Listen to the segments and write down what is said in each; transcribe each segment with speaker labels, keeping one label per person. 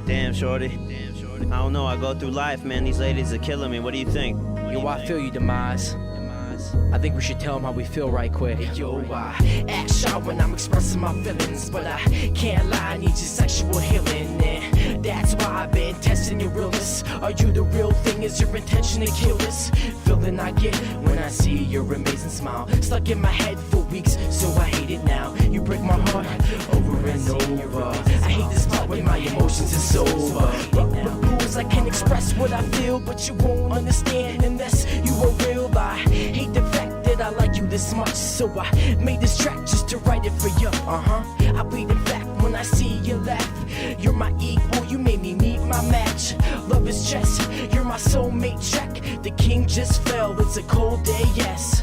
Speaker 1: Damn, shorty. I don't know, I go through life, man. These ladies are killing me. What do you think?
Speaker 2: Yo, I feel you, Demise. I think we should tell them how we feel right quick.
Speaker 3: Yo, I act shy when I'm expressing my feelings, but I can't lie, I need your sexual healing. And that's why I've been testing your realness. Are you the real thing? Is your intention to kill this feeling I get when I see your amazing smile? Stuck in my head for weeks, so I hate it now. You break my heart over and over. I hate this part when my emotions are sober. Rules, I can express what I feel, but you won't understand unless you are real. I hate the fact that I like you this much, so I made this track just to write it for you. I bleed in fact when I see you laugh. You're my equal, you made me meet my match. Love is chess, you're my soulmate, check. The king just fell, it's a cold day, yes.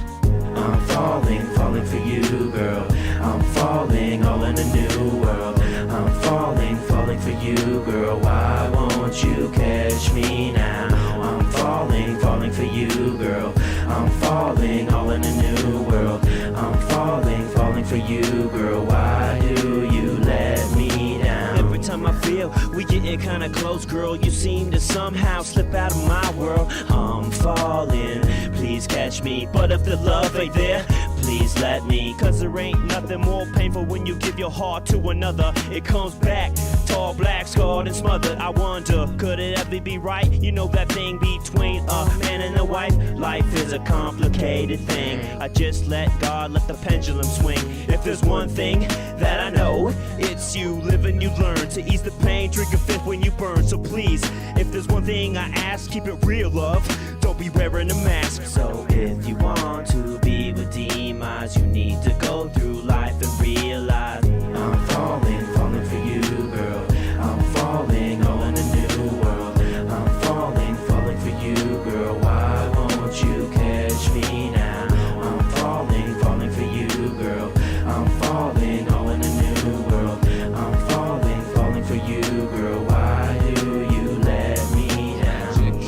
Speaker 4: I'm falling for you, girl. I'm falling all in a new world. I'm falling for you, girl. Why won't you catch me now? I'm falling for you, girl. I'm falling all in a new world. I'm falling for you, girl. Why do you let me down?
Speaker 1: Every time I feel we getting kinda close, girl, you seem to somehow slip out of my world. I'm falling, please catch me. But if the love ain't there, please let me. Cause there ain't nothing more painful when you give your heart to another. It comes back, tall, black, scarred and smothered. I wonder, could it ever be right? You know that thing between a man and a wife? Life is a complicated thing. I just let God let the pendulum swing. If there's one thing that I know, it's you live and you learn to ease the pain, drink a fifth when you burn. So please, if there's one thing I ask, keep it real, love. Don't be wearing a mask.
Speaker 4: So if you want to be with Demise, you need to go through life and realize I'm falling for you, girl. I'm falling all in a new world. I'm falling for you, girl. Why won't you catch me now? I'm falling for you, girl. I'm falling all in a new world. I'm falling for you, girl. Why do you let me down?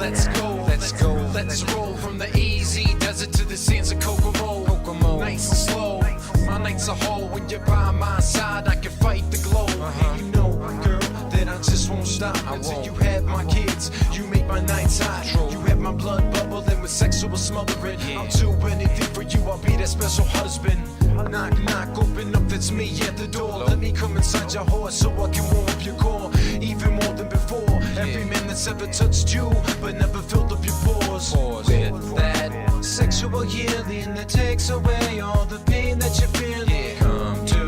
Speaker 5: Let's roll from the easy desert to the sands of Kokomo. Nice and slow, my nights are whole. When you're by my side, I can fight the glow. And you know, girl, that I just won't stop until you have my kids. You make my nights hot. You have my blood bubbling with sexual smothering. I'll do anything for you, I'll be that special husband. Knock, knock, open up, it's me at the door. Let me come inside your heart so I can warm up your core. Even more than before. Every man that's ever touched you, but never filled up your pores. With that sexual healing that takes away all the pain that you're feeling. Come to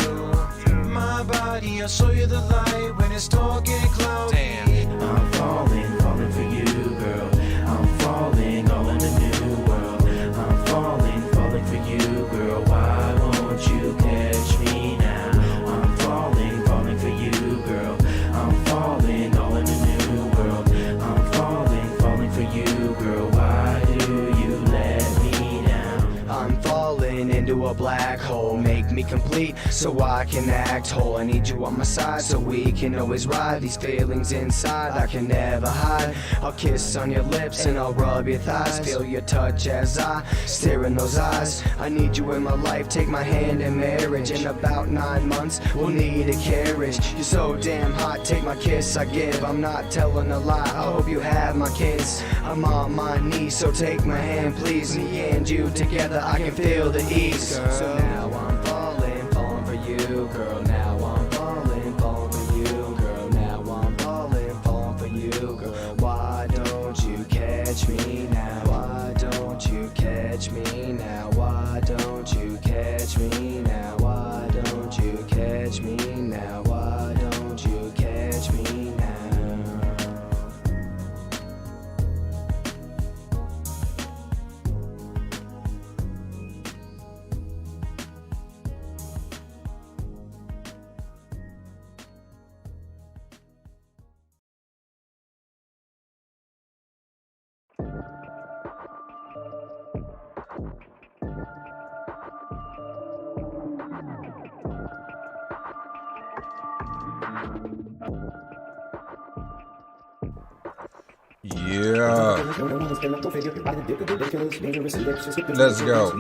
Speaker 5: my body, I'll show you the light when it's dark and cloudy.
Speaker 4: I'm falling for you, girl. I'm falling all in a new world. I'm falling for you, girl. Why won't you catch me now? I'm falling for you, girl. I'm falling all in a new world. I'm falling for you, girl. Why do you let me down?
Speaker 3: I'm falling into a black hole. Make me complete so I can act whole. I need you on my side so we can always ride these feelings inside I can never hide. I'll kiss on your lips and I'll rub your thighs. Feel your touch as I stare in those eyes. I need you in my life, take my hand in marriage. In about 9 months we'll need a carriage. You're so damn hot, take my kiss I give. I'm not telling a lie, I hope you have my kids. I'm on my knees, so take my hand please. Me and you together, I can feel the ease, girl. So now I'm falling for you, girl. Now I'm falling for you, girl. Now I'm falling for you, girl. Why don't you catch me now? Why don't you catch me now? Why don't you catch me now? Why don't you catch me now? Why don't you catch me now?
Speaker 6: Yeah. Let's go.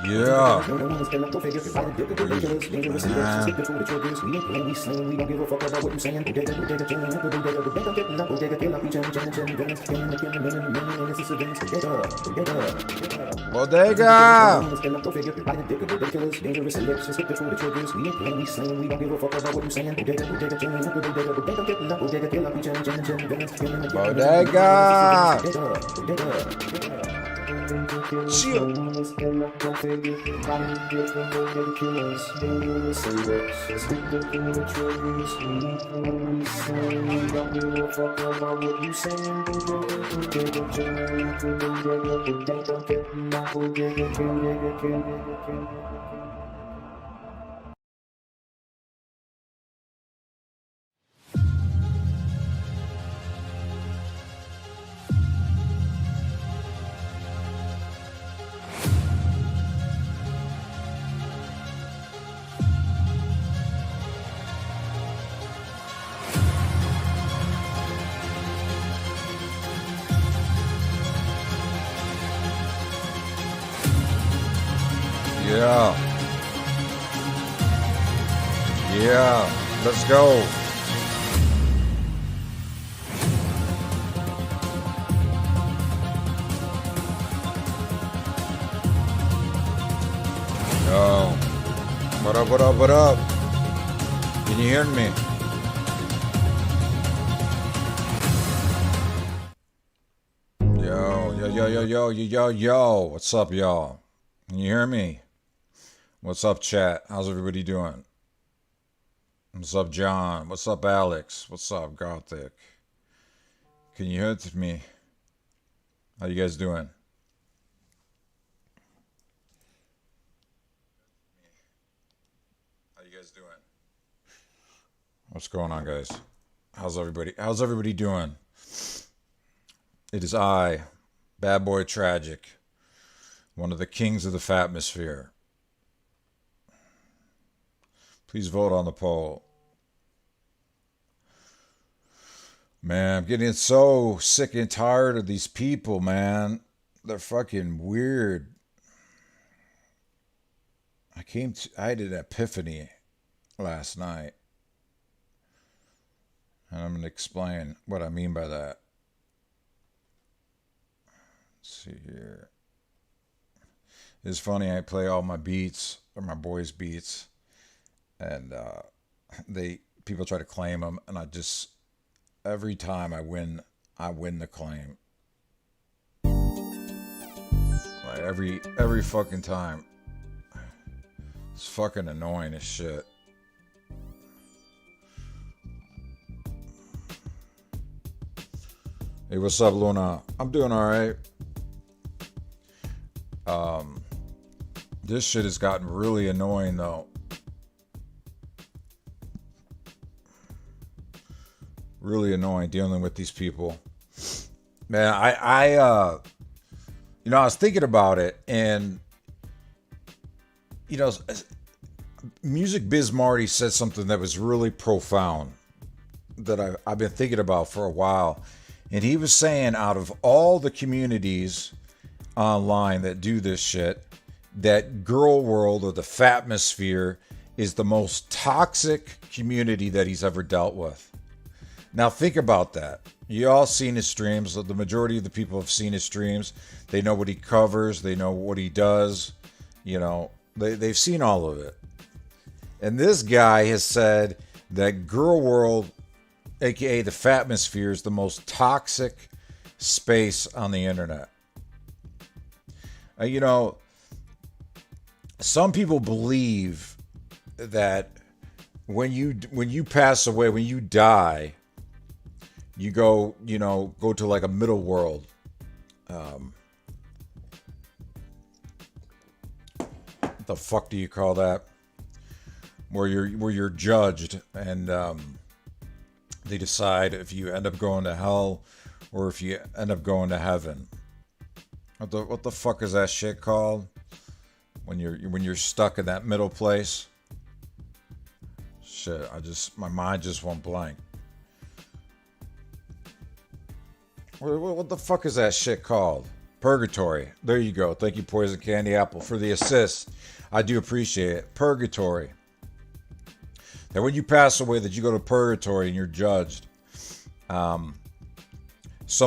Speaker 6: Yeah. Bodega. Chill. Yeah. Yeah. Let's go. Yo. What up, what up, what up? Can you hear me? Yo. What's up, y'all? Can you hear me? What's up, chat? How's everybody doing? What's up, John? What's up, Alex? What's up, Gothic? Can you hear me? How you guys doing? How you guys doing? What's going on, guys? How's everybody doing? It is I, badboitragic, one of the kings of the fatmosphere. Please vote on the poll. Man, I'm getting so sick and tired of these people, man. They're fucking weird. I had an epiphany last night. And I'm going to explain what I mean by that. Let's see here. It's funny, I play all my beats, or my boys' beats. And people try to claim them, and every time I win the claim. Like every fucking time. It's fucking annoying as shit. Hey, what's up, Luna? I'm doing alright. This shit has gotten really annoying though. Really annoying dealing with these people. Man, I was thinking about it, and Music Biz Marty said something that was really profound that I've been thinking about for a while. And he was saying, out of all the communities online that do this shit, that Girl World, or the Fatmosphere, is the most toxic community that he's ever dealt with. Now think about that. You all seen his streams. The majority of the people have seen his streams. They know what he covers. They know what he does. They've seen all of it. And this guy has said that Girl World, aka the Fatmosphere, is the most toxic space on the internet. Some people believe that when you pass away, when you die, you go to like a middle world. What the fuck do you call that? Where you're judged, and they decide if you end up going to hell or if you end up going to heaven. What the fuck is that shit called? When you're stuck in that middle place. Shit, my mind just went blank. What the fuck is that shit called? Purgatory. There you go. Thank you, Poison Candy Apple, for the assist. I do appreciate it. Purgatory. That when you pass away, that you go to purgatory and you're judged. Some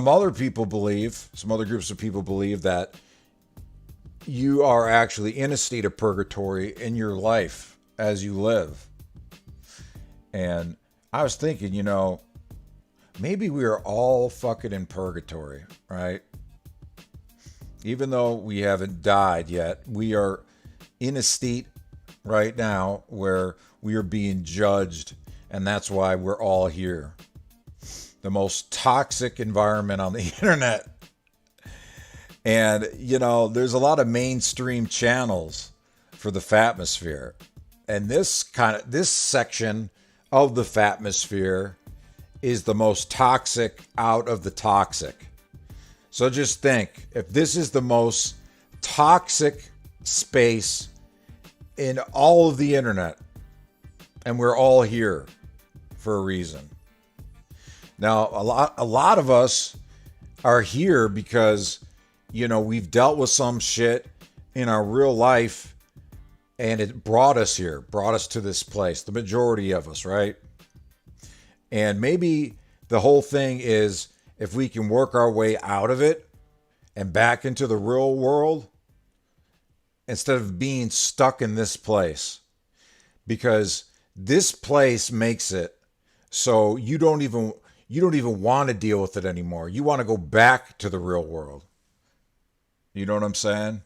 Speaker 6: other groups of people believe that you are actually in a state of purgatory in your life as you live. And I was thinking, maybe we are all fucking in purgatory, right? Even though we haven't died yet, we are in a state right now where we are being judged, and that's why we're all here. The most toxic environment on the internet. And, there's a lot of mainstream channels for the Fatmosphere. And this section of the Fatmosphere is the most toxic out of the toxic. So just think, if this is the most toxic space in all of the internet, and we're all here for a reason. Now, a lot of us are here because, we've dealt with some shit in our real life, and it brought us here, brought us to this place, the majority of us, right? And maybe the whole thing is, if we can work our way out of it and back into the real world, instead of being stuck in this place. Because this place makes it so you don't even want to deal with it anymore. You want to go back to the real world. You know what I'm saying?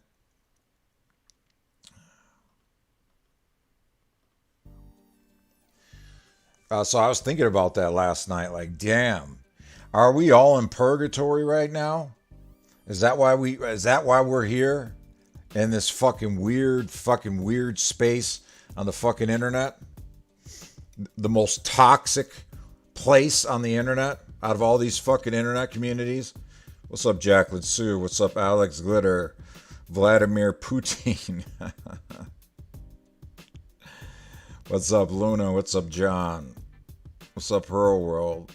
Speaker 6: So I was thinking about that last night. Like, damn, are we all in purgatory right now? Is that why we're here in this fucking weird space on the fucking internet? The most toxic place on the internet out of all these fucking internet communities. What's up, Jacqueline Sue? What's up, Alex Glitter? Vladimir Putin. What's up, Luna? What's up, John? What's up, Pearl World?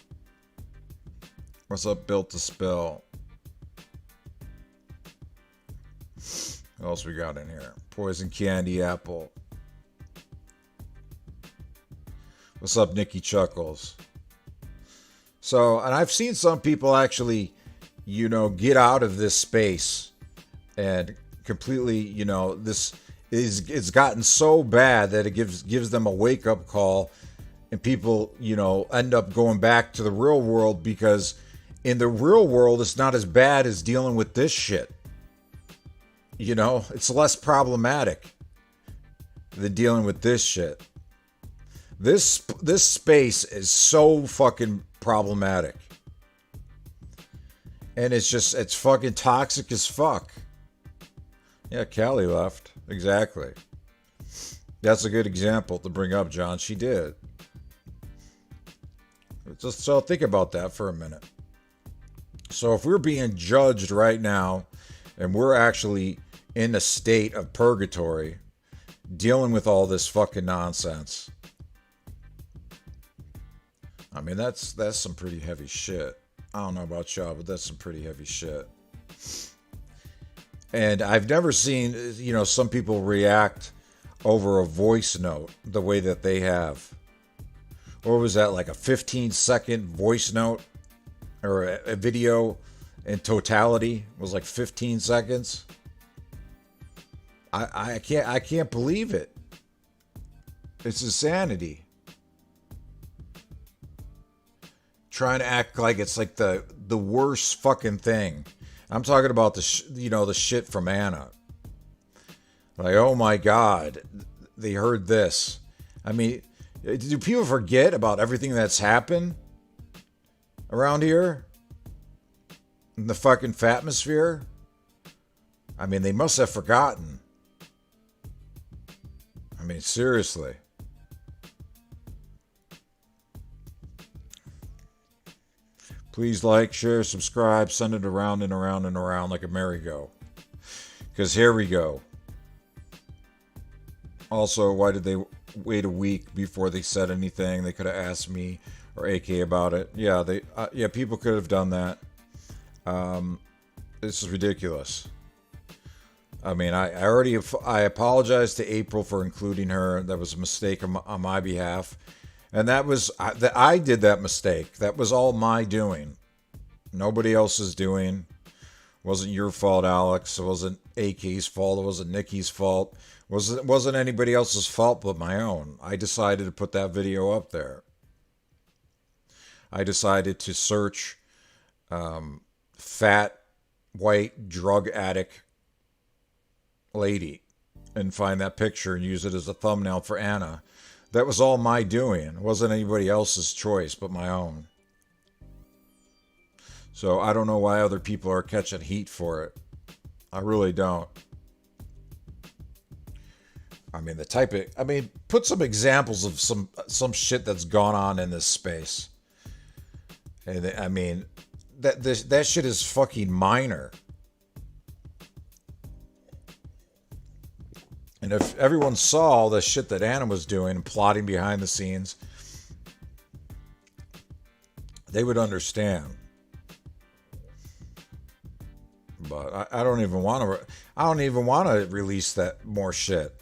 Speaker 6: What's up, Built to Spill? What else we got in here? Poison Candy Apple. What's up, Nikki Chuckles? So, and I've seen some people actually, get out of this space and completely, it's gotten so bad that it gives them a wake up call, and people, end up going back to the real world, because in the real world, it's not as bad as dealing with this shit. It's less problematic than dealing with this shit. This space is so fucking problematic. And it's fucking toxic as fuck. Yeah, Callie left. Exactly. That's a good example to bring up, John. She did. So think about that for a minute. So if we're being judged right now and we're actually in a state of purgatory dealing with all this fucking nonsense, I mean, that's some pretty heavy shit. I don't know about y'all, but that's some pretty heavy shit. And I've never seen, you know, some people react over a voice note the way that they have. Or was that, like a 15-second voice note? Or a video in totality was like 15 seconds? I can't believe it. It's insanity. Trying to act like it's like the worst fucking thing. I'm talking about the shit from Anna. Like, oh my God, they heard this. I mean, do people forget about everything that's happened around here in the fucking fatmosphere? I mean, they must have forgotten. I mean, seriously. Please like, share, subscribe, send it around and around and around like a merry-go. Because here we go. Also, why did they wait a week before they said anything? They could have asked me or AK about it. Yeah, people could have done that. This is ridiculous. I mean, I apologized to April for including her. That was a mistake on my behalf. And I did that mistake. That was all my doing. Nobody else's doing. It wasn't your fault, Alex. It wasn't AK's fault. It wasn't Nikki's fault. It wasn't anybody else's fault but my own. I decided to put that video up there. I decided to search fat, white, drug addict lady and find that picture and use it as a thumbnail for Anna. That was all my doing. It wasn't anybody else's choice but my own. So I don't know why other people are catching heat for it. I really don't. I mean, put some examples of some shit that's gone on in this space. And I mean, that shit is fucking minor. And if everyone saw all the shit that Anna was doing and plotting behind the scenes, they would understand. But I don't even want to release that more shit,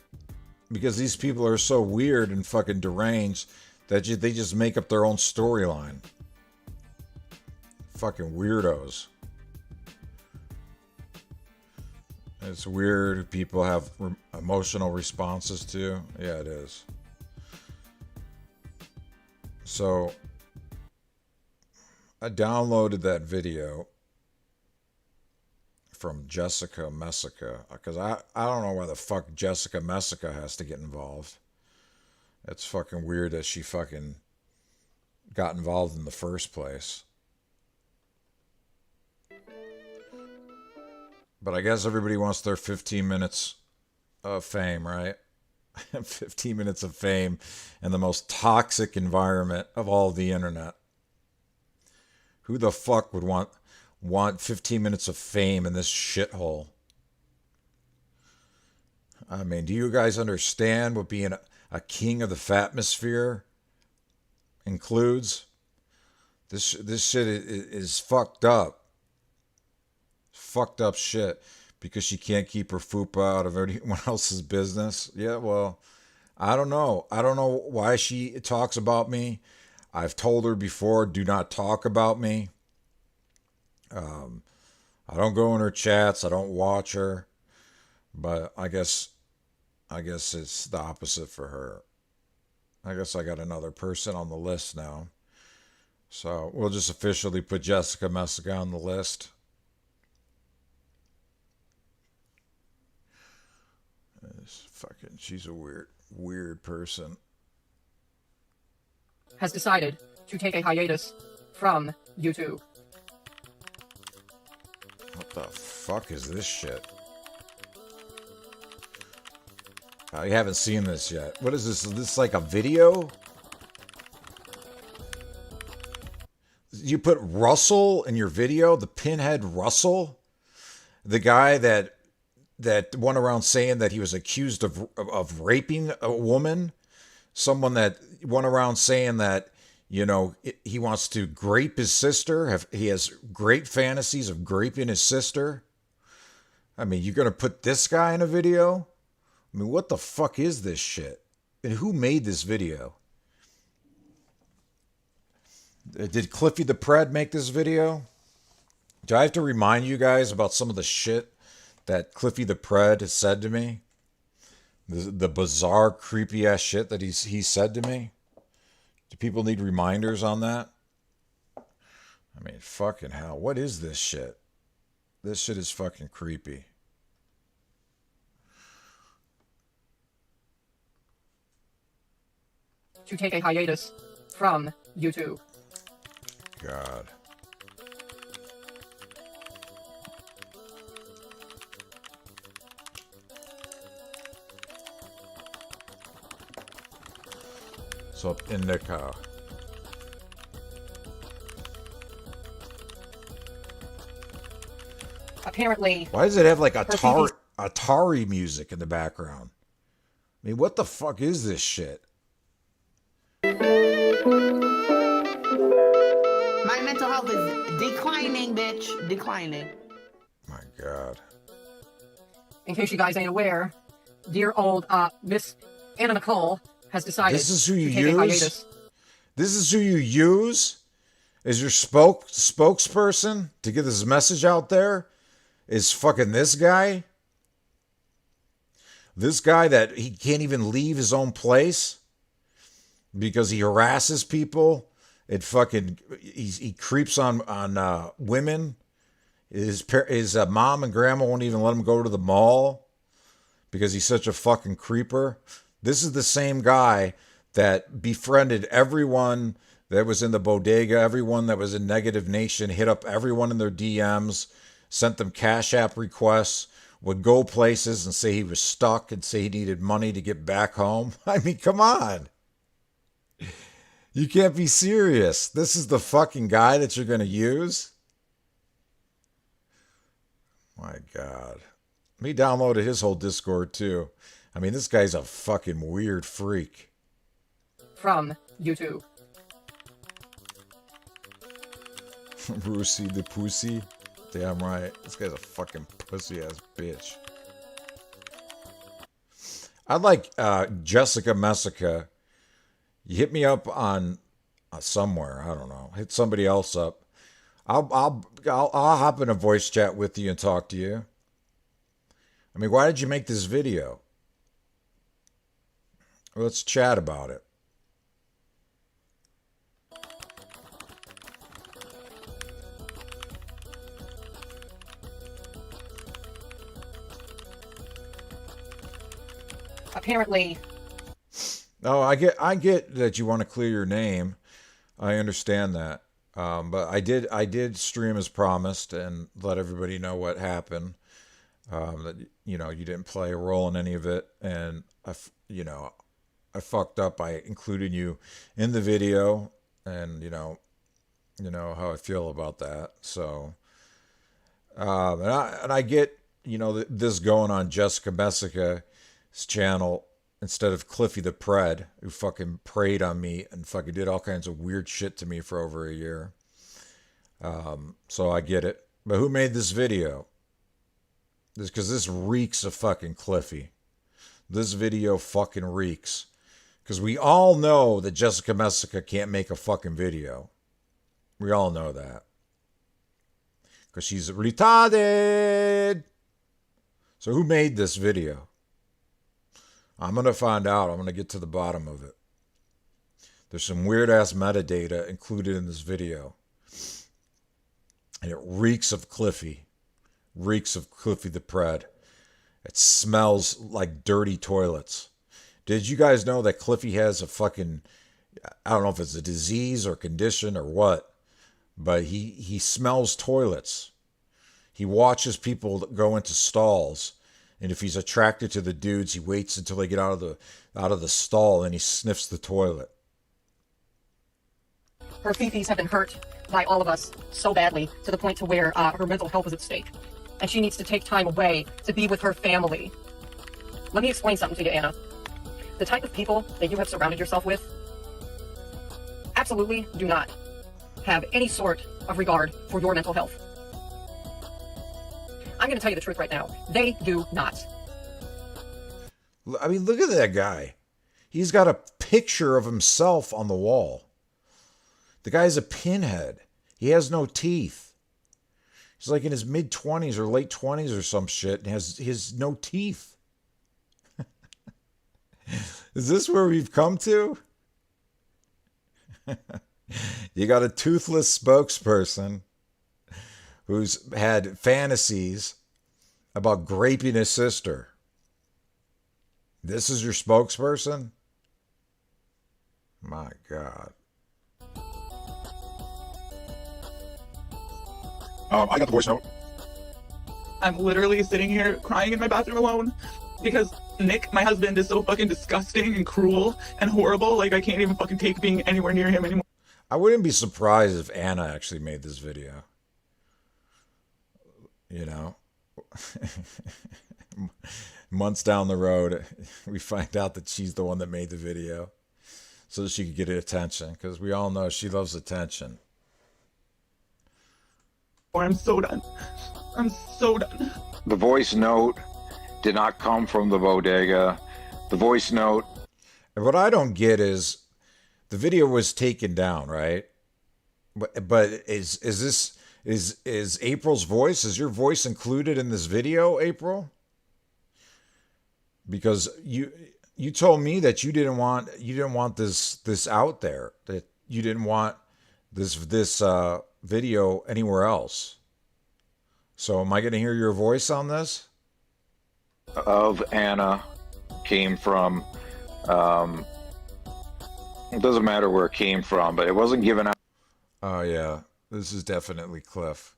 Speaker 6: because these people are so weird and fucking deranged that they just make up their own storyline. Fucking weirdos. It's weird who people have emotional responses to. Yeah, it is. So, I downloaded that video from Jessica Messica, because I don't know why the fuck Jessica Messica has to get involved. It's fucking weird that she fucking got involved in the first place. But I guess everybody wants their 15 minutes of fame, right? 15 minutes of fame in the most toxic environment of all the internet. Who the fuck would want 15 minutes of fame in this shithole? I mean, do you guys understand what being a king of the fatmosphere includes? This shit is fucked up. Fucked up shit, because she can't keep her fupa out of anyone else's business. Yeah, well, I don't know. I don't know why she talks about me. I've told her before, do not talk about me. I don't go in her chats. I don't watch her. But I guess it's the opposite for her. I guess I got another person on the list now. So we'll just officially put Jessica Messica on the list. She's a weird person.
Speaker 7: Has decided to take a hiatus from YouTube.
Speaker 6: What the fuck is this shit? I haven't seen this yet. What is this? Is this like a video? You put Russell in your video, the pinhead Russell, the guy that went around saying that he was accused of raping a woman, someone that went around saying that, you know, he wants to grape his sister. He has great fantasies of graping his sister. I mean, you're going to put this guy in a video? I mean, what the fuck is this shit? And who made this video? Did Cliffy the Pred make this video? Do I have to remind you guys about some of the shit that Cliffy the Pred has said to me? The bizarre, creepy ass shit that he said to me? Do people need reminders on that? I mean, fucking hell. What is this shit? This shit is fucking creepy.
Speaker 7: To take a hiatus from YouTube.
Speaker 6: God. So in the car.
Speaker 7: Apparently.
Speaker 6: Why does it have like Atari music in the background? I mean, what the fuck is this shit?
Speaker 8: My mental health is declining, bitch. Declining.
Speaker 6: My God.
Speaker 7: In case you guys ain't aware, dear old Miss Anna Nicole has decided
Speaker 6: This is who you
Speaker 7: to take a
Speaker 6: use?
Speaker 7: hiatus.
Speaker 6: This is who you use as your spokesperson to get this message out there? Is fucking this guy? This guy that he can't even leave his own place because he harasses people. It fucking he creeps on women. His mom and grandma won't even let him go to the mall because he's such a fucking creeper. This is the same guy that befriended everyone that was in the bodega, everyone that was in Negative Nation, hit up everyone in their DMs, sent them Cash App requests, would go places and say he was stuck and say he needed money to get back home. I mean, come on. You can't be serious. This is the fucking guy that you're going to use? My God. Me downloaded his whole Discord too. I mean, this guy's a fucking weird freak.
Speaker 7: From YouTube.
Speaker 6: Brucey the Pussy. Damn right. This guy's a fucking pussy ass bitch. I'd like Jessica Messica. You hit me up on somewhere. I don't know. Hit somebody else up. I'll hop in a voice chat with you and talk to you. I mean, why did you make this video? Let's chat about it.
Speaker 7: Apparently.
Speaker 6: No, I get that you want to clear your name. I understand that. But I did stream as promised and let everybody know what happened. That, you know, you didn't play a role in any of it. And, I fucked up by including you in the video. And, you know how I feel about that. So, and I get, this going on Jessica Messica's channel instead of Cliffy the Pred, who fucking preyed on me and fucking did all kinds of weird shit to me for over a year. So I get it. But who made this video? Because this reeks of fucking Cliffy. This video fucking reeks. Because we all know that Jessica Messica can't make a fucking video. We all know that. Because she's retarded. So who made this video? I'm going to find out. I'm going to get to the bottom of it. There's some weird-ass metadata included in this video. And it reeks of Cliffy. Reeks of Cliffy the Pred. It smells like dirty toilets. Did you guys know that Cliffy has a fucking... I don't know if it's a disease or condition or what. But he smells toilets. He watches people go into stalls. And if he's attracted to the dudes, he waits until they get out of the stall and he sniffs the toilet.
Speaker 7: Her fifis have been hurt by all of us so badly to the point to where her mental health is at stake. And she needs to take time away to be with her family. Let me explain something to you, Anna. The type of people that you have surrounded yourself with absolutely do not have any sort of regard for your mental health. I'm going to tell you the truth right now. They do not.
Speaker 6: I mean, look at that guy. He's got a picture of himself on the wall. The guy's a pinhead. He has no teeth. He's like in his mid-20s or late 20s or some shit and has no teeth. Is this where we've come to? You got a toothless spokesperson who's had fantasies about raping his sister. This is your spokesperson? My God.
Speaker 9: I got the voice note. I'm literally sitting here crying in my bathroom alone because Nick, my husband, is so fucking disgusting and cruel and horrible. Like, I can't even fucking take being anywhere near him anymore.
Speaker 6: I wouldn't be surprised if Anna actually made this video. You know? Months down the road, we find out that she's the one that made the video so that she could get attention, because we all know she loves attention.
Speaker 9: I'm so done. I'm so done.
Speaker 10: The voice note did not come from the Bodega. The voice note.
Speaker 6: And what I don't get is the video was taken down, right? But is April's voice? Is your voice included in this video, April? Because you told me that you didn't want this out there, that you didn't want this video anywhere else. So am I going to hear your voice on this?
Speaker 10: Of Anna came from, it doesn't matter where it came from, but it wasn't given out.
Speaker 6: Oh yeah, this is definitely Cliff.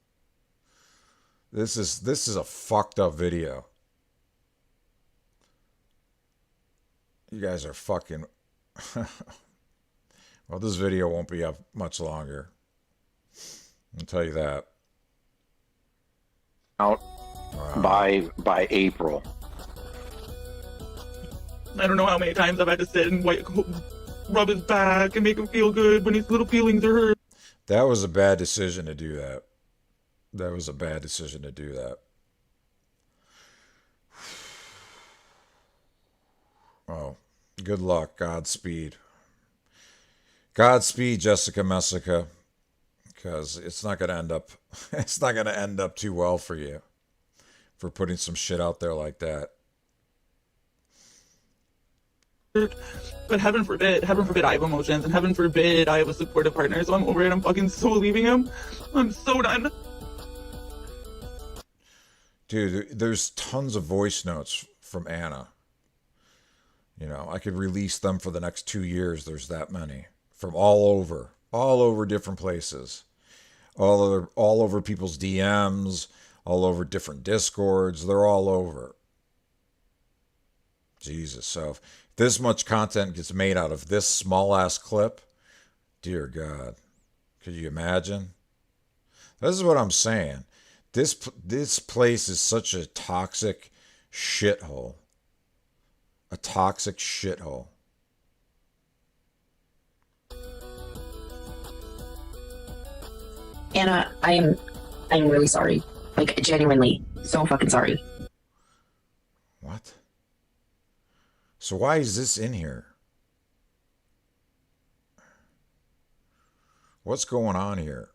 Speaker 6: This is a fucked up video. You guys are fucking... Well, this video won't be up much longer. I'll tell you that.
Speaker 10: Out by April.
Speaker 9: I don't know how many times I've had to sit and rub his back and make him feel good when his little feelings are hurt.
Speaker 6: That was a bad decision to do that. That was a bad decision to do that. Oh, good luck. Godspeed. Godspeed, Jessica Messica. Because it's not going to end up... It's not going to end up too well for you. For putting some shit out there like that.
Speaker 9: But heaven forbid I have emotions, and heaven forbid I have a supportive partner, so I'm over it. I'm fucking so leaving him. I'm so done.
Speaker 6: Dude, there's tons of voice notes from Anna. You know, I could release them for the next 2 years. There's that many. From all over different places. All over people's DMs, all over different Discords. They're all over. Jesus, so if this much content gets made out of this small-ass clip, dear God, could you imagine? This is what I'm saying. This place is such a toxic shithole. A toxic shithole.
Speaker 11: Anna, I'm really sorry. Like, genuinely, so fucking sorry.
Speaker 6: What? So why is this in here? What's going on here?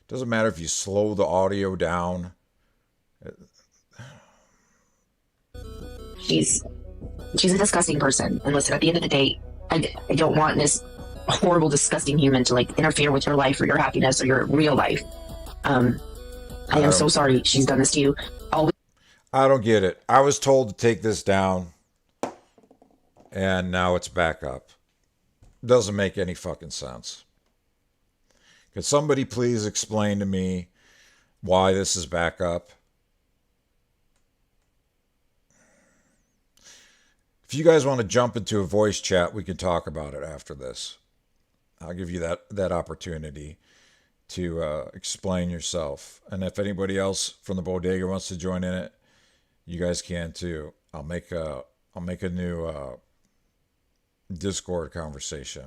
Speaker 6: Doesn't matter if you slow the audio down.
Speaker 11: She's a disgusting person. And listen, at the end of the day, I don't want this horrible, disgusting human to like interfere with your life or your happiness or your real life. I am so sorry she's done this to you.
Speaker 6: I don't get it. I was told to take this down, and now it's back up. Doesn't make any fucking sense. Could somebody please explain to me why this is back up? If you guys want to jump into a voice chat, we can talk about it after this. I'll give you that opportunity to explain yourself. And if anybody else from the Bodega wants to join in it, you guys can too. I'll make a new Discord conversation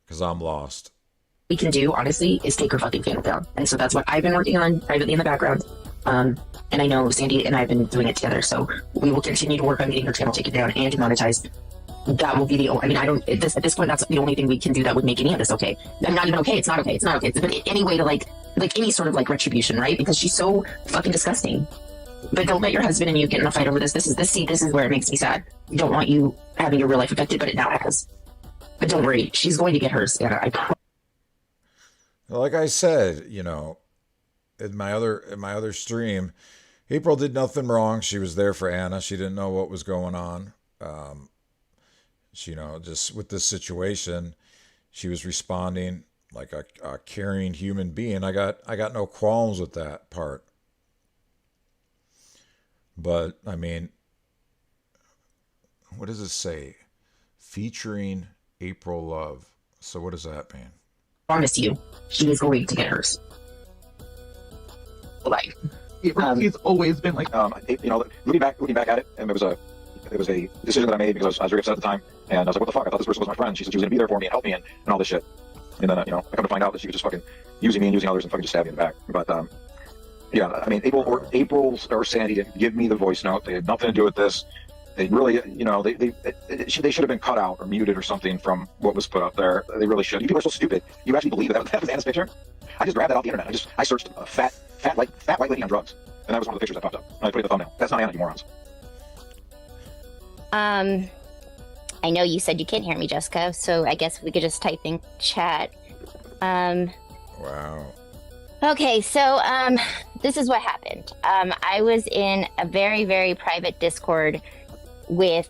Speaker 6: because I'm lost.
Speaker 11: We can do, honestly, is take her fucking channel down. And so that's what I've been working on privately in the background. And I know Sandy and I have been doing it together. So we will continue to work on getting her channel taken down and demonetized. That will be the only, I mean, I don't, at this point, that's the only thing we can do that would make any of this okay. I'm not even okay. It's not okay. It's not okay. But any way to like any sort of like retribution, right? Because she's so fucking disgusting. But don't let your husband and you get in a fight over this. This is where it makes me sad. I don't want you having your real life affected, but it now has. But don't worry. She's going to get hers. Yeah,
Speaker 6: like I said, you know, in my other stream, April did nothing wrong. She was there for Anna. She didn't know what was going on. She, you know, just with this situation, she was responding like a caring human being. I got no qualms with that part. But I mean, what does it say? Featuring April Love. So what does that mean?
Speaker 11: Promise you, she is going to get hers. Like,
Speaker 9: he's always been like,
Speaker 10: you know, looking back at it, and it was a decision that I made because I was very upset at the time, and I was like, what the fuck? I thought this person was my friend. She said she was gonna be there for me and help me and all this shit. And then, you know, I come to find out that she was just fucking using me and using others and fucking just stabbing me in the back. But yeah, I mean, April or Sandy didn't give me the voice note. They had nothing to do with this. They really, you know, they should have been cut out or muted or something from what was put up there. They really should. You people are so stupid. You actually believe that was Anna's picture? I just grabbed that off the internet. I searched a fat white lady on drugs, and that was one of the pictures that popped up. And I put it in the thumbnail. That's not Anna, you morons.
Speaker 12: I know you said you can't hear me, Jessica, so I guess we could just type in chat.
Speaker 6: Wow.
Speaker 12: Okay, so this is what happened. I was in a very, very private Discord with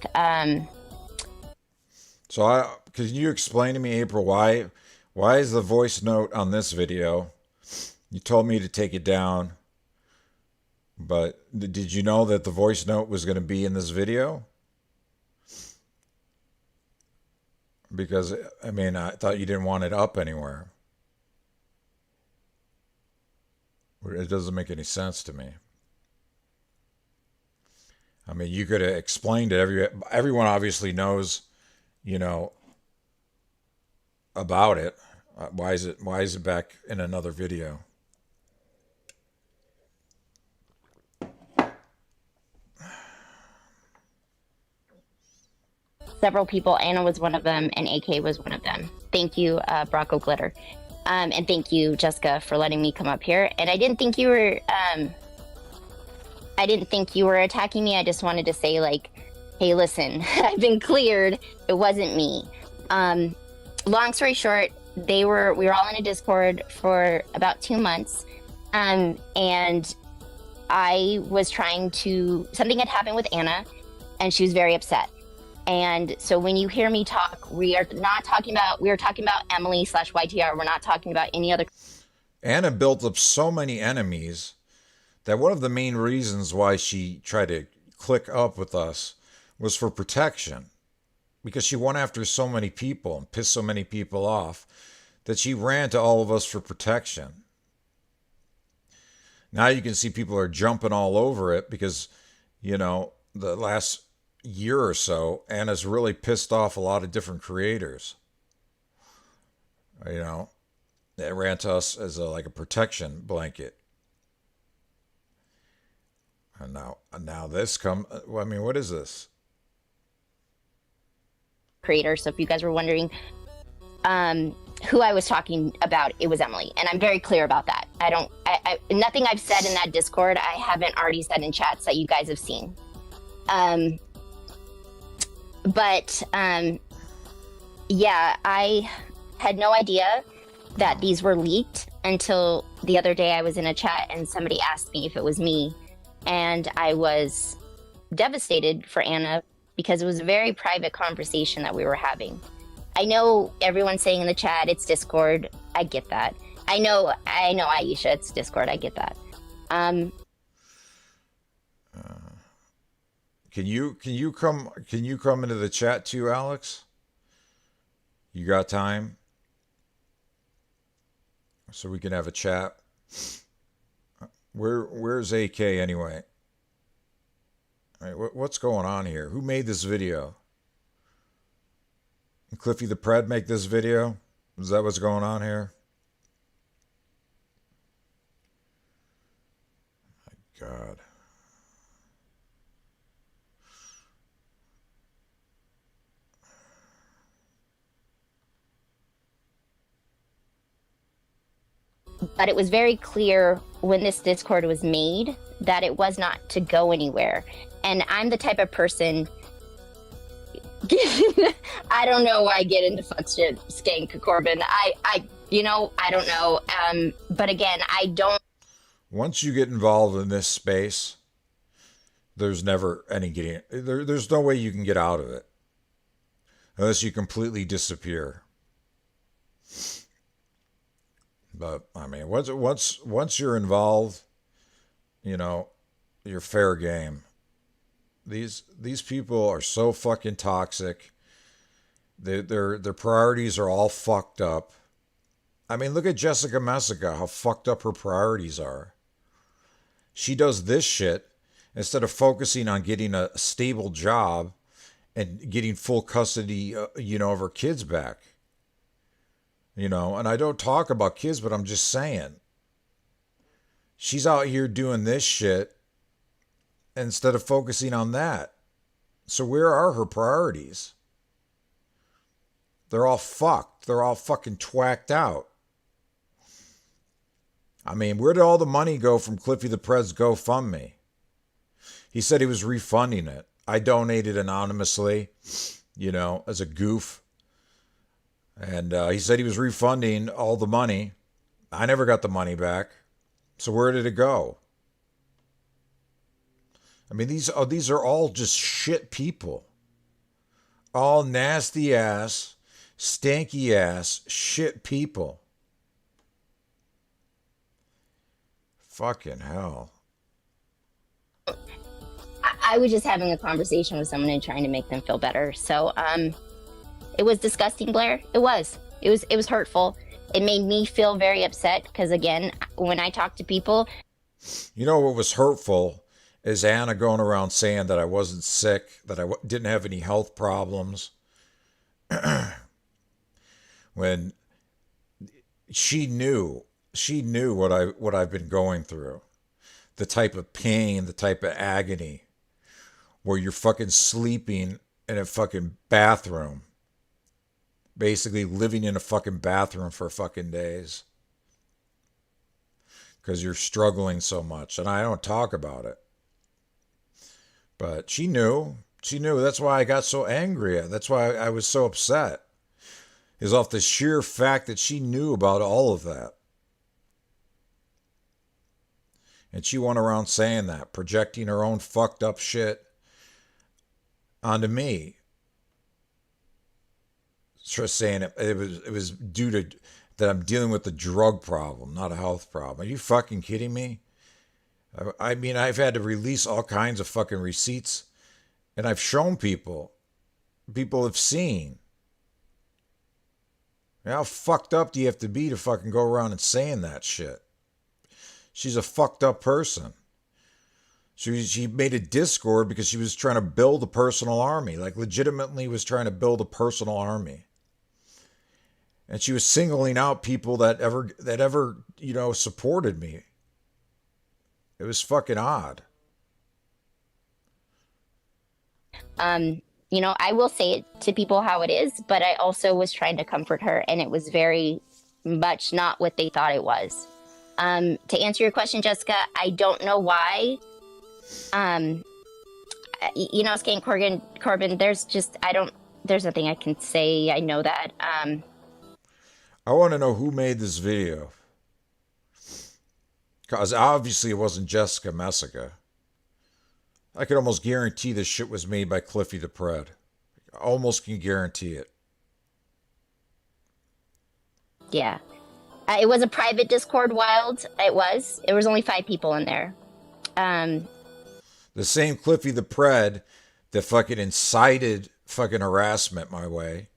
Speaker 6: So can you explain to me, April, why is the voice note on this video? You told me to take it down, but did you know that the voice note was going to be in this video? Because, I mean, I thought you didn't want it up anywhere. It doesn't make any sense to me. I mean, you could have explained it. Everyone obviously knows, you know, about it. Why is it back in another video?
Speaker 12: several people. Anna was one of them, and AK was one of them. Thank you, Brocco Glitter. And thank you, Jessica, for letting me come up here. And I didn't think you were, attacking me. I just wanted to say, like, hey, listen, I've been cleared. It wasn't me. Long story short, we were all in a Discord for about 2 months. And I was something had happened with Anna, and she was very upset. And so when you hear me talk, we are talking about Emily/YTR. We're not talking about any other.
Speaker 6: Anna built up so many enemies that one of the main reasons why she tried to click up with us was for protection, because she went after so many people and pissed so many people off that she ran to all of us for protection. Now you can see people are jumping all over it because, you know, the last year or so, Anna's really pissed off a lot of different creators. You know, they ran to us as like a protection blanket. And now this I mean, what is this?
Speaker 12: Creator. So if you guys were wondering who I was talking about, it was Emily, and I'm very clear about that. Nothing I've said in that Discord I haven't already said in chats that you guys have seen. Yeah, I had no idea that these were leaked until the other day. I was in a chat and somebody asked me if it was me, and I was devastated for Anna because it was a very private conversation that we were having. I know everyone's saying in the chat, it's Discord. I get that. I know, Aisha, it's Discord. I get that.
Speaker 6: Can you come into the chat too, Alex? You got time? So we can have a chat. Where's AK anyway? All right, what's going on here? Who made this video? Did Cliffy the Pred make this video? Is that what's going on here? My God.
Speaker 12: But it was very clear when this Discord was made that it was not to go anywhere. And I'm the type of person, I don't know why I get into fuck shit, Skank Corbin. I don't know. But again, I don't.
Speaker 6: Once you get involved in this space, there's never any getting, there's no way you can get out of it. Unless you completely disappear. But I mean, once you're involved, you're fair game. These people are so fucking toxic. Their priorities are all fucked up. I mean, look at Jessica Messica, how fucked up her priorities are. She does this shit instead of focusing on getting a stable job and getting full custody, of her kids back. And I don't talk about kids, but I'm just saying. She's out here doing this shit instead of focusing on that. So where are her priorities? They're all fucked. They're all fucking twacked out. I mean, where did all the money go from Cliffy the Pred's GoFundMe? He said he was refunding it. I donated anonymously, as a goof. And he said he was refunding all the money. I never got the money back. So where did it go? I mean, these are all just shit people. All nasty ass, stanky ass, shit people. Fucking hell.
Speaker 12: I was just having a conversation with someone and trying to make them feel better. So, it was disgusting, Blair. It was hurtful. It made me feel very upset because, again, when I talk to people.
Speaker 6: What was hurtful is Anna going around saying that I wasn't sick, that I didn't have any health problems. When she knew what I've been going through. The type of pain, the type of agony where you're fucking sleeping in a fucking bathroom. Basically living in a fucking bathroom for fucking days. Because you're struggling so much. And I don't talk about it. But she knew. She knew. That's why I got so angry. That's why I was so upset. Is off the sheer fact that she knew about all of that. And she went around saying that. Projecting her own fucked up shit onto me. Just saying it was due to that I'm dealing with a drug problem, not a health problem. Are you fucking kidding me? I mean, I've had to release all kinds of fucking receipts, and I've shown people. People have seen. How fucked up do you have to be to fucking go around and saying that shit? She's a fucked up person. She made a Discord because she was trying to build a personal army, like legitimately was trying to build a personal army. And she was singling out people that ever supported me. It was fucking odd.
Speaker 12: I will say it to people how it is, but I also was trying to comfort her, and it was very much not what they thought it was. To answer your question, Jessica, I don't know why. Skank Corbin, there's nothing I can say. I know that.
Speaker 6: I want to know who made this video. Because obviously it wasn't Jessica Messica. I could almost guarantee this shit was made by Cliffy the Pred. I almost can guarantee it.
Speaker 12: Yeah. It was a private Discord, Wild. It was only 5 people in there.
Speaker 6: The same Cliffy the Pred that fucking incited fucking harassment my way.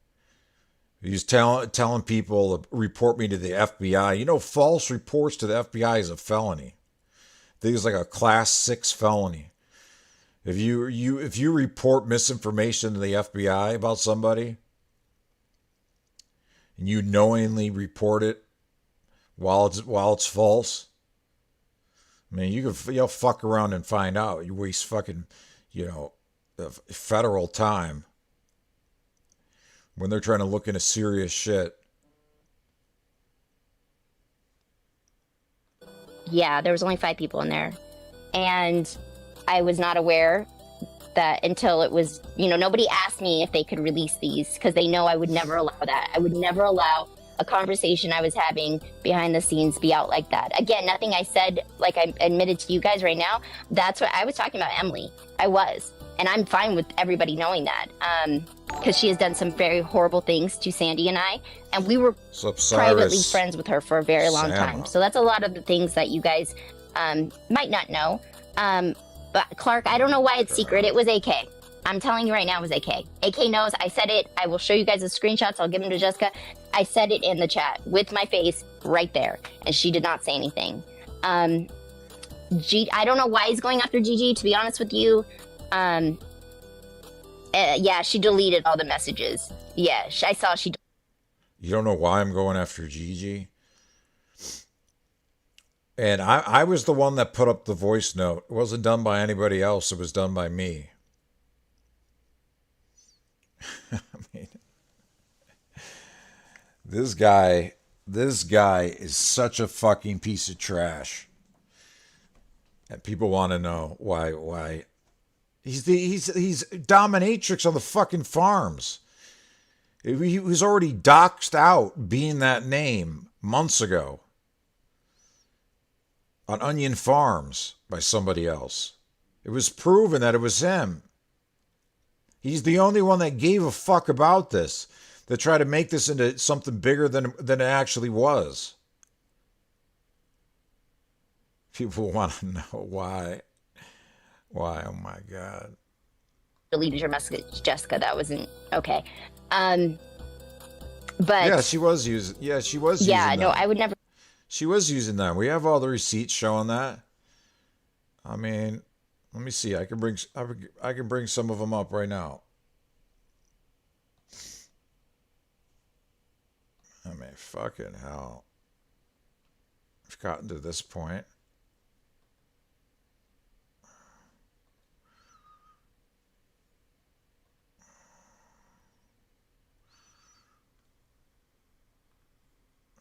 Speaker 6: He's telling people to report me to the FBI. You know, false reports to the FBI is a felony. I think it's like a class 6 felony. If you report misinformation to the FBI about somebody, and you knowingly report it while it's false, I mean, you'll fuck around and find out. You waste fucking, federal time when they're trying to look into serious shit.
Speaker 12: Yeah, there was only 5 people in there. And I was not aware that until it was, nobody asked me if they could release these because they know I would never allow that. I would never allow a conversation I was having behind the scenes be out like that. Again, nothing I said, like I admitted to you guys right now, that's what I was talking about. Emily, I was. And I'm fine with everybody knowing that because she has done some very horrible things to Sandy and I. And we were privately friends with her for a very long time. So that's a lot of the things that you guys might not know. But Clark, I don't know why it's secret. It was AK. I'm telling you right now, it was AK. AK knows. I said it. I will show you guys the screenshots. I'll give them to Jessica. I said it in the chat with my face right there. And she did not say anything. I don't know why he's going after Gigi, to be honest with you. Yeah, she deleted all the messages. Yeah, I saw she.
Speaker 6: You don't know why I'm going after Gigi? And I was the one that put up the voice note. It wasn't done by anybody else. It was done by me. I mean, this guy is such a fucking piece of trash. And people want to know why. He's dominatrix on the fucking farms. He was already doxed out being that name months ago on Onion Farms by somebody else. It was proven that it was him. He's the only one that gave a fuck about this, that tried to make this into something bigger than it actually was. People want to know why. Why? Oh my God.
Speaker 12: Deleted your message, Jessica. That wasn't okay. But
Speaker 6: yeah, she was using. Yeah, she was.
Speaker 12: Yeah,
Speaker 6: using
Speaker 12: no,
Speaker 6: them.
Speaker 12: I would never.
Speaker 6: She was using them. We have all the receipts showing that. I mean, let me see. I can bring some of them up right now. I mean, fucking hell. We've gotten to this point.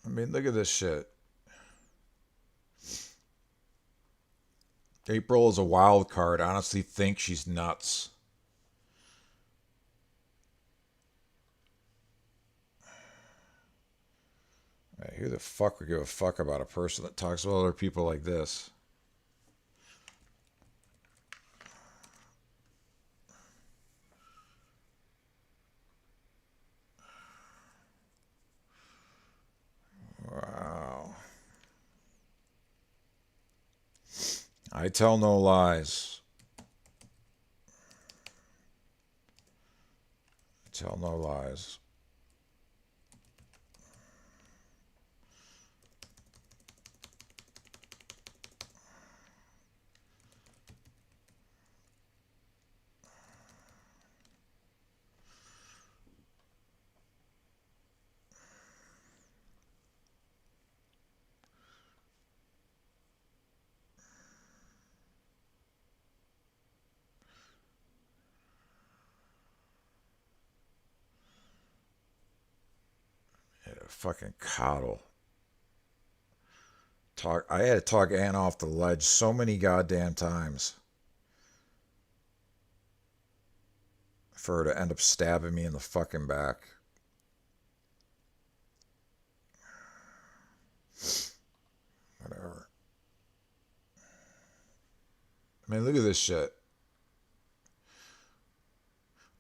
Speaker 6: I mean, look at this shit. April is a wild card. I honestly think she's nuts. Hey, who the fuck would give a fuck about a person that talks about other people like this? Wow. I tell no lies. I tell no lies. Fucking coddle. I had to talk Ann off the ledge so many goddamn times for her to end up stabbing me in the fucking back. Whatever. I mean, look at this shit.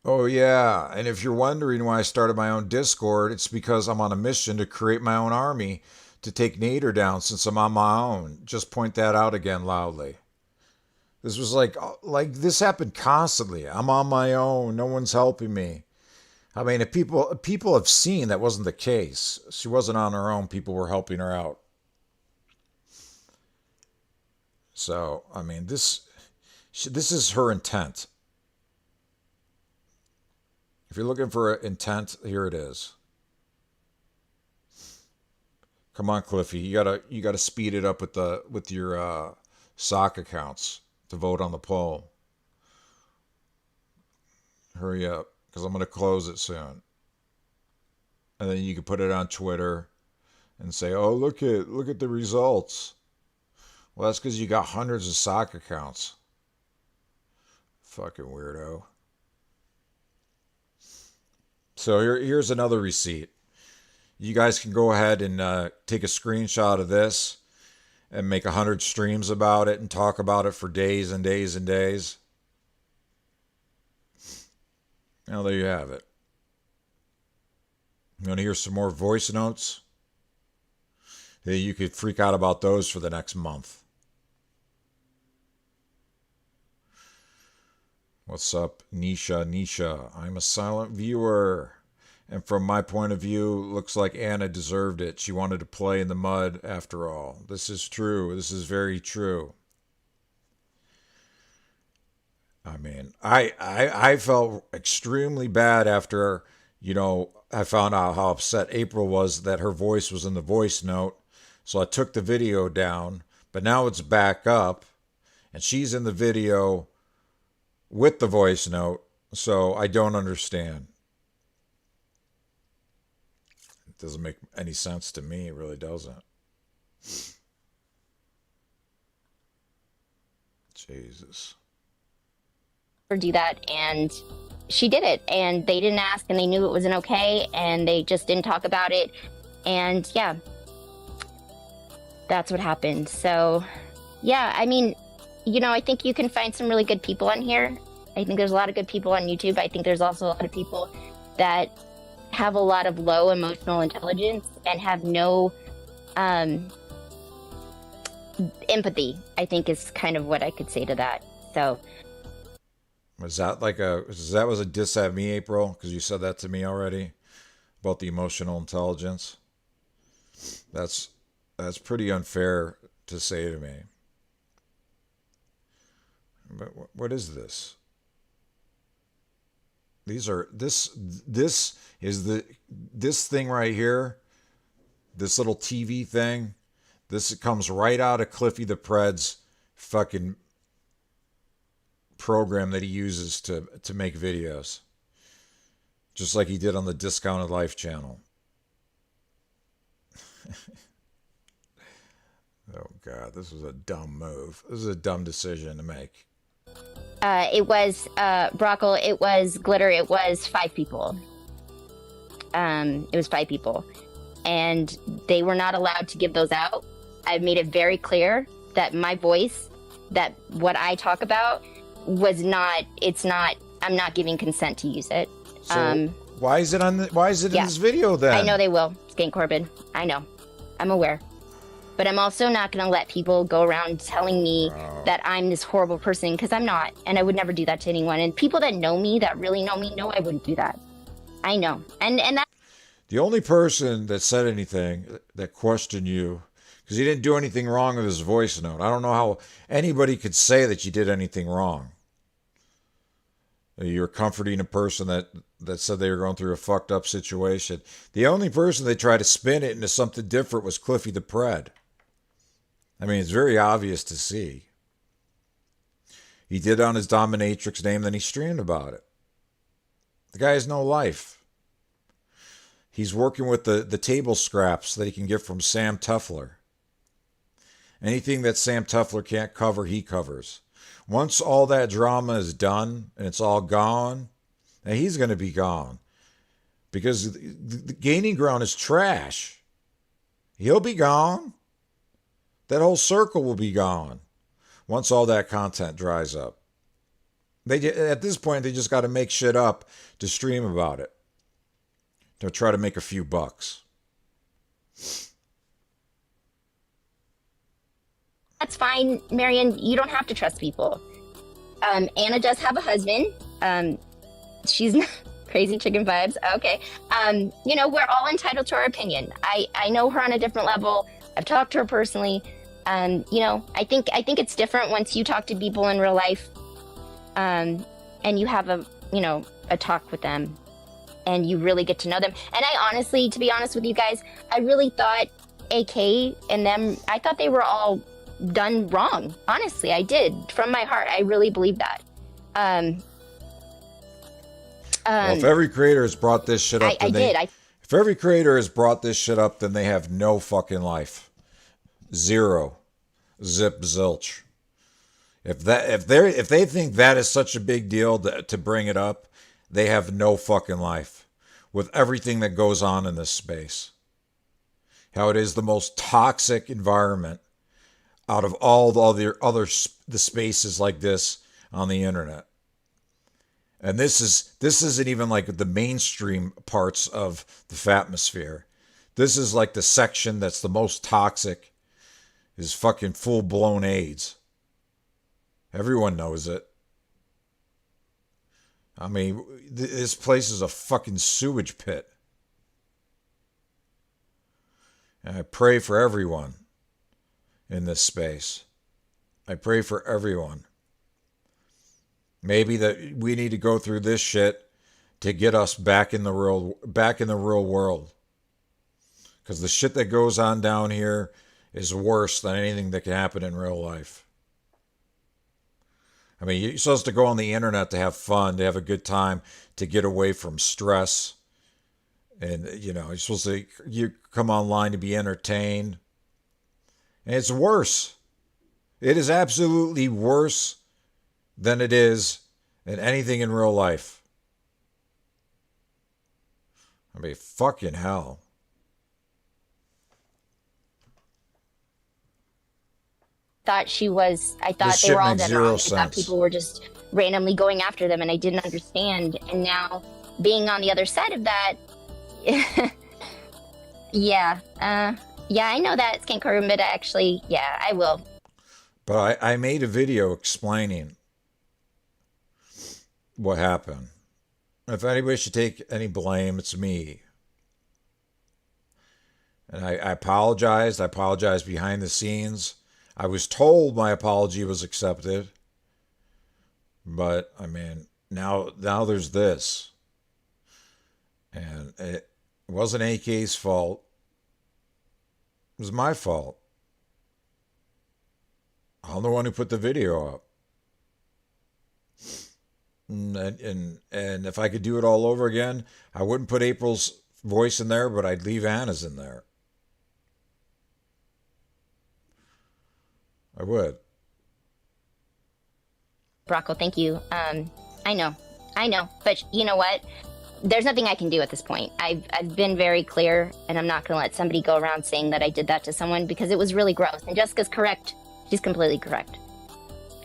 Speaker 6: Oh, yeah. And if you're wondering why I started my own Discord, it's because I'm on a mission to create my own army to take Nader down since I'm on my own. Just point that out again loudly. This was like this happened constantly. I'm on my own. No one's helping me. I mean, if people have seen that wasn't the case. She wasn't on her own. People were helping her out. So, I mean, this is her intent. If you're looking for intent, here it is. Come on, Cliffy. You gotta speed it up with your sock accounts to vote on the poll. Hurry up, because I'm gonna close it soon. And then you can put it on Twitter and say, "Oh, look at the results." Well, that's because you got hundreds of sock accounts. Fucking weirdo. So here's another receipt. You guys can go ahead and take a screenshot of this and make 100 streams about it and talk about it for days and days and days. Now there you have it. You want to hear some more voice notes? Yeah, you could freak out about those for the next month. What's up, Nisha? I'm a silent viewer. And from my point of view, looks like Anna deserved it. She wanted to play in the mud after all. This is true. This is very true. I mean, I felt extremely bad after, I found out how upset April was that her voice was in the voice note. So I took the video down, but now it's back up, and she's in the video with the voice note, so I don't understand. It doesn't make any sense to me. It really doesn't. Jesus.
Speaker 12: Or do that, and she did it, and they didn't ask, and they knew it wasn't okay, and they just didn't talk about it, and yeah, that's what happened. So yeah, I mean, I think you can find some really good people on here. I think there's a lot of good people on YouTube. I think there's also a lot of people that have a lot of low emotional intelligence and have no empathy, I think, is kind of what I could say to that. So
Speaker 6: was that was a diss at me, April? Because you said that to me already about the emotional intelligence. That's pretty unfair to say to me. But what is this? This thing right here, this little TV thing, this comes right out of Cliffy the Pred's fucking program that he uses to make videos. Just like he did on the Discounted Life channel. Oh God, this was a dumb move. This is a dumb decision to make.
Speaker 12: It was Brockle, it was Glitter, it was 5 people. It was 5 people. And they were not allowed to give those out. I've made it very clear that my voice, that what I talk about, I'm not giving consent to use it.
Speaker 6: So why is it in this video then?
Speaker 12: I know they will, Skank Corbin. I know. I'm aware. But I'm also not going to let people go around telling me that I'm this horrible person, because I'm not. And I would never do that to anyone. And people that know me, that really know me, know I wouldn't do that. I know. And that.
Speaker 6: The only person that said anything that questioned you, because he didn't do anything wrong with his voice note. I don't know how anybody could say that you did anything wrong. You're comforting a person that said they were going through a fucked up situation. The only person that tried to spin it into something different was Cliffy the Pred. I mean, it's very obvious to see. He did it on his dominatrix name, then he streamed about it. The guy has no life. He's working with the table scraps that he can get from Sam Tuffler. Anything that Sam Tuffler can't cover, he covers. Once all that drama is done and it's all gone, and he's going to be gone. Because the Gaining Ground is trash. He'll be gone. That whole circle will be gone once all that content dries up. At this point, they just got to make shit up to stream about it. To try to make a few bucks.
Speaker 12: That's fine, Marion. You don't have to trust people. Anna does have a husband. She's not crazy chicken vibes. Okay. You know, we're all entitled to our opinion. I know her on a different level. I've talked to her personally. You know, I think it's different once you talk to people in real life, and you have a talk with them, and you really get to know them. And I honestly, to be honest with you guys, I really thought AK and them, I thought they were all done wrong. Honestly, I did. From my heart, I really believe that.
Speaker 6: Well, if every creator has brought this shit up, if every creator has brought this shit up, then they have no fucking life. Zero. Zip zilch. If they think that is such a big deal to bring it up, they have no fucking life with everything that goes on in this space. How it is the most toxic environment out of all the other spaces like this on the internet. And this isn't even like the mainstream parts of the fatmosphere. This is like the section that's the most toxic, is fucking full-blown AIDS. Everyone knows it. I mean, this place is a fucking sewage pit. And I pray for everyone in this space. I pray for everyone. Maybe that we need to go through this shit to get us back in the real world. Because the shit that goes on down here is worse than anything that can happen in real life. I mean, you're supposed to go on the internet to have fun, to have a good time, to get away from stress. And, you know, you're supposed to you come online to be entertained. And it's worse. It is absolutely worse than it is in anything in real life. I mean, fucking hell.
Speaker 12: I thought they were all dead wrong. I thought people were just randomly going after them, and I didn't understand. And now, being on the other side of that, yeah, I know that, Skankaroon, but actually, yeah, I will.
Speaker 6: But I made a video explaining what happened. If anybody should take any blame, it's me. And I apologized. I apologized behind the scenes. I was told my apology was accepted. But, I mean, now there's this. And it wasn't AK's fault. It was my fault. I'm the one who put the video up. And if I could do it all over again, I wouldn't put April's voice in there, but I'd leave Anna's in there. I would.
Speaker 12: Brocco, thank you. I know, but you know what? There's nothing I can do at this point. I've been very clear, and I'm not going to let somebody go around saying that I did that to someone, because it was really gross. And Jessica's correct. She's completely correct.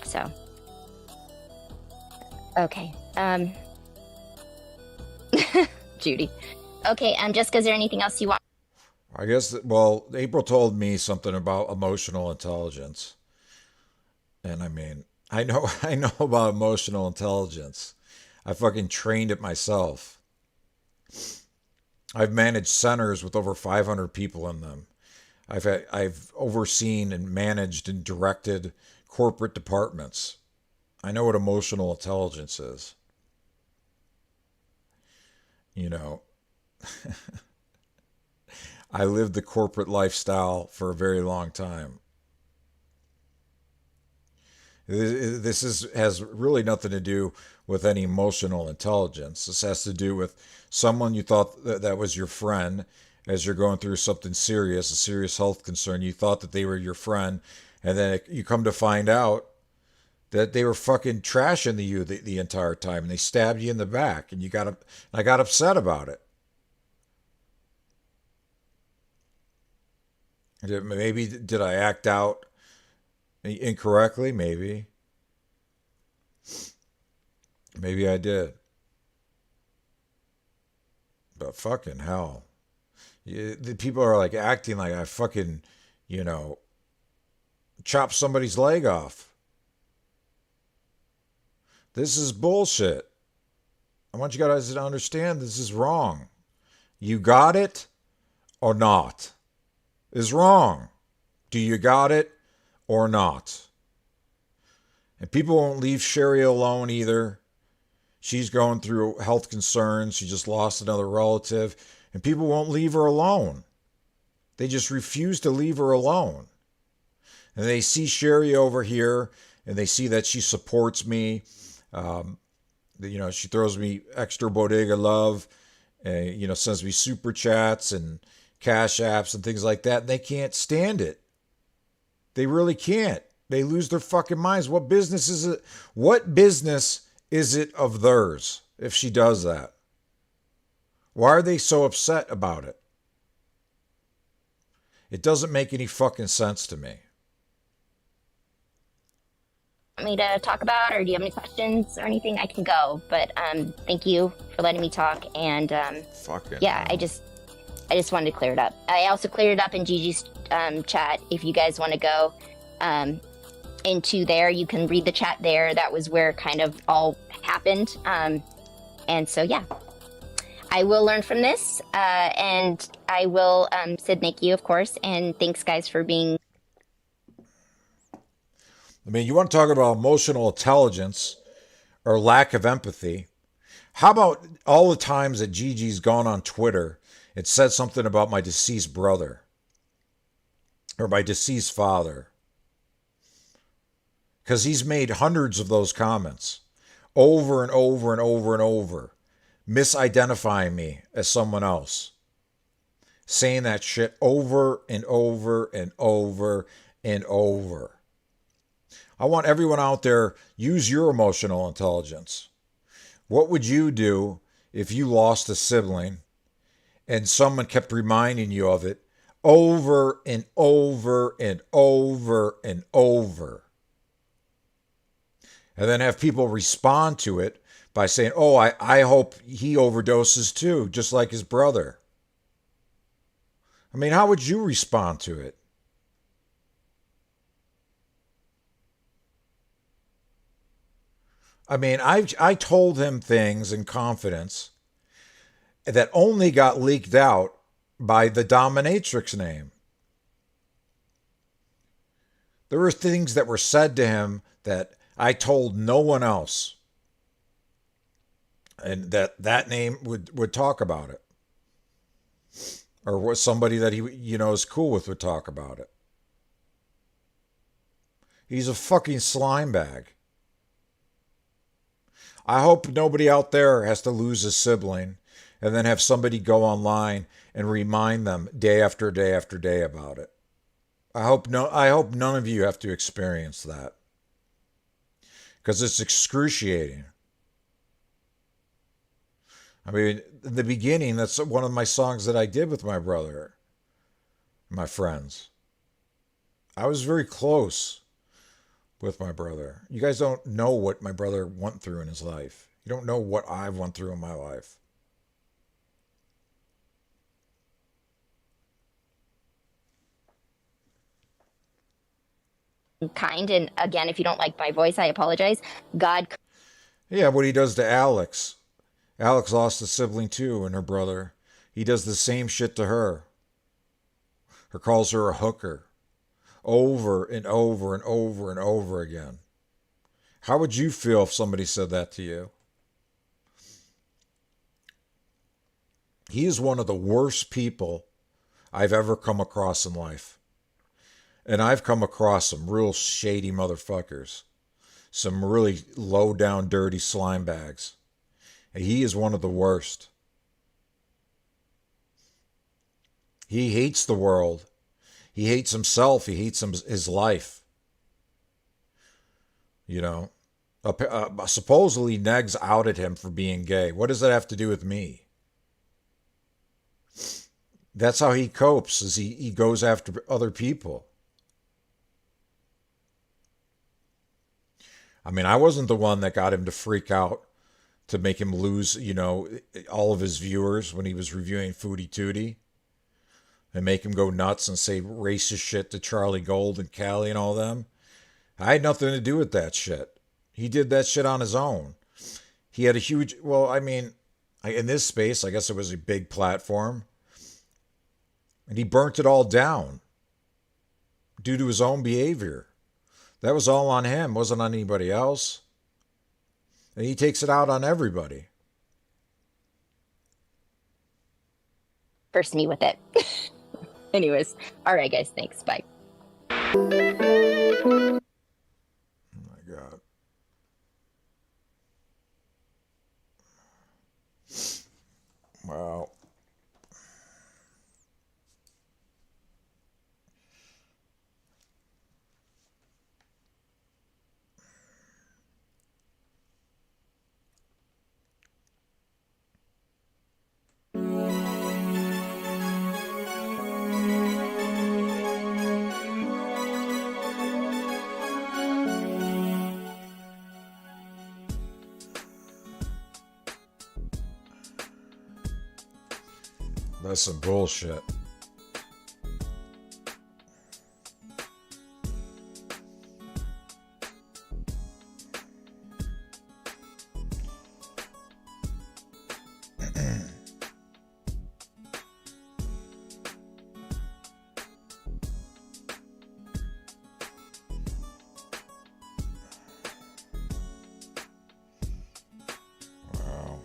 Speaker 12: So, okay. Judy. Okay, Jessica, is there anything else you want?
Speaker 6: I guess, well, April told me something about emotional intelligence. And I mean, I know about emotional intelligence. I fucking trained it myself. I've managed centers with over 500 people in them. I've overseen and managed and directed corporate departments. I know what emotional intelligence is. You know, I lived the corporate lifestyle for a very long time. This has really nothing to do with any emotional intelligence. This has to do with someone you thought that was your friend as you're going through something serious, a serious health concern. You thought that they were your friend, and then you come to find out that they were fucking trashing you the entire time, and they stabbed you in the back, and I got upset about it. Maybe did I act out incorrectly? Maybe I did. But fucking hell. The people are like acting like I fucking, chopped somebody's leg off. This is bullshit. I want you guys to understand this is wrong. You got it or not is wrong. Do you got it or not? And people won't leave Sherry alone either. She's going through health concerns. She just lost another relative. And people won't leave her alone. They just refuse to leave her alone. And they see Sherry over here, and they see that she supports me. She throws me extra Bodega love, sends me super chats and cash apps and things like that. And they can't stand it. They really can't. They lose their fucking minds. What business is it? What business is it of theirs if she does that? Why are they so upset about it? It doesn't make any fucking sense to me.
Speaker 12: Want me to talk about, or do you have any questions or anything? I can go, but thank you for letting me talk. And I just wanted to clear it up. I also cleared it up in Gigi's chat. If you guys want to go into there, you can read the chat there. That was where kind of all happened. And so, yeah, I will learn from this, and I will, Sid, thank you, of course, and thanks, guys, for being...
Speaker 6: I mean, you want to talk about emotional intelligence or lack of empathy. How about all the times that Gigi's gone on Twitter and said something about my deceased brother or my deceased father? Because he's made hundreds of those comments over and over and over and over, misidentifying me as someone else, saying that shit over and over and over and over. I want everyone out there, use your emotional intelligence. What would you do if you lost a sibling and someone kept reminding you of it over and over and over and over? And then have people respond to it by saying, oh, I hope he overdoses too, just like his brother. I mean, how would you respond to it? I mean, I told him things in confidence that only got leaked out by the dominatrix name. There were things that were said to him that I told no one else. And that name would talk about it. Or was somebody that he, is cool with would talk about it. He's a fucking slime bag. I hope nobody out there has to lose a sibling and then have somebody go online and remind them day after day after day about it. I hope none of you have to experience that. Because it's excruciating. I mean, in the beginning, that's one of my songs that I did with my brother, my friends. I was very close with my brother. You guys don't know what my brother went through in his life. You don't know what I've went through in my life.
Speaker 12: Kind, and again, if you don't like my voice, I apologize. God.
Speaker 6: Yeah, what he does to Alex. Alex lost a sibling too, and her brother. He does the same shit to her. Or calls her a hooker. Over and over and over and over again. How would you feel if somebody said that to you? He is one of the worst people I've ever come across in life. And I've come across some real shady motherfuckers. Some really low down, dirty slime bags. And he is one of the worst. He hates the world. He hates himself. He hates his life. Supposedly Negs outed him for being gay. What does that have to do with me? That's how he copes, is he goes after other people. I mean, I wasn't the one that got him to freak out to make him lose, all of his viewers when he was reviewing Foodie Tootie. And make him go nuts and say racist shit to Charlie Gold and Callie and all them. I had nothing to do with that shit. He did that shit on his own. He had a huge, well, I mean, in this space, I guess it was a big platform. And he burnt it all down due to his own behavior. That was all on him, wasn't on anybody else. And he takes it out on everybody.
Speaker 12: First me with it. Anyways, all right, guys, thanks. Bye.
Speaker 6: Oh my God. Wow. That's some bullshit. Wow.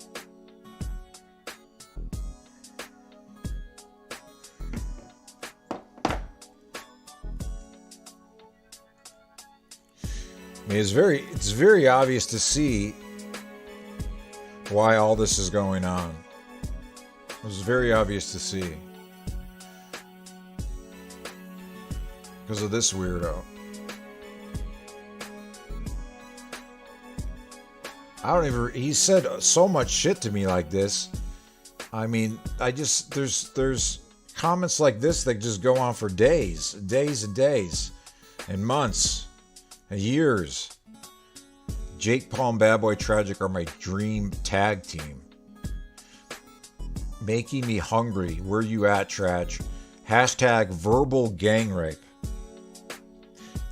Speaker 6: I mean, it's very obvious to see why all this is going on. It was very obvious to see. Because of this weirdo. He said so much shit to me like this. I mean, there's comments like this that just go on for days and days and months and years. Jake Paul and Bad Boy Tragic are my dream tag team. Making me hungry. Where you at, Traj? Hashtag verbal gang rape.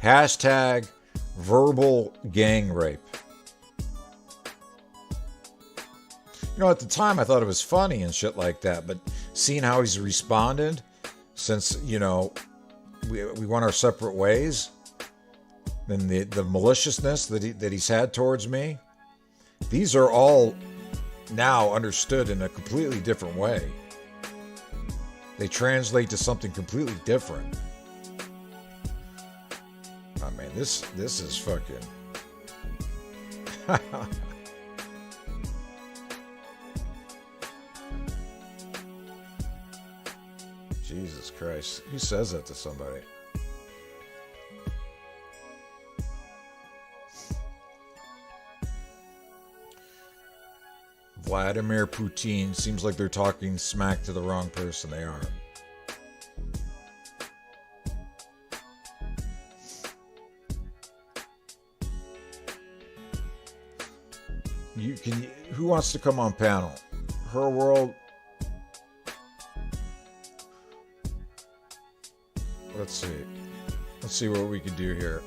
Speaker 6: Hashtag verbal gang rape. You know, at the time I thought it was funny and shit like that, but seeing how he's responded since, you know, we went our separate ways, and the maliciousness that he's had towards me, these are all now understood in a completely different way. They translate to something completely different. I mean, this is fucking... Jesus Christ. Who says that to somebody? Vladimir Putin. Seems like they're talking smack to the wrong person. They are. Who wants to come on panel? Her World. Let's see. Let's see what we can do here.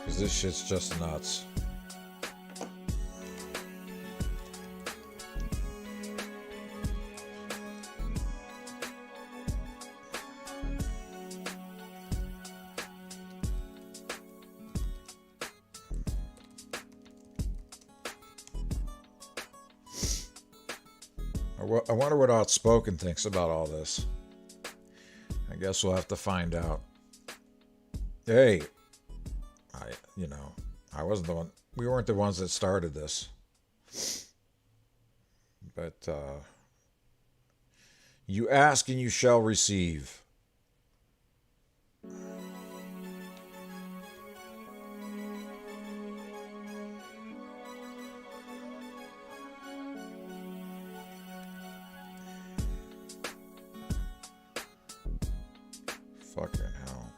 Speaker 6: Because this shit's just nuts. I wonder what Outspoken thinks about all this. I guess we'll have to find out. Hey, I wasn't the one. We weren't the ones that started this. But you ask and you shall receive. Fucking hell.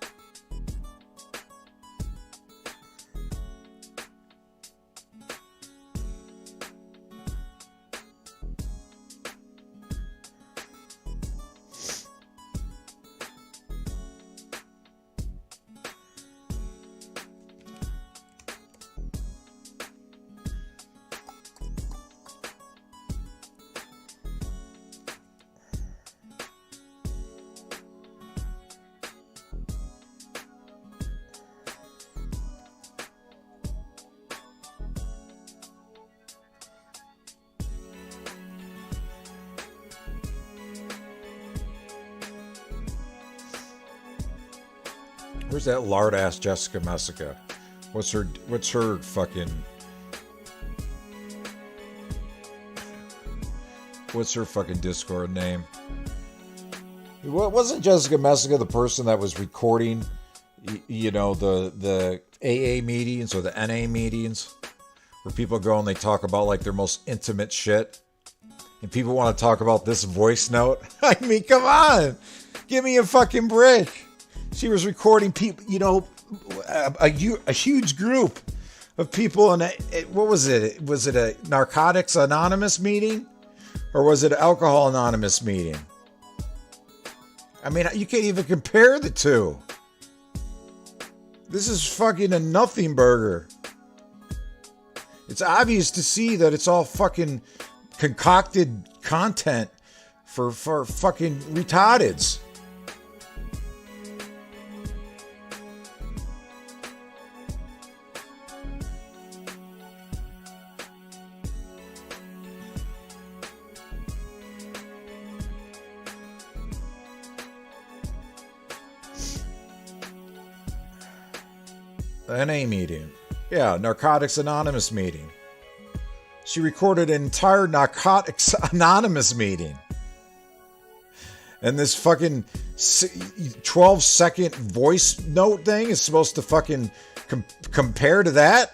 Speaker 6: Where's that lard ass Jessica Messica? What's her fucking Discord name? Wasn't Jessica Messica the person that was recording, you know, the AA meetings or the NA meetings where people go and they talk about like their most intimate shit, and people want to talk about this voice note? I mean, come on, give me a fucking break. She was recording people, you know, a huge group of people, and what was it? Was it a Narcotics Anonymous meeting, or was it an Alcohol Anonymous meeting? I mean, you can't even compare the two. This is fucking a nothing burger. It's obvious to see that it's all fucking concocted content for fucking retardeds. The NA meeting. Yeah, Narcotics Anonymous meeting. She recorded an entire Narcotics Anonymous meeting. And this fucking 12-second voice note thing is supposed to fucking compare to that?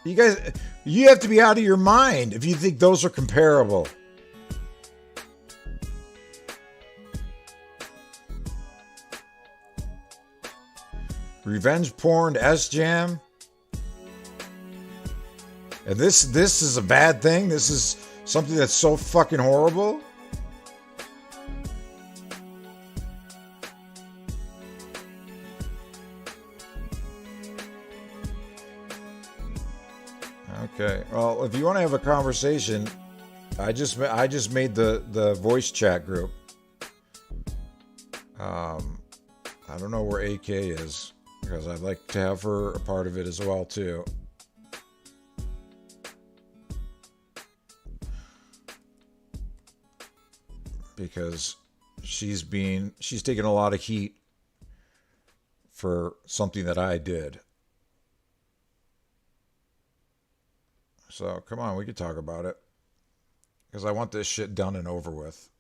Speaker 6: You guys, you have to be out of your mind if you think those are comparable. Revenge porn, S-Jam. And this is a bad thing? This is something that's so fucking horrible? Okay, well, if you want to have a conversation, I just made the voice chat group. I don't know where AK is, because I'd like to have her a part of it as well too. Because she's taking a lot of heat for something that I did. So come on, we could talk about it, because I want this shit done and over with.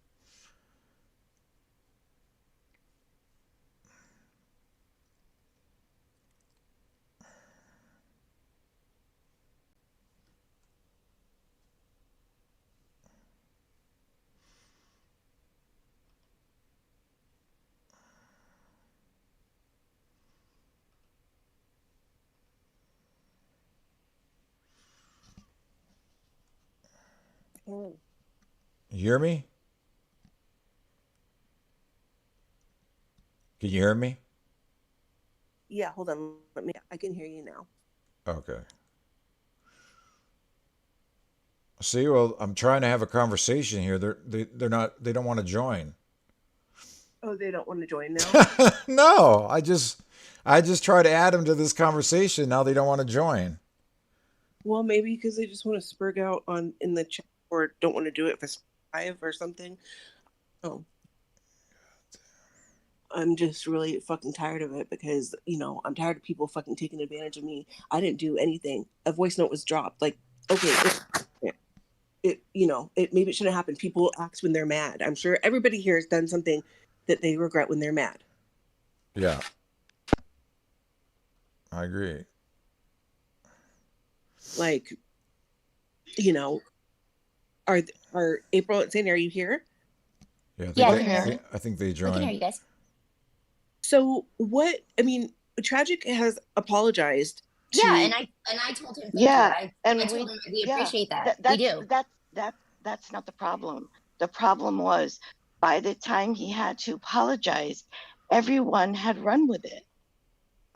Speaker 6: You hear me? Can you hear me?
Speaker 13: Yeah, hold on. I can hear you now.
Speaker 6: Okay. See, well, I'm trying to have a conversation here. They don't want to join.
Speaker 13: Oh, they don't want to join now?
Speaker 6: No, I just try to add them to this conversation. Now they don't want to join.
Speaker 13: Well, maybe because they just want to spurg out in the chat, or don't want to do it for live or something. Oh. I'm just really fucking tired of it, because, you know, I'm tired of people fucking taking advantage of me. I didn't do anything. A voice note was dropped. Like, okay, it maybe it shouldn't happen. People act when they're mad. I'm sure everybody here has done something that they regret when they're mad.
Speaker 6: Yeah. I agree.
Speaker 13: Like, you know, are April and Sandy, are you here?
Speaker 6: Yeah, I think they joined.
Speaker 12: I can hear you guys.
Speaker 13: So what? I mean, Tragic has apologized.
Speaker 12: Yeah, and I told him.
Speaker 11: Yeah,
Speaker 12: and I told him we appreciate that. We do.
Speaker 11: That's not the problem. The problem was, by the time he had to apologize, everyone had run with it.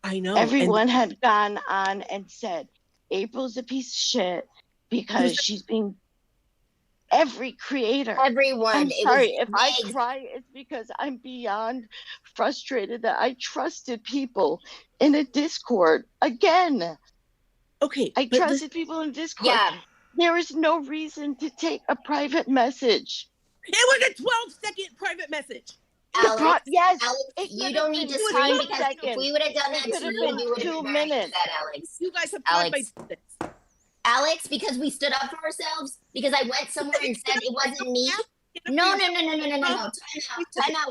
Speaker 13: I know.
Speaker 11: Everyone had gone on and said, April's a piece of shit because she's being... Every creator.
Speaker 12: Everyone.
Speaker 11: I'm sorry, if I cry, it's because I'm beyond frustrated that I trusted people in a Discord again.
Speaker 13: Okay.
Speaker 11: I trusted people in Discord.
Speaker 12: Yeah.
Speaker 11: There is no reason to take a private message.
Speaker 13: It was a 12-second private message.
Speaker 12: Alex,
Speaker 14: yes,
Speaker 12: Alex,
Speaker 14: it
Speaker 12: you
Speaker 14: could
Speaker 12: don't
Speaker 14: have
Speaker 12: need to
Speaker 14: been
Speaker 12: scream
Speaker 14: 2
Speaker 12: because if
Speaker 14: seconds.
Speaker 12: we would have done
Speaker 14: It
Speaker 12: that
Speaker 14: could
Speaker 12: to
Speaker 14: have
Speaker 12: you,
Speaker 14: been
Speaker 12: you would have
Speaker 14: 2
Speaker 12: been mad
Speaker 14: minutes.
Speaker 12: that, Alex.
Speaker 13: You guys have
Speaker 12: Alex.
Speaker 13: my business.
Speaker 12: Alex, because we stood up for ourselves, because I went somewhere and said it wasn't me. No. Time out.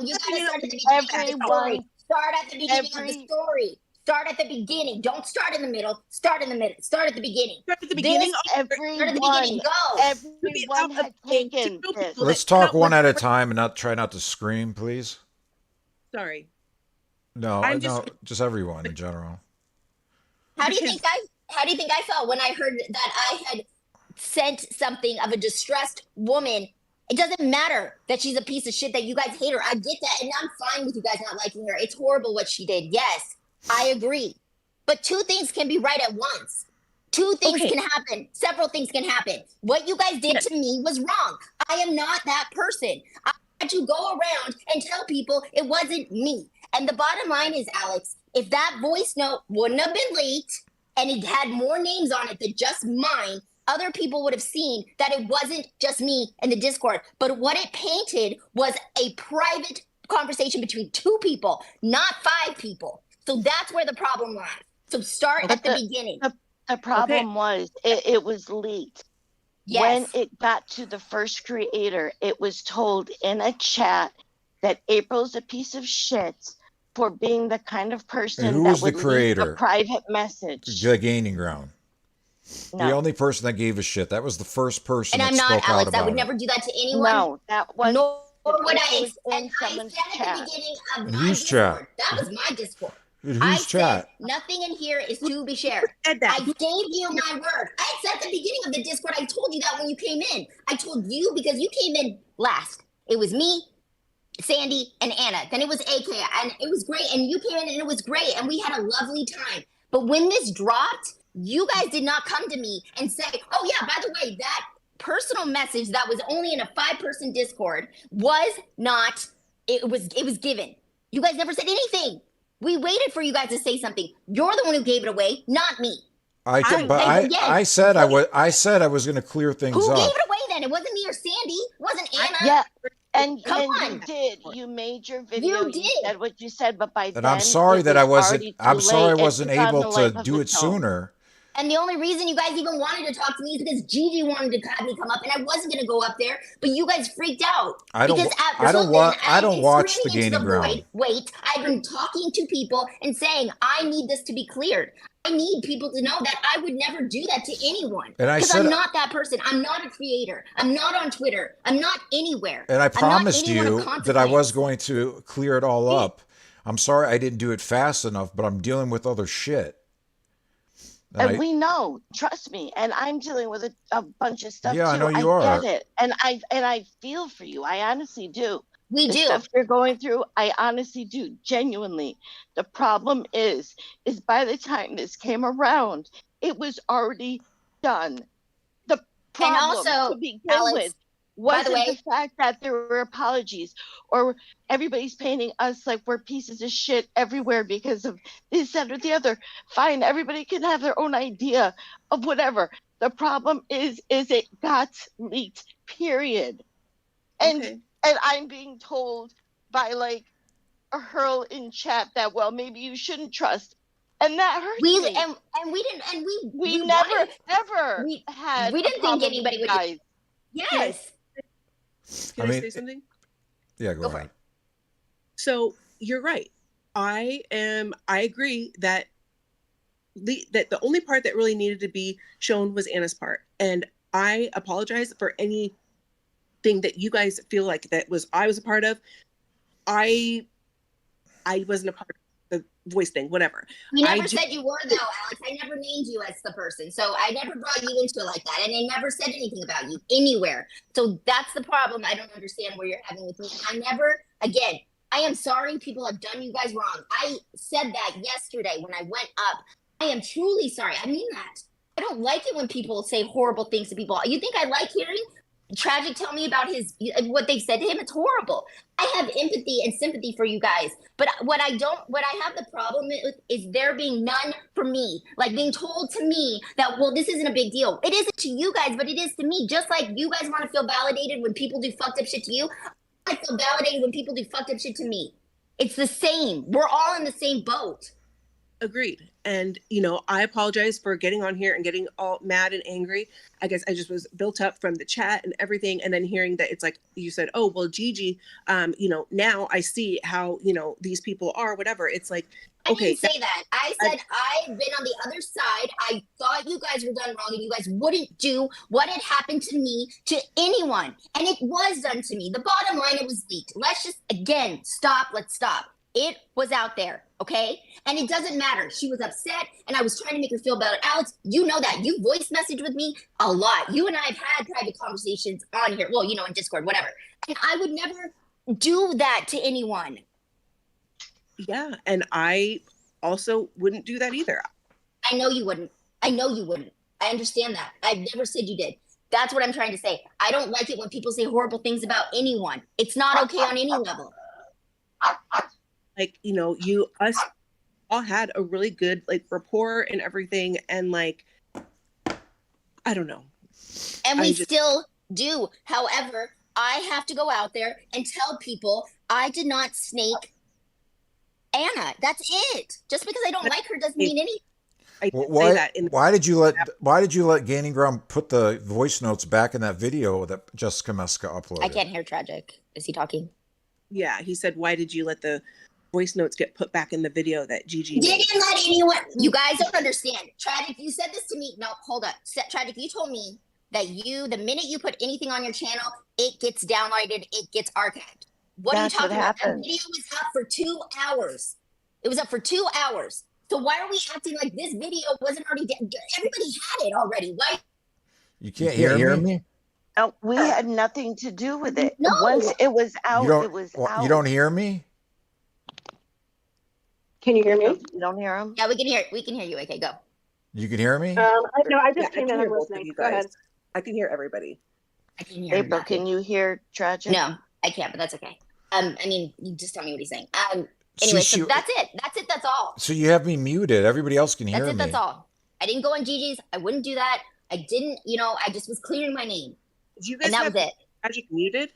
Speaker 12: You gotta start at the beginning of the story. Start at the beginning of the story. Start at the beginning. Don't start in the middle. Start in the middle. Start at the beginning.
Speaker 13: Start at the beginning.
Speaker 12: Start at the beginning. Go.
Speaker 14: Everyone had taken this.
Speaker 6: Let's talk one at a time and not try not to scream, please.
Speaker 13: Sorry.
Speaker 6: No,
Speaker 13: I'm
Speaker 6: no, just everyone in general.
Speaker 12: How do you think I felt when I heard that I had sent something of a distressed woman? It doesn't matter that she's a piece of shit, that you guys hate her. I get that, and I'm fine with you guys not liking her. It's horrible what she did. Yes, I agree. But two things can be right at once. Two things can happen. Several things can happen. What you guys did to me was wrong. I am not that person. I had to go around and tell people it wasn't me. And the bottom line is, Alex, if that voice note wouldn't have been leaked and it had more names on it than just mine, other people would have seen that it wasn't just me in the Discord. But what it painted was a private conversation between two people, not 5 people. So that's where the problem lies. So start at the beginning.
Speaker 14: The problem was it was leaked.
Speaker 12: Yes.
Speaker 14: When it got to the first creator, it was told in a chat that April's a piece of shit for being the kind of person
Speaker 6: And who
Speaker 14: that
Speaker 6: was the
Speaker 14: would leave
Speaker 6: creator?
Speaker 14: a private message.
Speaker 6: The gaining ground.
Speaker 14: No.
Speaker 6: The only person that gave a shit. That was the first person
Speaker 12: And
Speaker 6: that
Speaker 12: I'm not,
Speaker 6: spoke out
Speaker 12: Alex.
Speaker 6: about
Speaker 12: I would
Speaker 6: it.
Speaker 12: never do that to anyone.
Speaker 14: No, that was.
Speaker 12: Nor would I.
Speaker 14: was in
Speaker 12: And I
Speaker 14: someone's
Speaker 12: said at
Speaker 14: chat.
Speaker 12: the beginning of
Speaker 6: In
Speaker 12: my
Speaker 6: whose
Speaker 12: Discord,
Speaker 6: chat?
Speaker 12: that was my Discord.
Speaker 6: In
Speaker 12: I
Speaker 6: whose chat?
Speaker 12: said nothing in here is to be shared. I gave you my word. I said at the beginning of the Discord, I told you that when you came in. I told you because you came in last. It was me, Sandy, and Anna. Then it was AK, and it was great. And you came in, and it was great, and we had a lovely time. But when this dropped, you guys did not come to me and say, "Oh yeah, by the way, that personal message that was only in a 5-person Discord was not. It was given. You guys never said anything. We waited for you guys to say something. You're the one who gave it away, not me.
Speaker 6: I said I was going to clear things
Speaker 12: Who
Speaker 6: up.
Speaker 12: gave it away then? It wasn't me or Sandy. It wasn't Anna.
Speaker 14: Yeah. And
Speaker 12: on.
Speaker 14: you did. You made your video. You said what you said, but by then
Speaker 6: I'm sorry that I wasn't.
Speaker 14: already too
Speaker 6: I'm sorry I
Speaker 14: late.
Speaker 6: wasn't
Speaker 14: It's on
Speaker 6: able
Speaker 14: the
Speaker 6: to
Speaker 14: life of
Speaker 6: do
Speaker 14: the
Speaker 6: it
Speaker 14: tone.
Speaker 6: sooner.
Speaker 12: And the only reason you guys even wanted to talk to me is because Gigi wanted to have me come up, and I wasn't going to go up there, but you guys freaked out.
Speaker 6: I don't watch the gaining ground.
Speaker 12: Wait, I've been talking to people and saying, I need this to be cleared. I need people to know that I would never do that to anyone.
Speaker 6: And I
Speaker 12: because
Speaker 6: said-
Speaker 12: I'm not that person. I'm not a creator. I'm not on Twitter. I'm not anywhere.
Speaker 6: And I
Speaker 12: I'm not
Speaker 6: promised
Speaker 12: anyone of
Speaker 6: you that I
Speaker 12: consequence.
Speaker 6: was going to clear it all up. I'm sorry I didn't do it fast enough, but I'm dealing with other shit.
Speaker 14: And we know, trust me. And I'm dealing with a bunch of stuff
Speaker 6: Yeah,
Speaker 14: too.
Speaker 6: I know you are.
Speaker 14: Get it. And I feel for you. I honestly do.
Speaker 12: We
Speaker 14: the
Speaker 12: do.
Speaker 14: Stuff you're going through, I honestly do. Genuinely. The problem is by the time this came around, it was already done. The problem
Speaker 12: also,
Speaker 14: to begin
Speaker 12: Alex,
Speaker 14: with
Speaker 12: by the
Speaker 14: wasn't
Speaker 12: way,
Speaker 14: the fact that there were apologies or everybody's painting us like we're pieces of shit everywhere because of this, that, or the other. Fine, everybody can have their own idea of whatever. The problem is it got leaked, period. And I'm being told by like a hurl in chat that, well, maybe you shouldn't trust. And that hurts me.
Speaker 12: And we didn't, and
Speaker 14: we never ever had.
Speaker 12: We didn't think anybody would.
Speaker 14: Guys.
Speaker 12: Yes.
Speaker 13: Can I say something?
Speaker 6: Yeah, go ahead.
Speaker 13: So you're right. I agree that the only part that really needed to be shown was Anna's part, and I apologize for anything that you guys feel like I was a part of. I wasn't a part of the voice thing, whatever.
Speaker 12: You never said you were, though, Alex. I never named you as the person. So I never brought you into it like that. And I never said anything about you anywhere. So that's the problem. I don't understand where you're having with me. Again, I am sorry people have done you guys wrong. I said that yesterday when I went up. I am truly sorry. I mean that. I don't like it when people say horrible things to people. You think I like hearing Tragic tell me about what they said to him? It's horrible. I have empathy and sympathy for you guys, but what I have the problem with is there being none for me, like being told to me that, well, this isn't a big deal. It isn't to you guys, but it is to me. Just like you guys want to feel validated when people do fucked up shit to you, I feel validated when people do fucked up shit to me. It's the same. We're all in the same boat.
Speaker 13: Agreed. And, you know, I apologize for getting on here and getting all mad and angry. I guess I just was built up from the chat and everything. And then hearing that it's like, you said, oh, well, Gigi, you know, now I see how, you know, these people are, whatever. It's like, okay.
Speaker 12: I didn't say that. I said I've been on the other side. I thought you guys were done wrong and you guys wouldn't do what had happened to me to anyone. And it was done to me. The bottom line, it was leaked. Let's just, again, let's stop. It was out there, okay? And it doesn't matter. She was upset, and I was trying to make her feel better. Alex, you know that. You voice messaged with me a lot. You and I have had private conversations on here. Well, you know, in Discord, whatever. And I would never do that to anyone.
Speaker 13: Yeah, and I also wouldn't do that either.
Speaker 12: I know you wouldn't. I know you wouldn't. I understand that. I've never said you did. That's what I'm trying to say. I don't like it when people say horrible things about anyone. It's not okay on any level.
Speaker 13: Like, you know, us all had a really good like rapport and everything, and like, I don't know.
Speaker 12: And we still do. However, I have to go out there and tell people I did not snake Anna. That's it. Just because I don't like her doesn't mean anything.
Speaker 6: Why did you let Gaining Ground put the voice notes back in that video that Jessica Messica uploaded?
Speaker 12: I can't hear Tragic. Is he talking?
Speaker 13: Yeah, he said, why did you let the voice notes get put back in the video that Gigi made?
Speaker 12: Didn't let anyone. You guys don't understand. Tragic, you said this to me. No, hold up. Tragic, you told me that the minute you put anything on your channel, it gets downloaded, it gets archived. What are you talking about? That video was up for 2 hours. It was up for 2 hours. So why are we acting like this video wasn't already down? Everybody had it already. Why?
Speaker 6: You can't hear me?
Speaker 14: No, we had nothing to do with it.
Speaker 12: No.
Speaker 14: Once it was out, it was out.
Speaker 6: You don't hear me?
Speaker 7: Can you hear me?
Speaker 14: You don't hear him?
Speaker 12: Yeah, we can hear you. Okay, go.
Speaker 6: You can hear me?
Speaker 7: I just came in and listening. Go ahead.
Speaker 13: I can hear everybody.
Speaker 12: I can hear
Speaker 14: April, can you hear Tragic?
Speaker 12: No, I can't, but that's okay. I mean, you just tell me what he's saying. Anyway, so that's it. That's all.
Speaker 6: So you have me muted. Everybody else can hear me.
Speaker 12: That's all. I didn't go on Gigi's. I wouldn't do that. I didn't, I just was clearing my name.
Speaker 13: You guys
Speaker 12: and that was it.
Speaker 13: Tragic muted?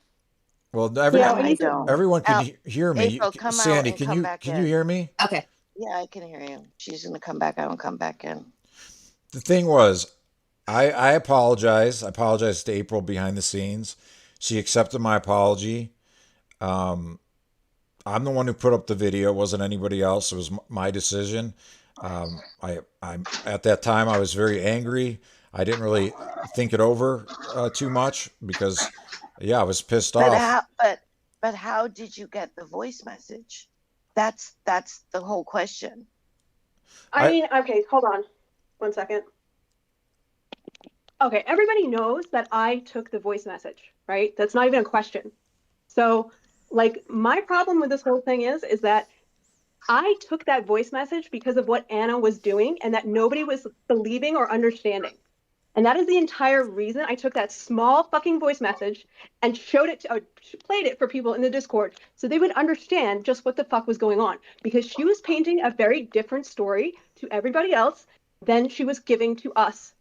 Speaker 6: Well, everyone can hear me.
Speaker 14: April, come
Speaker 6: Sandy,
Speaker 14: out and
Speaker 6: can you hear me?
Speaker 12: Okay.
Speaker 14: Yeah, I can hear you. She's gonna come back out and come back in.
Speaker 6: The thing was, I apologize. I apologize to April behind the scenes. She accepted my apology. I'm the one who put up the video. It wasn't anybody else. It was my decision. I'm at that time I was very angry. I didn't really think it over too much because, I was pissed off.
Speaker 14: But how did you get the voice message? That's the whole question.
Speaker 7: I mean, okay, hold on 1 second. Okay, everybody knows that I took the voice message, right? That's not even a question. So, like, my problem with this whole thing is that I took that voice message because of what Anna was doing and that nobody was believing or understanding. And that is the entire reason I took that small fucking voice message and played it for people in the Discord so they would understand just what the fuck was going on. Because she was painting a very different story to everybody else than she was giving to us,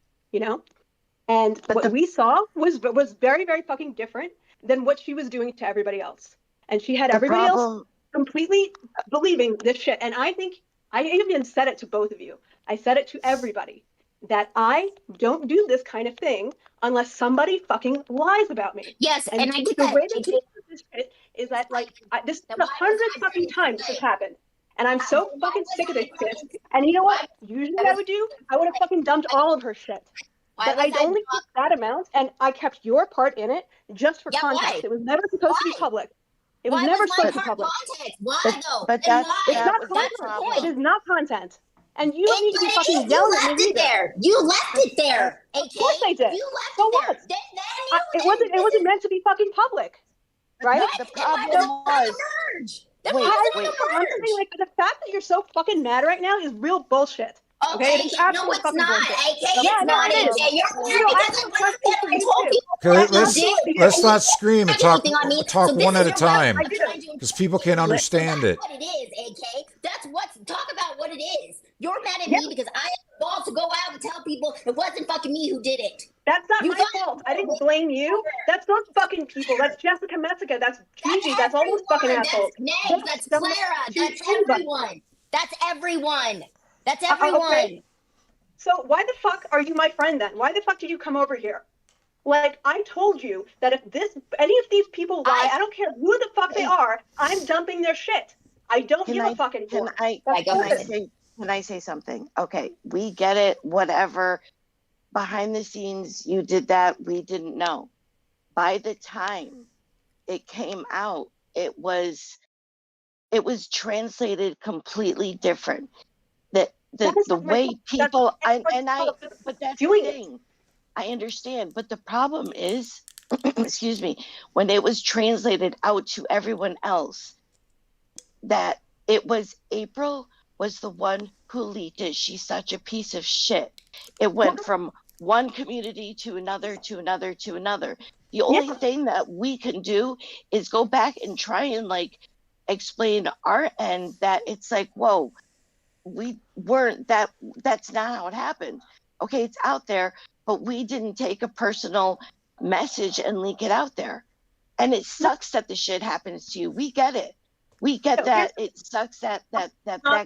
Speaker 7: And what we saw was very, very fucking different than what she was doing to everybody else. And she had everybody else completely believing this shit. And I think I even said it to both of you. I said it to everybody. That I don't do this kind of thing unless somebody fucking lies about me.
Speaker 12: Yes, and I get
Speaker 7: the
Speaker 12: that.
Speaker 7: way they do this shit is that, this is 100 fucking times this has happened. And I'm so fucking sick of this shit. And you know what? Usually I would have fucking dumped all of her shit. But I only took that amount, and I kept your part in it just for context. It was never supposed to be public. It was never supposed to be public.
Speaker 12: Why though?
Speaker 14: But
Speaker 7: it's not content. It is not content. And you don't need to be fucking yelling at me either.
Speaker 12: You left it there.
Speaker 7: Of course I did.
Speaker 12: You left
Speaker 7: so
Speaker 12: it
Speaker 7: what?
Speaker 12: There.
Speaker 7: It wasn't meant to be fucking public, right?
Speaker 14: The problem was.
Speaker 7: Wait. The fact that you're so fucking mad right now is real bullshit. Okay,
Speaker 12: it's no, it's not. It's not.
Speaker 6: Let's not scream and talk one at a time because people can't understand it.
Speaker 12: What it is, AK. That's talk about what it is. You're mad at me because I have the balls to go out and tell people it wasn't fucking me who did it.
Speaker 7: That's not
Speaker 12: You
Speaker 7: my
Speaker 12: thought-
Speaker 7: fault. I didn't blame you. That's those fucking people. That's Jessica Messica. That's Gigi. That's all those fucking assholes.
Speaker 12: That's Nate. That's Clara. That's everyone. That's everyone. That's everyone.
Speaker 7: Okay. So why the fuck are you my friend then? Why the fuck did you come over here? Like, I told you that if any of these people lie, I don't care who the fuck they are, I'm dumping their shit. I don't give a fuck anymore.
Speaker 14: Can I say something? Okay, we get it, whatever. Behind the scenes, you did that, we didn't know. By the time it came out, it was translated completely different. The way people, but that's the thing. I understand, but the problem is, excuse me, when it was translated out to everyone else, that it was April was the one who leaked it. She's such a piece of shit. It went from one community to another, to another, to another. The only thing that we can do is go back and try and like explain our end, that it's like, whoa, we weren't that's not how it happened. Okay, it's out there, but we didn't take a personal message and leak it out there. And it sucks that the shit happens to you. We get it. We get that it sucks that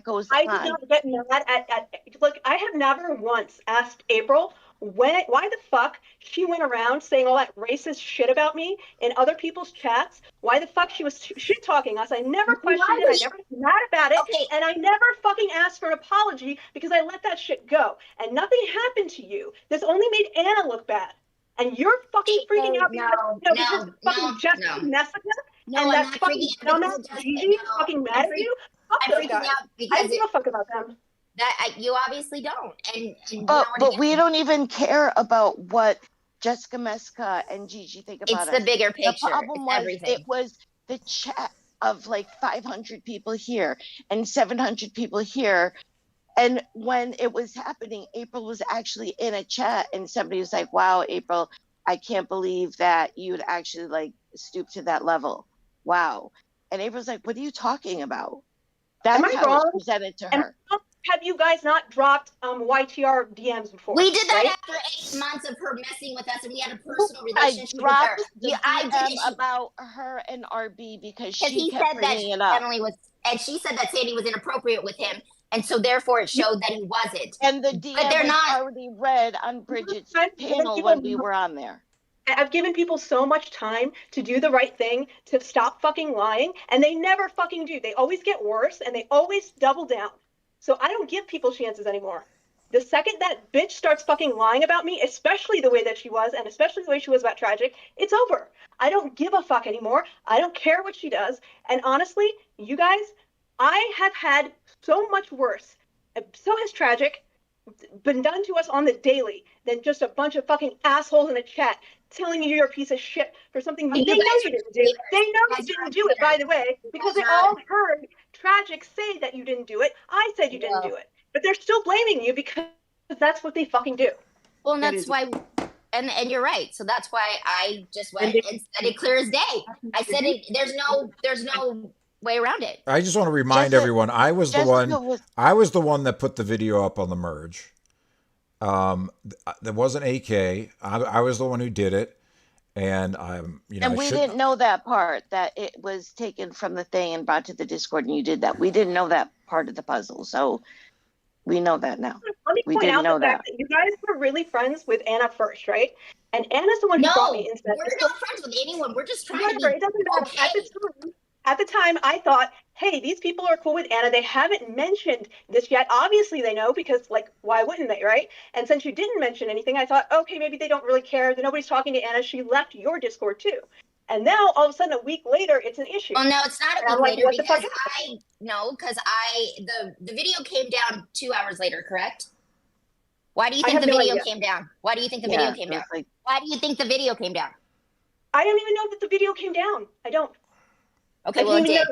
Speaker 14: goes on.
Speaker 7: I did not get mad at look, I have never once asked April why the fuck she went around saying all that racist shit about me in other people's chats. Why the fuck she was shit talking us. I never questioned it. I never was mad about it. Okay. And I never fucking asked for an apology because I let that shit go. And nothing happened to you. This only made Anna look bad. And you're fucking freaking out because fucking Jessica Messica and that fucking dumbass Gigi fucking mad at you. Fuck those guys. I don't give a fuck about them.
Speaker 12: You obviously don't,
Speaker 14: but we don't even care about what Jessica Messica and Gigi think about us.
Speaker 12: It's the bigger picture.
Speaker 14: The problem was it was the chat of like 500 people here and 700 people here, and when it was happening, April was actually in a chat, and somebody was like, "Wow, April, I can't believe that you'd actually like stoop to that level. Wow." And April's like, "What are you talking about?" That's how it was presented to her.
Speaker 7: Have you guys not dropped YTR DMs before?
Speaker 12: We did that after 8 months of her messing with us, and we had a personal relationship with her.
Speaker 14: I did about her and RB because she kept bringing it up.
Speaker 12: And she said that Sandy was inappropriate with him, and so therefore it showed that he wasn't.
Speaker 14: And the DM was already read on Bridget's panel when we were on there.
Speaker 7: I've given people so much time to do the right thing, to stop fucking lying, and they never fucking do. They always get worse, and they always double down. So I don't give people chances anymore. The second that bitch starts fucking lying about me, especially the way that she was, and especially the way she was about Tragic, it's over. I don't give a fuck anymore. I don't care what she does. And honestly, you guys, I have had so much worse. So has Tragic been done to us on the daily than just a bunch of fucking assholes in a chat telling you you're a piece of shit for something they know you didn't do. They know you didn't do it, by the way, because they all heard Tragic say that you didn't do it. I said you didn't do it. But they're still blaming you because that's what they fucking do.
Speaker 12: Well, and that's why, and you're right. So that's why I just went and said it clear as day. I said it. There's no way around it.
Speaker 6: I just want to remind everyone, I was the one that put the video up on the merge. There wasn't AK. I was the one who did it, and
Speaker 14: and we didn't know that part, that it was taken from the thing and brought to the Discord, and you did that. We didn't know that part of the puzzle, so we know that now.
Speaker 7: Let me point out the fact that you guys were really friends with Anna first, right? And Anna's the one who brought me into that.
Speaker 12: We're not friends with anyone. We're just trying to be
Speaker 7: it doesn't matter. At the time, I thought, hey, these people are cool with Anna. They haven't mentioned this yet. Obviously, they know because, like, why wouldn't they, right? And since you didn't mention anything, I thought, okay, maybe they don't really care. Nobody's talking to Anna. She left your Discord, too. And now, all of a sudden, a week later, it's an issue.
Speaker 12: Well, no, it's not a week later because the video came down 2 hours later, correct? Why do you think the video came down? Why do you think the video came down? Why do you think the video came down?
Speaker 7: I don't even know that the video came down. I don't.
Speaker 12: Okay, well, it did.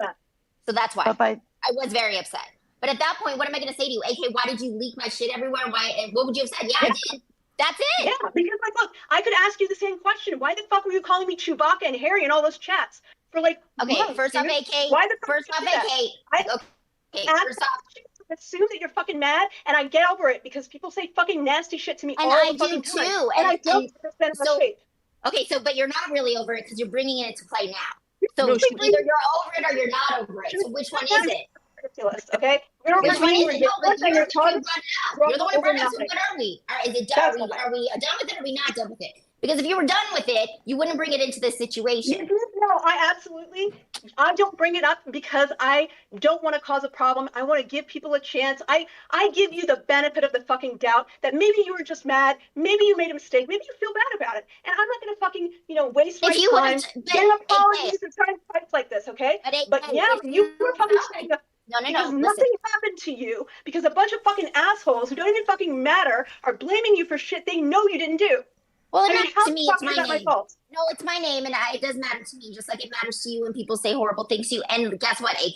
Speaker 12: So that's why. I was very upset. But at that point, what am I going to say to you? AK, why did you leak my shit everywhere? Why? And what would you have said? Yeah, I did. That's it.
Speaker 7: Yeah, because like, look, I could ask you the same question. Why the fuck were you calling me Chewbacca and Harry and all those chats for like?
Speaker 12: Okay,
Speaker 7: months,
Speaker 12: first off, AK.
Speaker 7: Why the fuck?
Speaker 12: First off, AK.
Speaker 7: assume that you're fucking mad, and I get over it because people say fucking nasty shit to me
Speaker 12: And
Speaker 7: all
Speaker 12: I
Speaker 7: the fucking
Speaker 12: do
Speaker 7: time.
Speaker 12: too.
Speaker 7: And I don't
Speaker 12: And
Speaker 7: understand my
Speaker 12: so,
Speaker 7: shape.
Speaker 12: okay, so but you're not really over it because you're bringing it into play now. So
Speaker 7: No,
Speaker 12: either you're over it or you're not over it. So which one is it?
Speaker 7: Ridiculous, okay? You're
Speaker 12: Which one is it? No, but
Speaker 7: and
Speaker 12: you're
Speaker 7: you're
Speaker 12: the one who brought it up. You're the one who brought it up. So
Speaker 7: nothing.
Speaker 12: what are we? Is it
Speaker 7: That's
Speaker 12: are we done with it or are we not done with it? Because if you were done with it, you wouldn't bring it into this situation.
Speaker 7: No, I don't bring it up because I don't want to cause a problem. I want to give people a chance. I give you the benefit of the fucking doubt that maybe you were just mad, maybe you made a mistake, maybe you feel bad about it. And I'm not going to fucking, waste my time getting apologies and trying to fight like this, okay? But you were fucking saying because nothing happened to you because a bunch of fucking assholes who don't even fucking matter are blaming you for shit they know you didn't do.
Speaker 12: Well,
Speaker 7: to
Speaker 12: me, it's my name. No, it's my name, and it does matter to me, just like it matters to you when people say horrible things to you. And guess what, AK?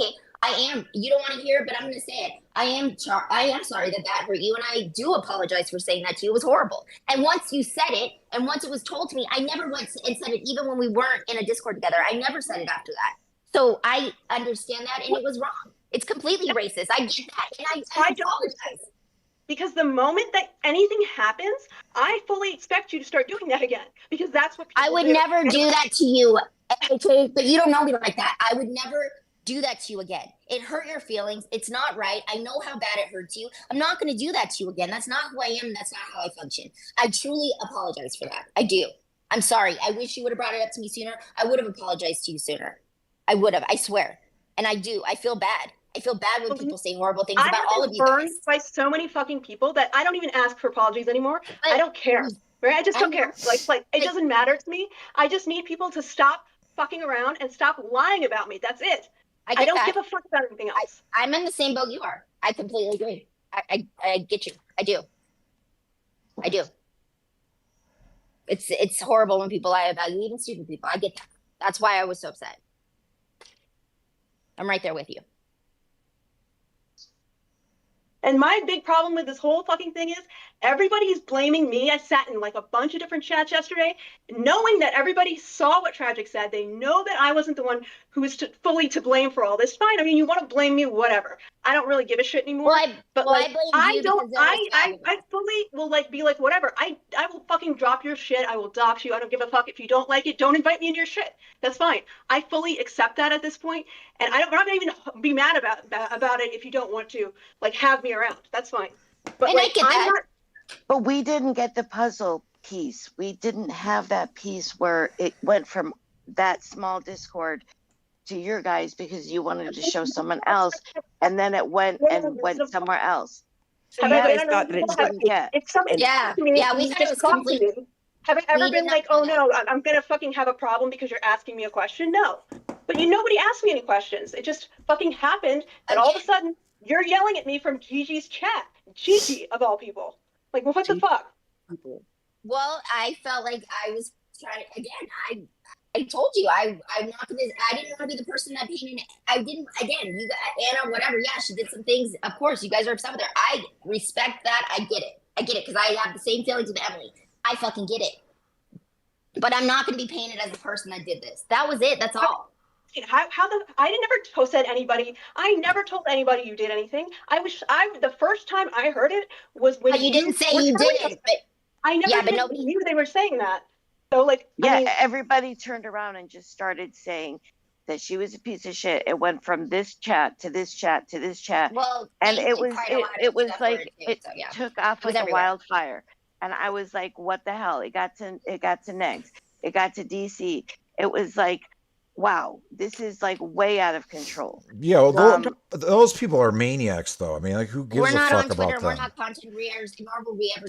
Speaker 12: You don't want to hear it, but I'm going to say it. I am sorry that hurt you, and I do apologize for saying that to you. It was horrible. And once you said it, and once it was told to me, I never went and said it, even when we weren't in a Discord together. I never said it after that. So I understand that, and it was wrong. It's completely racist. I get that, and I apologize.
Speaker 7: Because the moment that anything happens, I fully expect you to start doing that again. Because that's what people
Speaker 12: I would
Speaker 7: do.
Speaker 12: never do that to you, AK, but you don't know me like that. I would never do that to you again. It hurt your feelings. It's not right. I know how bad it hurts you. I'm not going to do that to you again. That's not who I am. That's not how I function. I truly apologize for that. I do. I'm sorry. I wish you would have brought it up to me sooner. I would have apologized to you sooner. I would have. I swear. And I do. I feel bad. I feel bad when people say horrible things about all of you guys. I've been burned
Speaker 7: by so many fucking people that I don't even ask for apologies anymore. I don't care. Right? I just don't care. Like it doesn't matter to me. I just need people to stop fucking around and stop lying about me. That's it. I don't give a fuck about anything else.
Speaker 12: I'm in the same boat you are. I completely agree. I get you. I do. It's horrible when people lie about you, even stupid people. I get that. That's why I was so upset. I'm right there with you.
Speaker 7: And my big problem with this whole fucking thing is everybody's blaming me. I sat in like a bunch of different chats yesterday, knowing that everybody saw what Tragic said. They know that I wasn't the one who was fully to blame for all this. Fine. I mean, you want to blame me, whatever. I don't really give a shit anymore.
Speaker 12: I
Speaker 7: fully will be like, whatever. I will fucking drop your shit. I will dox you. I don't give a fuck. If you don't like it, don't invite me into your shit. That's fine. I fully accept that at this point, and I'm not gonna even be mad about it if you don't want to have me around. That's fine. But
Speaker 12: and I get that.
Speaker 15: But we didn't get the puzzle piece. We didn't have that piece where it went from that small Discord to your guys because you wanted to show someone else, and then it went somewhere else. So you guys thought that it didn't get.
Speaker 7: If somebody
Speaker 12: we thought it was complete.
Speaker 7: Have I ever been like, oh no, I'm gonna fucking have a problem because you're asking me a question? No. But nobody asked me any questions. It just fucking happened, and all of a sudden you're yelling at me from Gigi's chat. Gigi of all people. Like, well, what the fuck?
Speaker 12: Well, I felt like I was trying again. I told you I'm not gonna. I didn't want to be the person that painted. I didn't. Again, you got Anna, whatever. Yeah, she did some things. Of course, you guys are upset with her. I respect that. I get it because I have the same feelings with Emily. I fucking get it. But I'm not gonna be painted as the person that did this. That was it. That's all.
Speaker 7: I never said anybody. I never told anybody you did anything. The first time I heard it was when
Speaker 12: you didn't say you did it, but
Speaker 7: I never
Speaker 12: nobody
Speaker 7: knew they were saying that. So
Speaker 15: everybody turned around and just started saying that she was a piece of shit. It went from this chat to this chat to this chat.
Speaker 12: Well,
Speaker 15: and it was like it took off like a wildfire. And I was like, what the hell? It got to Negs. It got to DC. It was like, wow, this is like way out of control.
Speaker 6: Yeah, well, those people are maniacs, though. I mean, like, who gives a fuck about them?
Speaker 12: We're not content creators, nor will we ever.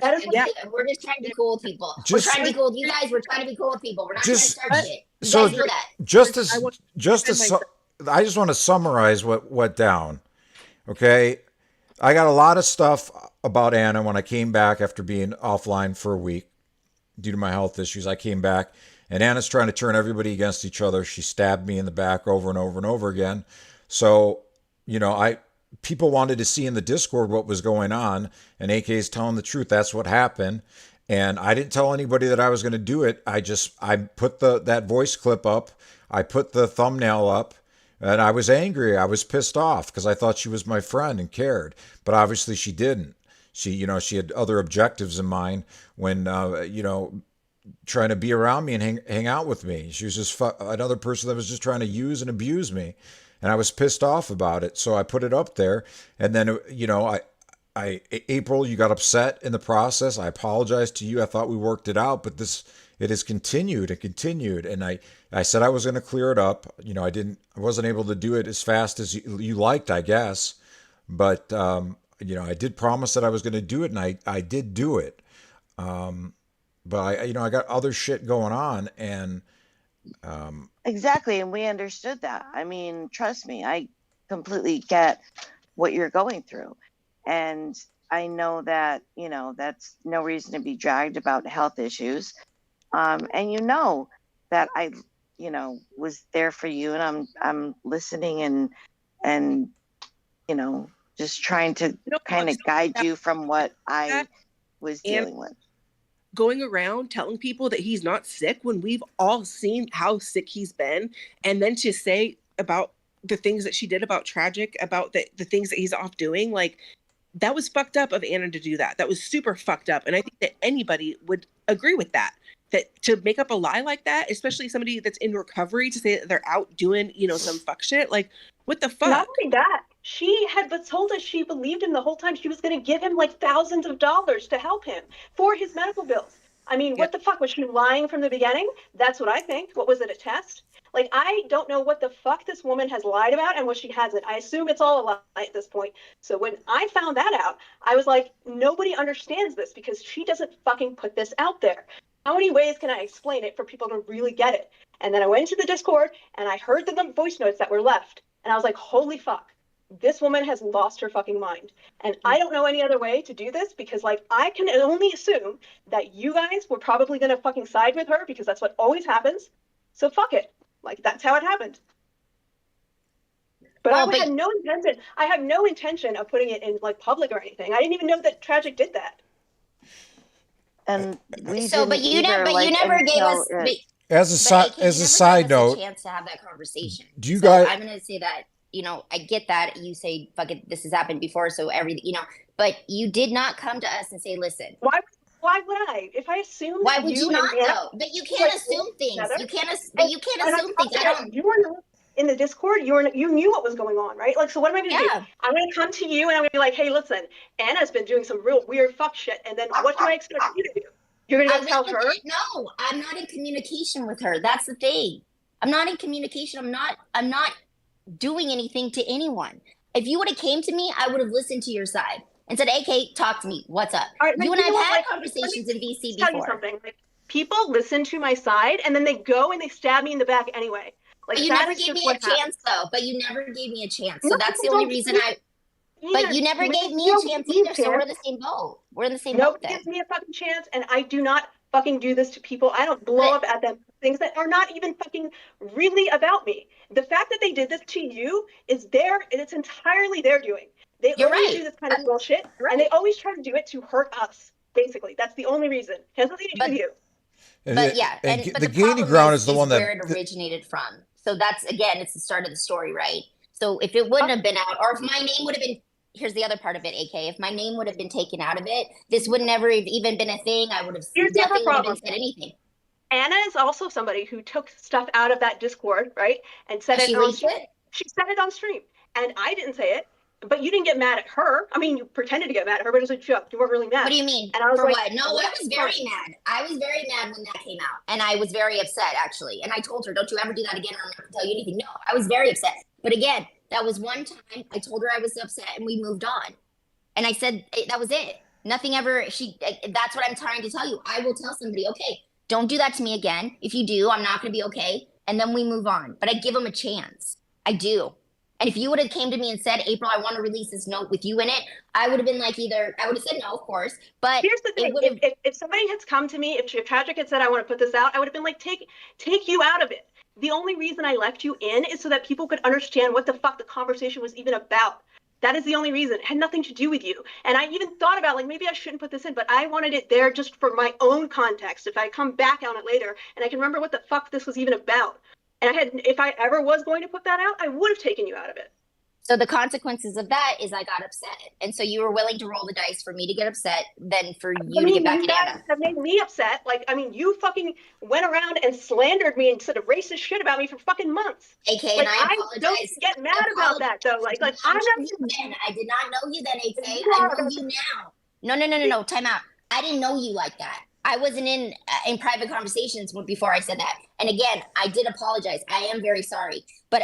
Speaker 12: We're just trying to be cool with people. We're trying to be cool with you guys. We're trying to be cool with people. We're not trying to start shit.
Speaker 6: So, I just want to summarize what went down. Okay, I got a lot of stuff about Anna when I came back after being offline for a week due to my health issues. I came back. And Anna's trying to turn everybody against each other. She stabbed me in the back over and over and over again. So, people wanted to see in the Discord what was going on, and AK is telling the truth. That's what happened. And I didn't tell anybody that I was going to do it. I put that voice clip up. I put the thumbnail up And I was angry. I was pissed off because I thought she was my friend and cared. But obviously she didn't. She had other objectives in mind when, trying to be around me and hang out with me. She was just another person that was just trying to use and abuse me. And I was pissed off about it. So I put it up there. And then, April, you got upset in the process. I apologized to you. I thought we worked it out, but it has continued and continued. And I said I was going to clear it up. I wasn't able to do it as fast as you liked, I guess. But, I did promise that I was going to do it, and I did do it. But I got other shit going on, and
Speaker 15: exactly, and we understood that. I mean, trust me, I completely get what you're going through, and I know that that's no reason to be dragged about health issues, and that I was there for you, and I'm listening and just trying to kind of guide you from what I was dealing with.
Speaker 13: Going around telling people that he's not sick when we've all seen how sick he's been, and then to say about the things that she did about Tragic, about the things that he's off doing, like, that was fucked up of Anna to do that. That was super fucked up. And I think that anybody would agree with that to make up a lie like that, especially somebody that's in recovery, to say that they're out doing, some fuck shit. Like, what the fuck?
Speaker 16: Not only that, she had told us she believed him the whole time. She was going to give him like thousands of dollars to help him for his medical bills. I mean, what the fuck? Was she lying from the beginning? That's what I think. What was it, a test? Like, I don't know what the fuck this woman has lied about and what she hasn't. I assume it's all a lie at this point. So when I found that out, I was like, nobody understands this because she doesn't fucking put this out there. How many ways can I explain it for people to really get it? And then I went into the Discord and I heard the voice notes that were left. And I was like, holy fuck, this woman has lost her fucking mind. And I don't know any other way to do this because, like, I can only assume that you guys were probably going to fucking side with her because that's what always happens. So fuck it. Like, that's how it happened. But I had no intention. I had no intention of putting it in, like, public or anything. I didn't even know that Tragic did that.
Speaker 15: And
Speaker 12: but you never gave us.
Speaker 6: As a side note,
Speaker 12: a chance to have that conversation.
Speaker 6: Do you guys?
Speaker 12: I'm going to say that I get that you say, "Fuck it, this has happened before," so everything, but you did not come to us and say, "Listen."
Speaker 16: Why would I? If I assume,
Speaker 12: why would you not know? But you can't assume things. You can't assume things.
Speaker 16: You were not in the Discord. You knew what was going on, right? Like, so what am I going to do? I'm going to come to you and I'm going to be like, "Hey, listen, Anna's been doing some real weird fuck shit," and then what do I expect you to do? You're going to tell her?
Speaker 12: No, I'm not in communication with her. That's the thing. I'm not in communication. I'm not doing anything to anyone. If you would have came to me, I would have listened to your side and said, "Hey, Kate, talk to me. What's up?"
Speaker 16: Right,
Speaker 12: you and I have had conversations in VC before.
Speaker 16: Tell you something. Like, people listen to my side and then they go and they stab me in the back anyway. Like,
Speaker 12: but you never gave me a chance, though. But you never gave me a chance. So that's the only reason But you never gave me a chance either, so we're in the same boat. We're in the same boat then.
Speaker 16: Nobody gives me a fucking chance, and I do not fucking do this to people. I don't blow up at them things that are not even fucking really about me. The fact that they did this to you is it's entirely their doing. They always do this kind of bullshit, and they always try to do it to hurt us, basically. That's the only reason. It has nothing to do with you.
Speaker 12: But
Speaker 6: the gaining ground is the one that
Speaker 12: where it originated from. So that's, again, it's the start of the story, right? So if it wouldn't have been out, or if my name would have been, here's the other part of it, AK. If my name would have been taken out of it, this would never have even been a thing. I would have definitely would have said anything.
Speaker 16: Anna is also somebody who took stuff out of that Discord, right? And said it on stream. She said it on stream. And I didn't say it, but you didn't get mad at her. I mean, you pretended to get mad at her, but it was a joke. You weren't really mad.
Speaker 12: What do you mean?
Speaker 16: And I was
Speaker 12: For
Speaker 16: like,
Speaker 12: what? No, I was very mad. I was very mad when that came out. And I was very upset, actually. And I told her, don't you ever do that again, or I'm not going to tell you anything. No, I was very upset. But again, that was one time I told her I was upset and we moved on. And I said, that was it. Nothing ever, that's what I'm trying to tell you. I will tell somebody, okay, don't do that to me again. If you do, I'm not going to be okay. And then we move on. But I give them a chance. I do. And if you would have came to me and said, April, I want to release this note with you in it, I would have been like I would have said no, of course. But
Speaker 16: here's the thing. If somebody had come to me, if Tragic had said, I want to put this out, I would have been like, take you out of it. The only reason I left you in is so that people could understand what the fuck the conversation was even about. That is the only reason. It had nothing to do with you. And I even thought about, like, maybe I shouldn't put this in, but I wanted it there just for my own context. If I come back on it later and I can remember what the fuck this was even about. And if I ever was going to put that out, I would have taken you out of it.
Speaker 12: So the consequences of that is I got upset. And so you were willing to roll the dice for me to get upset than for you to get back at Anna.
Speaker 16: That made me upset. Like, I mean, you fucking went around and slandered me and said a racist shit about me for fucking months.
Speaker 12: AK,
Speaker 16: like,
Speaker 12: and I apologize.
Speaker 16: Don't get mad about that, though. Like I'm not.
Speaker 12: Then. I did not know you then, AK. I know you now. No. Time out. I didn't know you like that. I wasn't in private conversations before I said that. And again, I did apologize. I am very sorry. But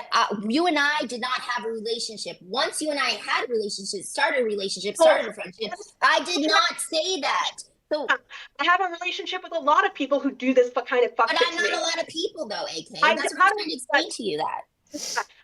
Speaker 12: you and I did not have a relationship. Once you and I had a relationship, started a friendship, I did not say that. So
Speaker 16: I have a relationship with a lot of people who do this kind of fuck shit.
Speaker 12: But I'm not a lot of people, though, AK. That's what I'm trying to explain to you that.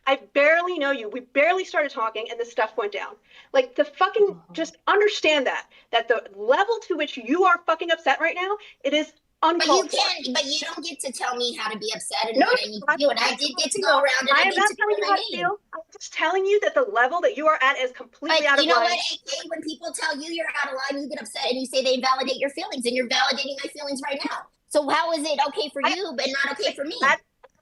Speaker 16: I barely know you. We barely started talking and this stuff went down. Like the fucking, just understand that the level to which you are fucking upset right now, it is uncalled for.
Speaker 12: But you don't get to tell me how to be upset and what I need to do. And I did get to go around and
Speaker 16: I am not telling you how to feel. I'm just telling you that the level that you are at is completely out of line.
Speaker 12: You know what, AK, when people tell you you're out of line, you get upset and you say they invalidate your feelings, and you're validating my feelings right now. So how is it okay for you but not okay for me?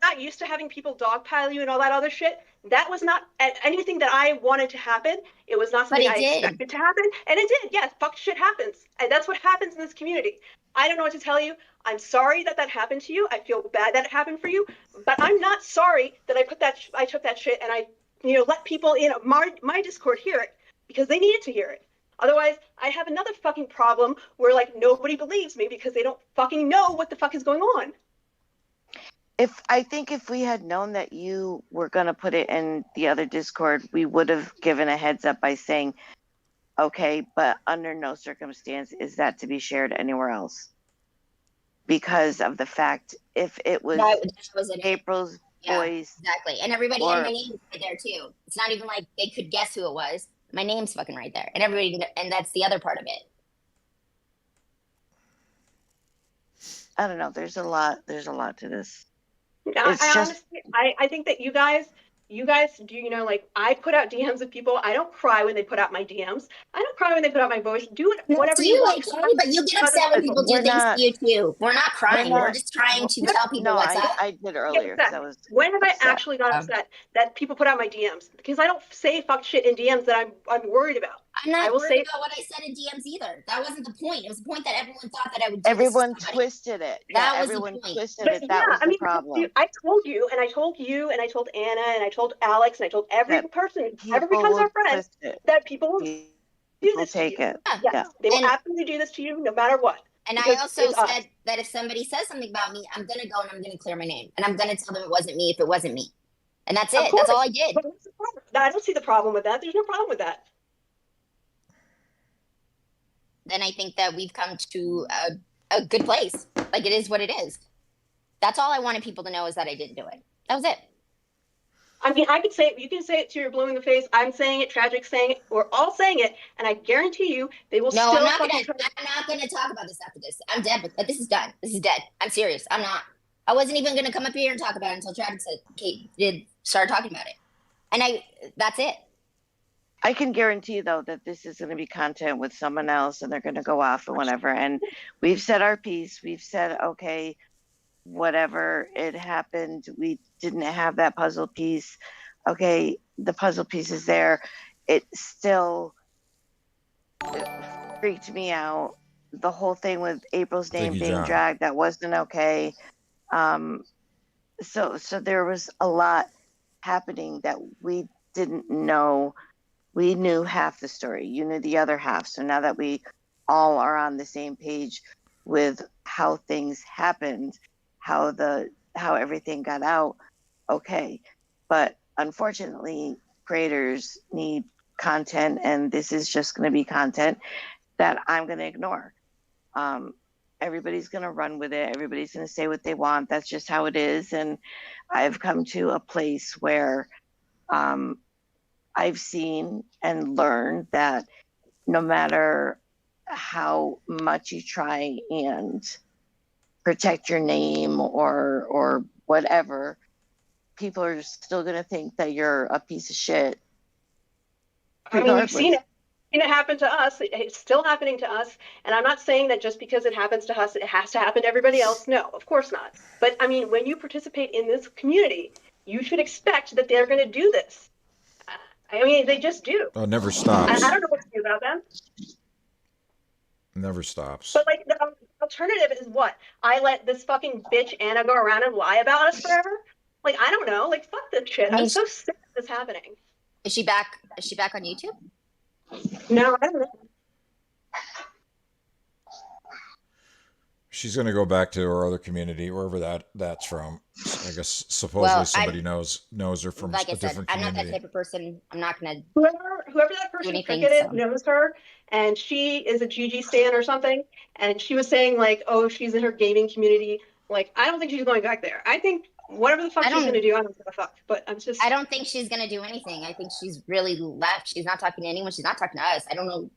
Speaker 16: Not used to having people dogpile you and all that other shit. That was not anything that I wanted to happen. It was not something I expected to happen. And it did. Yes, fuck shit happens. And that's what happens in this community. I don't know what to tell you. I'm sorry that happened to you. I feel bad that it happened for you. But I'm not sorry that I took that shit and I let people in my Discord hear it, because they needed to hear it. Otherwise, I have another fucking problem where like nobody believes me because they don't fucking know what the fuck is going on.
Speaker 15: I think if we had known that you were going to put it in the other Discord, we would have given a heads up by saying, okay, but under no circumstance is that to be shared anywhere else. Because of the fact, if it was April's voice.
Speaker 12: Exactly. And everybody had my name right there too. It's not even like they could guess who it was. My name's fucking right there. And that's the other part of it.
Speaker 15: I don't know. There's a lot to this.
Speaker 16: I think that you guys do, like I put out DMs of people. I don't cry when they put out my DMs. I don't cry when they put out my voice. Do it, whatever you want.
Speaker 12: But you get upset when people do things to you too. We're not crying. We're just trying to tell people what's up.
Speaker 15: I did earlier.
Speaker 16: When have I actually got upset that people put out my DMs? Because I don't say fuck shit in DMs that I'm worried about.
Speaker 12: I'm not worried about what I said in DMs either. That wasn't the point. It was the point that everyone thought that I would do.
Speaker 15: Everyone twisted it. Everyone twisted it. That was the problem.
Speaker 16: I told you, and I told you, and I told Anna, and I told Alex, and I told every person who ever becomes our friend that people will do this to you. Yes, they will absolutely do this to you no matter what.
Speaker 12: And I also said that if somebody says something about me, I'm going to go and I'm going to clear my name. And I'm going to tell them it wasn't me if it wasn't me. And that's it. That's all I did.
Speaker 16: I don't see the problem with that. There's no problem with that.
Speaker 12: Then I think that we've come to a good place. Like, it is what it is. That's all I wanted people to know, is that I didn't do it. That was it.
Speaker 16: I mean, I could say it. You can say it to your blue in the face. I'm saying it. Tragic's saying it. We're all saying it. And I guarantee you, they will still.
Speaker 12: I'm not going to talk about this after this. I'm dead. But this is done. This is dead. I'm serious. I'm not. I wasn't even going to come up here and talk about it until Tragic said, Kate started talking about it. And that's it.
Speaker 15: I can guarantee, though, that this is going to be content with someone else and they're going to go off and whatever. And we've said our piece. We've said, okay, whatever, it happened. We didn't have that puzzle piece. Okay, the puzzle piece is there. It still freaked me out. The whole thing with April's name being dragged, that wasn't okay. So there was a lot happening that we didn't know. We knew half the story. You knew the other half. So now that we all are on the same page with how things happened, how everything got out, okay. But unfortunately, creators need content, and this is just going to be content that I'm going to ignore. Everybody's going to run with it. Everybody's going to say what they want. That's just how it is. And I've come to a place where I've seen and learned that no matter how much you try and protect your name or whatever, people are still going to think that you're a piece of shit.
Speaker 16: I mean, we've seen it. And it happened to us. It's still happening to us. And I'm not saying that just because it happens to us, it has to happen to everybody else. No, of course not. But I mean, when you participate in this community, you should expect that they're going to do this. I mean, they just do.
Speaker 6: Oh, it never
Speaker 16: I
Speaker 6: stops.
Speaker 16: don't know what to do about them.
Speaker 6: Never stops.
Speaker 16: But like the alternative is what? I let this fucking bitch Anna go around and lie about us forever? Like, I don't know. Like, fuck this shit. I'm so sick of this happening.
Speaker 12: Is she back? Is she back on YouTube?
Speaker 16: No, I don't know.
Speaker 6: She's going to go back to her other community, wherever that's from. I guess supposedly somebody knows her from
Speaker 12: like
Speaker 6: a
Speaker 12: I said,
Speaker 6: different
Speaker 12: I'm
Speaker 6: community.
Speaker 12: not that type of person. I'm not going to.
Speaker 16: Whoever that person cricket is knows her, and she is a Gigi stan or something. And she was saying like, oh, she's in her gaming community. Like, I don't think she's going back there. I think whatever the fuck she's going to do, I don't give a fuck. But I'm just.
Speaker 12: I don't think she's going to do anything. I think she's really left. She's not talking to anyone. She's not talking to us. I don't know.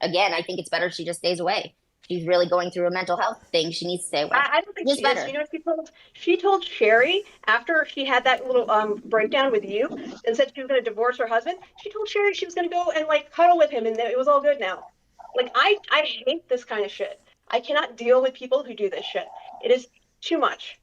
Speaker 12: Again, I think it's better if she just stays away. She's really going through a mental health thing. She needs to stay away.
Speaker 16: I don't think she is. You know what she told Sherry after she had that little breakdown with you and said she was going to divorce her husband. She told Sherry she was going to go and like cuddle with him and it was all good now. Like I hate this kind of shit. I cannot deal with people who do this shit. It is too much.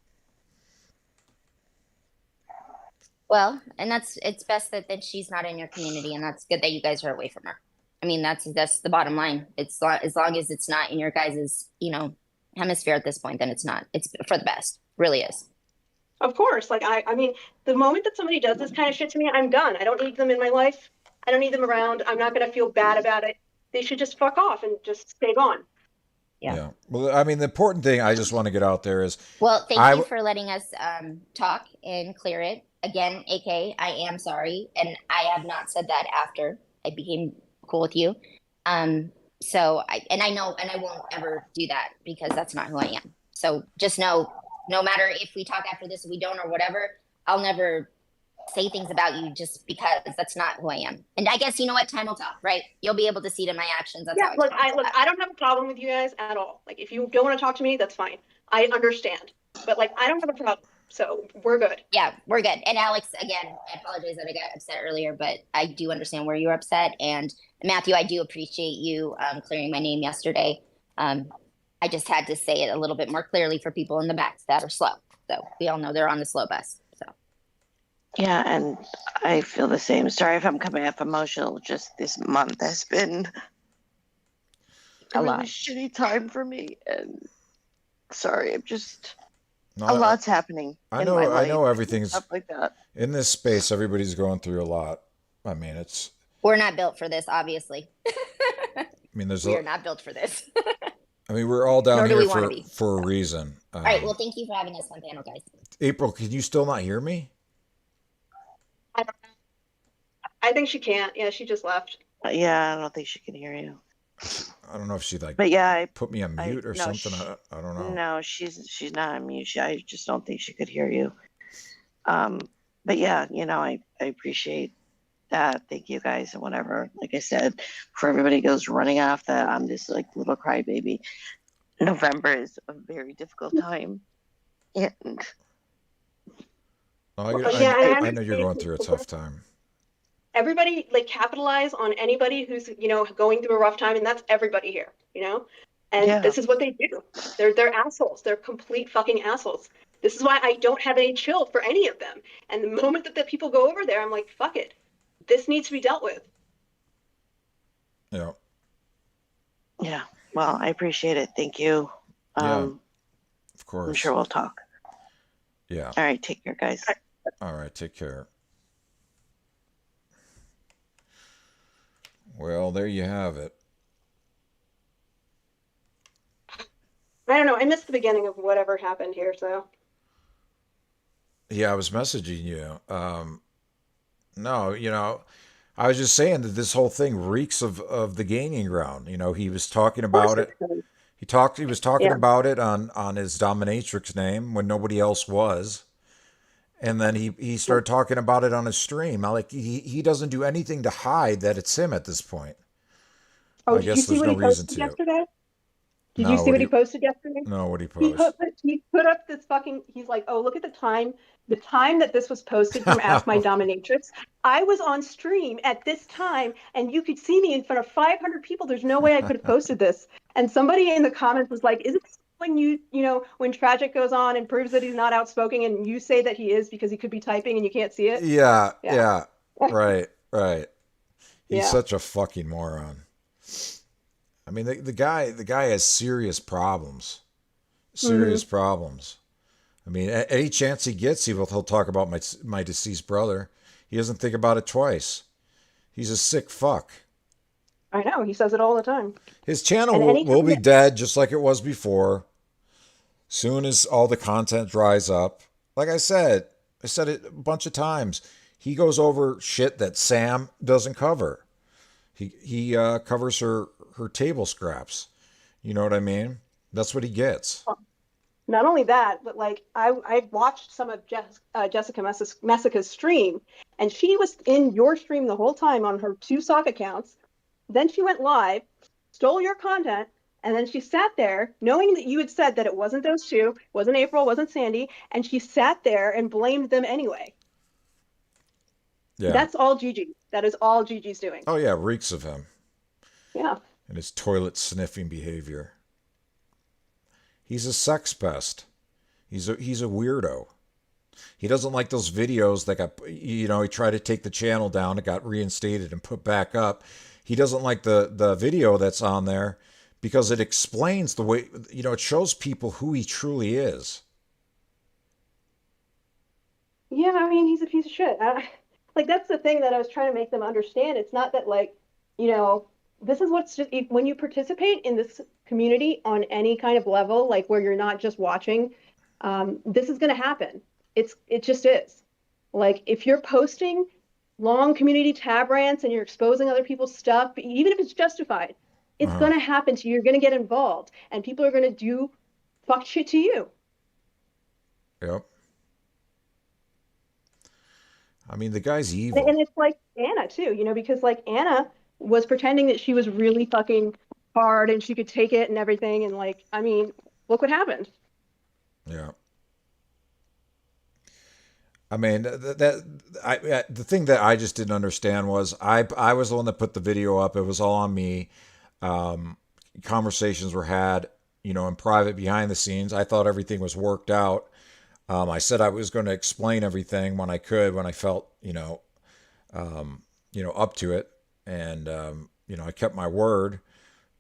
Speaker 12: Well, and it's best that she's not in your community, and that's good that you guys are away from her. I mean, that's the bottom line. It's as long as it's not in your guys' hemisphere at this point, then it's not. It's for the best. Really is.
Speaker 16: Of course. Like I mean, the moment that somebody does this kind of shit to me, I'm done. I don't need them in my life. I don't need them around. I'm not gonna feel bad about it. They should just fuck off and just stay gone.
Speaker 6: Yeah. Well, I mean, the important thing I just want to get out there is.
Speaker 12: Well, thank you for letting us talk and clear it. Again, AK, I am sorry, and I have not said that after I became cool with you. So I know, and I won't ever do that because that's not who I am. So just know, no matter if we talk after this, we don't or whatever, I'll never say things about you just because that's not who I am. And I guess, you know what, time will tell, right? You'll be able to see it in my actions. That's how
Speaker 16: I don't have a problem with you guys at all. Like if you don't want to talk to me, that's fine. I understand. But like I don't have a problem. So we're good.
Speaker 12: Yeah, we're good. And Alex, again, I apologize that I got upset earlier, but I do understand where you were upset. And Matthew, I do appreciate you clearing my name yesterday. I just had to say it a little bit more clearly for people in the back that are slow. So we all know they're on the slow bus. So.
Speaker 15: Yeah, and I feel the same. Sorry if I'm coming off emotional. Just this month has been a really shitty time for me. And sorry, I'm just... a lot's happening.
Speaker 6: I know everything's
Speaker 15: stuff like that.
Speaker 6: In this space. Everybody's going through a lot. I mean,
Speaker 12: we're not built for this, obviously.
Speaker 6: I mean,
Speaker 12: we're not built for this.
Speaker 6: I mean, we're all down here for a reason.
Speaker 12: All right. Well, thank you for having us on panel, guys.
Speaker 6: April, can you still not hear me?
Speaker 16: I think she can't. Yeah, she just left.
Speaker 15: Yeah, I don't think she can hear you.
Speaker 6: I don't know if she put me on mute or something. I don't know.
Speaker 15: No, she's not on mute. I just don't think she could hear you. But yeah, I appreciate that. Thank you guys and whatever. Like I said, before everybody goes running off that I'm this like little crybaby. November is a very difficult time. And
Speaker 6: I know you're going through a tough time.
Speaker 16: Everybody like capitalize on anybody who's going through a rough time, and that's everybody here, and this is what they do. They're assholes. They're complete fucking assholes. This is why I don't have any chill for any of them. And the moment that the people go over there, I'm like, fuck it, this needs to be dealt with.
Speaker 6: Yeah.
Speaker 15: Well, I appreciate it. Thank you.
Speaker 6: Of course.
Speaker 15: I'm sure we'll talk.
Speaker 6: Yeah.
Speaker 15: All right. Take care, guys.
Speaker 6: All right. Take care. Well, there you have it.
Speaker 16: I don't know. I missed the beginning of whatever happened here, so.
Speaker 6: Yeah, I was messaging you. No, I was just saying that this whole thing reeks of the gaining ground. He was talking about it. He was talking about it on his dominatrix name when nobody else was. And then he started talking about it on his stream. He doesn't do anything to hide that it's him at this point.
Speaker 16: Oh, I guess there's no reason to. Yesterday? Did you
Speaker 6: No,
Speaker 16: see what he posted yesterday?
Speaker 6: what he post?
Speaker 16: He put up this fucking. He's like, oh, look at the time that this was posted from Ask My Dominatrix. I was on stream at this time, and you could see me in front of 500 people. There's no way I could have posted this. And somebody in the comments was like, is it when when Tragic goes on and proves that he's not outspoken, and you say that he is because he could be typing and you can't see it?
Speaker 6: Yeah. Right. He's
Speaker 16: Yeah.
Speaker 6: such a fucking moron. I mean, the guy has serious problems. Serious problems. I mean, any chance he gets, he'll talk about my deceased brother. He doesn't think about it twice. He's a sick fuck.
Speaker 16: I know. He says it all the time.
Speaker 6: His channel will be dead just like it was before. Soon as all the content dries up. Like I said it a bunch of times. He goes over shit that Sam doesn't cover. He covers her table scraps. You know what I mean? That's what he gets.
Speaker 16: Not only that, but like I watched some of Jessica Messica's stream, and she was in your stream the whole time on her 2 sock accounts. Then she went live, stole your content, and then she sat there knowing that you had said that it wasn't those 2, wasn't April, wasn't Sandy, and she sat there and blamed them anyway.
Speaker 6: Yeah.
Speaker 16: That's all Gigi. That is all Gigi's doing.
Speaker 6: Oh yeah, reeks of him.
Speaker 16: Yeah.
Speaker 6: And his toilet sniffing behavior. He's a sex pest. He's a weirdo. He doesn't like those videos that got, he tried to take the channel down, it got reinstated and put back up. He doesn't like the video that's on there because it explains the way, it shows people who he truly is.
Speaker 16: Yeah, I mean, he's a piece of shit. Like, that's the thing that I was trying to make them understand. It's not that, like, this is what's just, when you participate in this community on any kind of level, like where you're not just watching, this is going to happen. It just is. Like, if you're posting long community tab rants and you're exposing other people's stuff, even if it's justified, it's going to happen to you. You're going to get involved, and people are going to do fuck shit to you.
Speaker 6: Yep. I mean, the guy's evil.
Speaker 16: And it's like Anna too, because like Anna was pretending that she was really fucking hard and she could take it and everything. And like, I mean, look what happened.
Speaker 6: Yeah. I mean, the thing that I just didn't understand was I was the one that put the video up. It was all on me. Conversations were had, in private behind the scenes. I thought everything was worked out. I said I was going to explain everything when I could, when I felt, up to it. And, I kept my word,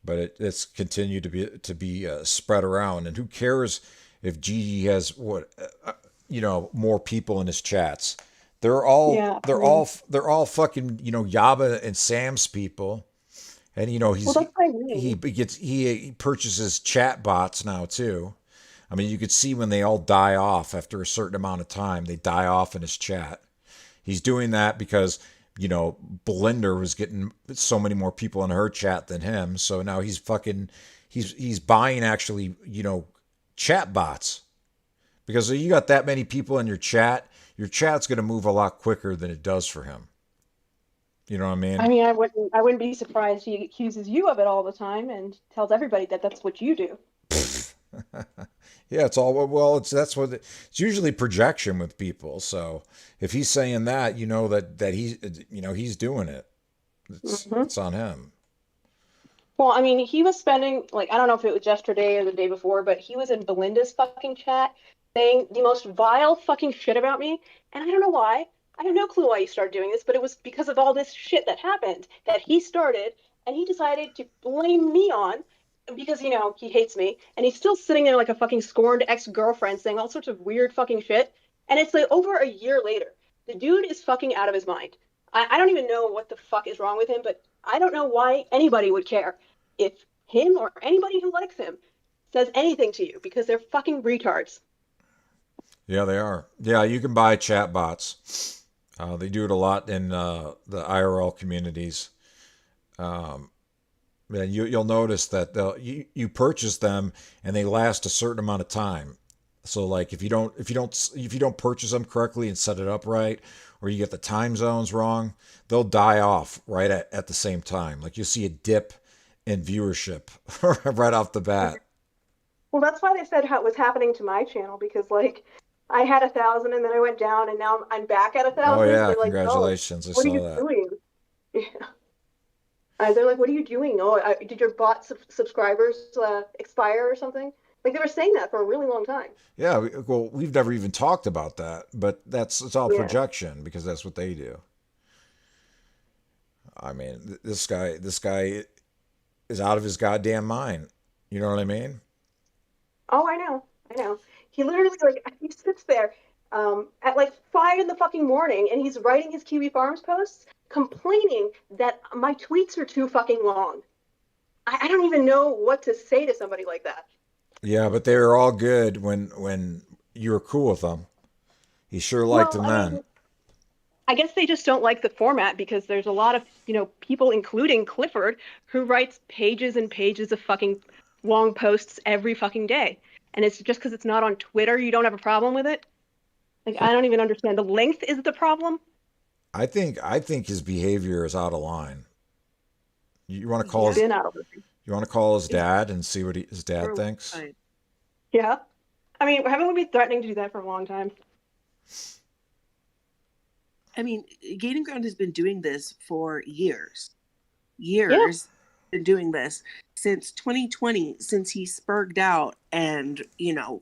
Speaker 6: but it's continued to be spread around. And who cares if Gigi has more people in his chats? They're all fucking, Yaba and Sam's people. And, he purchases chat bots now too. I mean, you could see when they all die off after a certain amount of time, they die off in his chat. He's doing that because, Berlinger was getting so many more people in her chat than him. So now he's buying actually, chat bots. Because if you got that many people in your chat's going to move a lot quicker than it does for him. You know what I mean?
Speaker 16: I mean, I wouldn't be surprised he accuses you of it all the time and tells everybody that that's what you do.
Speaker 6: Yeah, it's usually projection with people. So if he's saying that, that he's doing it. It's on him.
Speaker 16: Well, I mean, he was spending, like, I don't know if it was yesterday or the day before, but he was in Belinda's fucking chat saying the most vile fucking shit about me. And I don't know why. I have no clue why he started doing this, but it was because of all this shit that happened that he started, and he decided to blame me on because, he hates me, and he's still sitting there like a fucking scorned ex-girlfriend saying all sorts of weird fucking shit. And it's like over a year later. The dude is fucking out of his mind. I don't even know what the fuck is wrong with him, but I don't know why anybody would care if him or anybody who likes him says anything to you, because they're fucking retards.
Speaker 6: Yeah, they are. Yeah, you can buy chat bots. They do it a lot in the IRL communities. You'll notice that you purchase them and they last a certain amount of time. So like if you don't purchase them correctly and set it up right, or you get the time zones wrong, they'll die off right at the same time. Like you'll see a dip in viewership right off the bat.
Speaker 16: Well, that's why they said how it was happening to my channel, because like I had 1,000 and then I went down and now I'm back at 1,000.
Speaker 6: Oh yeah,
Speaker 16: They're like, oh,
Speaker 6: congratulations! I
Speaker 16: what are
Speaker 6: saw
Speaker 16: you
Speaker 6: that.
Speaker 16: doing? Yeah. They're like, what are you doing? Oh, did your bot subscribers expire or something? Like they were saying that for a really long time.
Speaker 6: Yeah, well, we've never even talked about that, but it's all
Speaker 16: Yeah.
Speaker 6: projection because that's what they do. I mean, this guy is out of his goddamn mind. You know what I mean?
Speaker 16: Oh, I know. He literally like he sits there at like 5 in the fucking morning and he's writing his Kiwi Farms posts complaining that my tweets are too fucking long. I don't even know what to say to somebody like that.
Speaker 6: Yeah, but they were all good when you were cool with them. He sure liked them then.
Speaker 16: I guess they just don't like the format because there's a lot of, people, including Clifford, who writes pages and pages of fucking long posts every fucking day. And it's just because it's not on Twitter, you don't have a problem with it? Like, I don't even understand. The length is the problem?
Speaker 6: I think his behavior is out of line. You want to call his dad and see what his dad thinks?
Speaker 16: Yeah. I mean, haven't we been threatening to do that for a long time?
Speaker 13: I mean, Gaining Ground has been doing this for years. Years. Been doing this since 2020, since he spurged out and,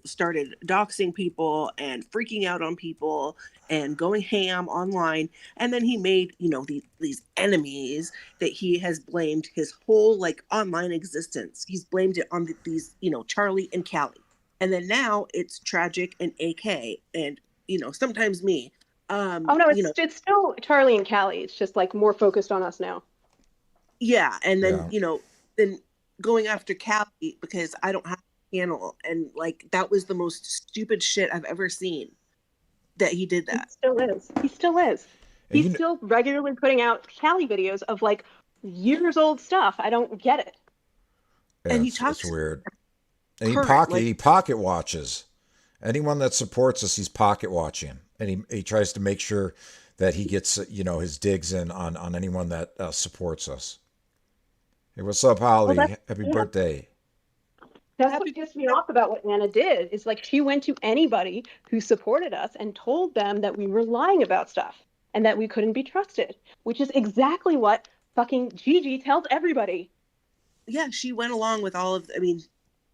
Speaker 13: started doxing people and freaking out on people and going ham online. And then he made, these enemies that he has blamed his whole online existence. He's blamed it on these, Charlie and Callie. And then now it's Tragic and AK and, sometimes me.
Speaker 16: It's still Charlie and Callie. It's just more focused on us now.
Speaker 13: Yeah, and then then going after Callie because I don't have a channel, and that was the most stupid shit I've ever seen. That he did that.
Speaker 16: He still is. He's still regularly putting out Callie videos of years old stuff. I don't get it.
Speaker 6: Yeah,
Speaker 13: and
Speaker 6: it's weird. And he pocket watches anyone that supports us. He's pocket watching, and he tries to make sure that he gets his digs in on anyone that supports us. Hey, what's up, Holly? Happy birthday.
Speaker 16: That's what pissed me off about what Anna did. Is she went to anybody who supported us and told them that we were lying about stuff and that we couldn't be trusted, which is exactly what fucking Gigi tells everybody.
Speaker 13: Yeah, she went along with all of.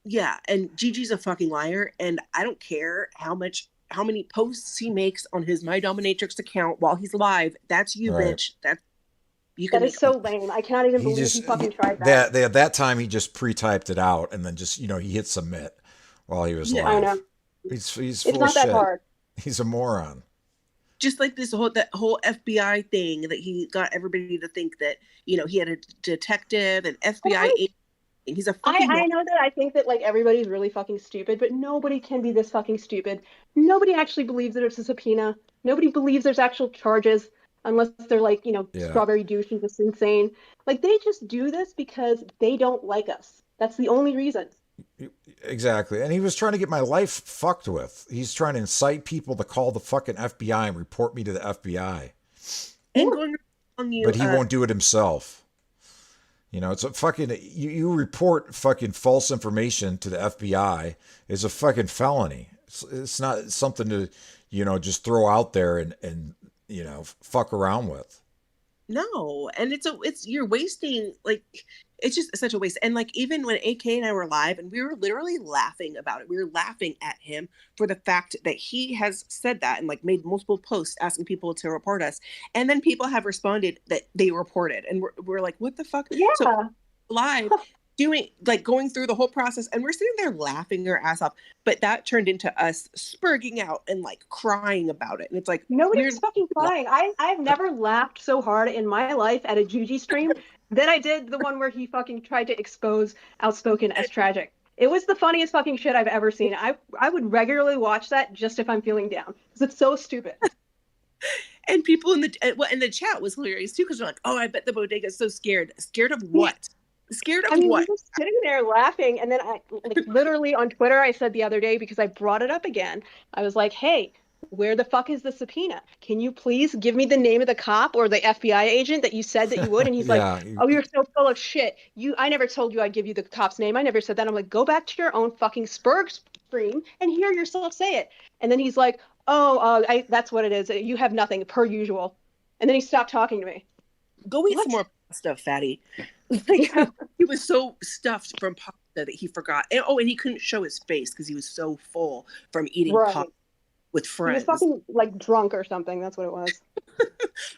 Speaker 13: Yeah, and Gigi's a fucking liar, and I don't care how many posts he makes on his My Dominatrix account while he's live. That's you,
Speaker 6: right.
Speaker 13: Bitch.
Speaker 16: That is so lame. I cannot even believe he fucking tried that.
Speaker 6: At that time, he just pre-typed it out and then just, he hit submit while he was live.
Speaker 16: I know.
Speaker 6: He's full
Speaker 16: it's
Speaker 6: of
Speaker 16: not
Speaker 6: shit.
Speaker 16: That hard.
Speaker 6: He's a moron.
Speaker 13: Just like that whole FBI thing that he got everybody to think that, he had a detective and FBI agent. He's a fucking
Speaker 16: I know that I think that everybody's really fucking stupid, but nobody can be this fucking stupid. Nobody actually believes that it's a subpoena. Nobody believes there's actual charges. Unless they're strawberry douche and just insane. They just do this because they don't like us. That's the only reason.
Speaker 6: Exactly. And he was trying to get my life fucked with. He's trying to incite people to call the fucking FBI and report me to the FBI.
Speaker 13: And going on you,
Speaker 6: but he won't do it himself. It's a fucking, you report fucking false information to the FBI is a fucking felony. It's not something to, just throw out there and fuck around with.
Speaker 13: No, and it's you're wasting it's just such a waste. And even when AK and I were live, and we were literally laughing about it, we were laughing at him for the fact that he has said that and made multiple posts asking people to report us, and then people have responded that they reported, and we're like, what the fuck?
Speaker 16: Yeah.
Speaker 13: So live. Doing going through the whole process, and we're sitting there laughing our ass off, but that turned into us spurging out and crying about it, and it's
Speaker 16: nobody's fucking crying. I've never laughed so hard in my life at a Gigi stream than I did the one where he fucking tried to expose Outspoken as Tragic. It was the funniest fucking shit I've ever seen. I would regularly watch that just if I'm feeling down because it's so stupid.
Speaker 13: And people in the chat was hilarious too because they're like, oh, I bet the Bodega is so scared. Scared of what? Scared of what?
Speaker 16: We were sitting there laughing, and then I literally on Twitter I said the other day, because I brought it up again, I was like, hey, where the fuck is the subpoena? Can you please give me the name of the cop or the FBI agent that you said that you would? And he's
Speaker 6: Yeah.
Speaker 16: like, oh, you're so full of shit. I never told you I'd give you the cop's name. I never said that. I'm like, go back to your own fucking Spurg stream and hear yourself say it. And then he's like, oh, that's what it is. You have nothing, per usual. And then he stopped talking to me.
Speaker 13: Go eat some more stuff, fatty. Like, he was so stuffed from pasta that he forgot. And he couldn't show his face because he was so full from eating pasta with friends.
Speaker 16: He was fucking like drunk or something. That's what it was.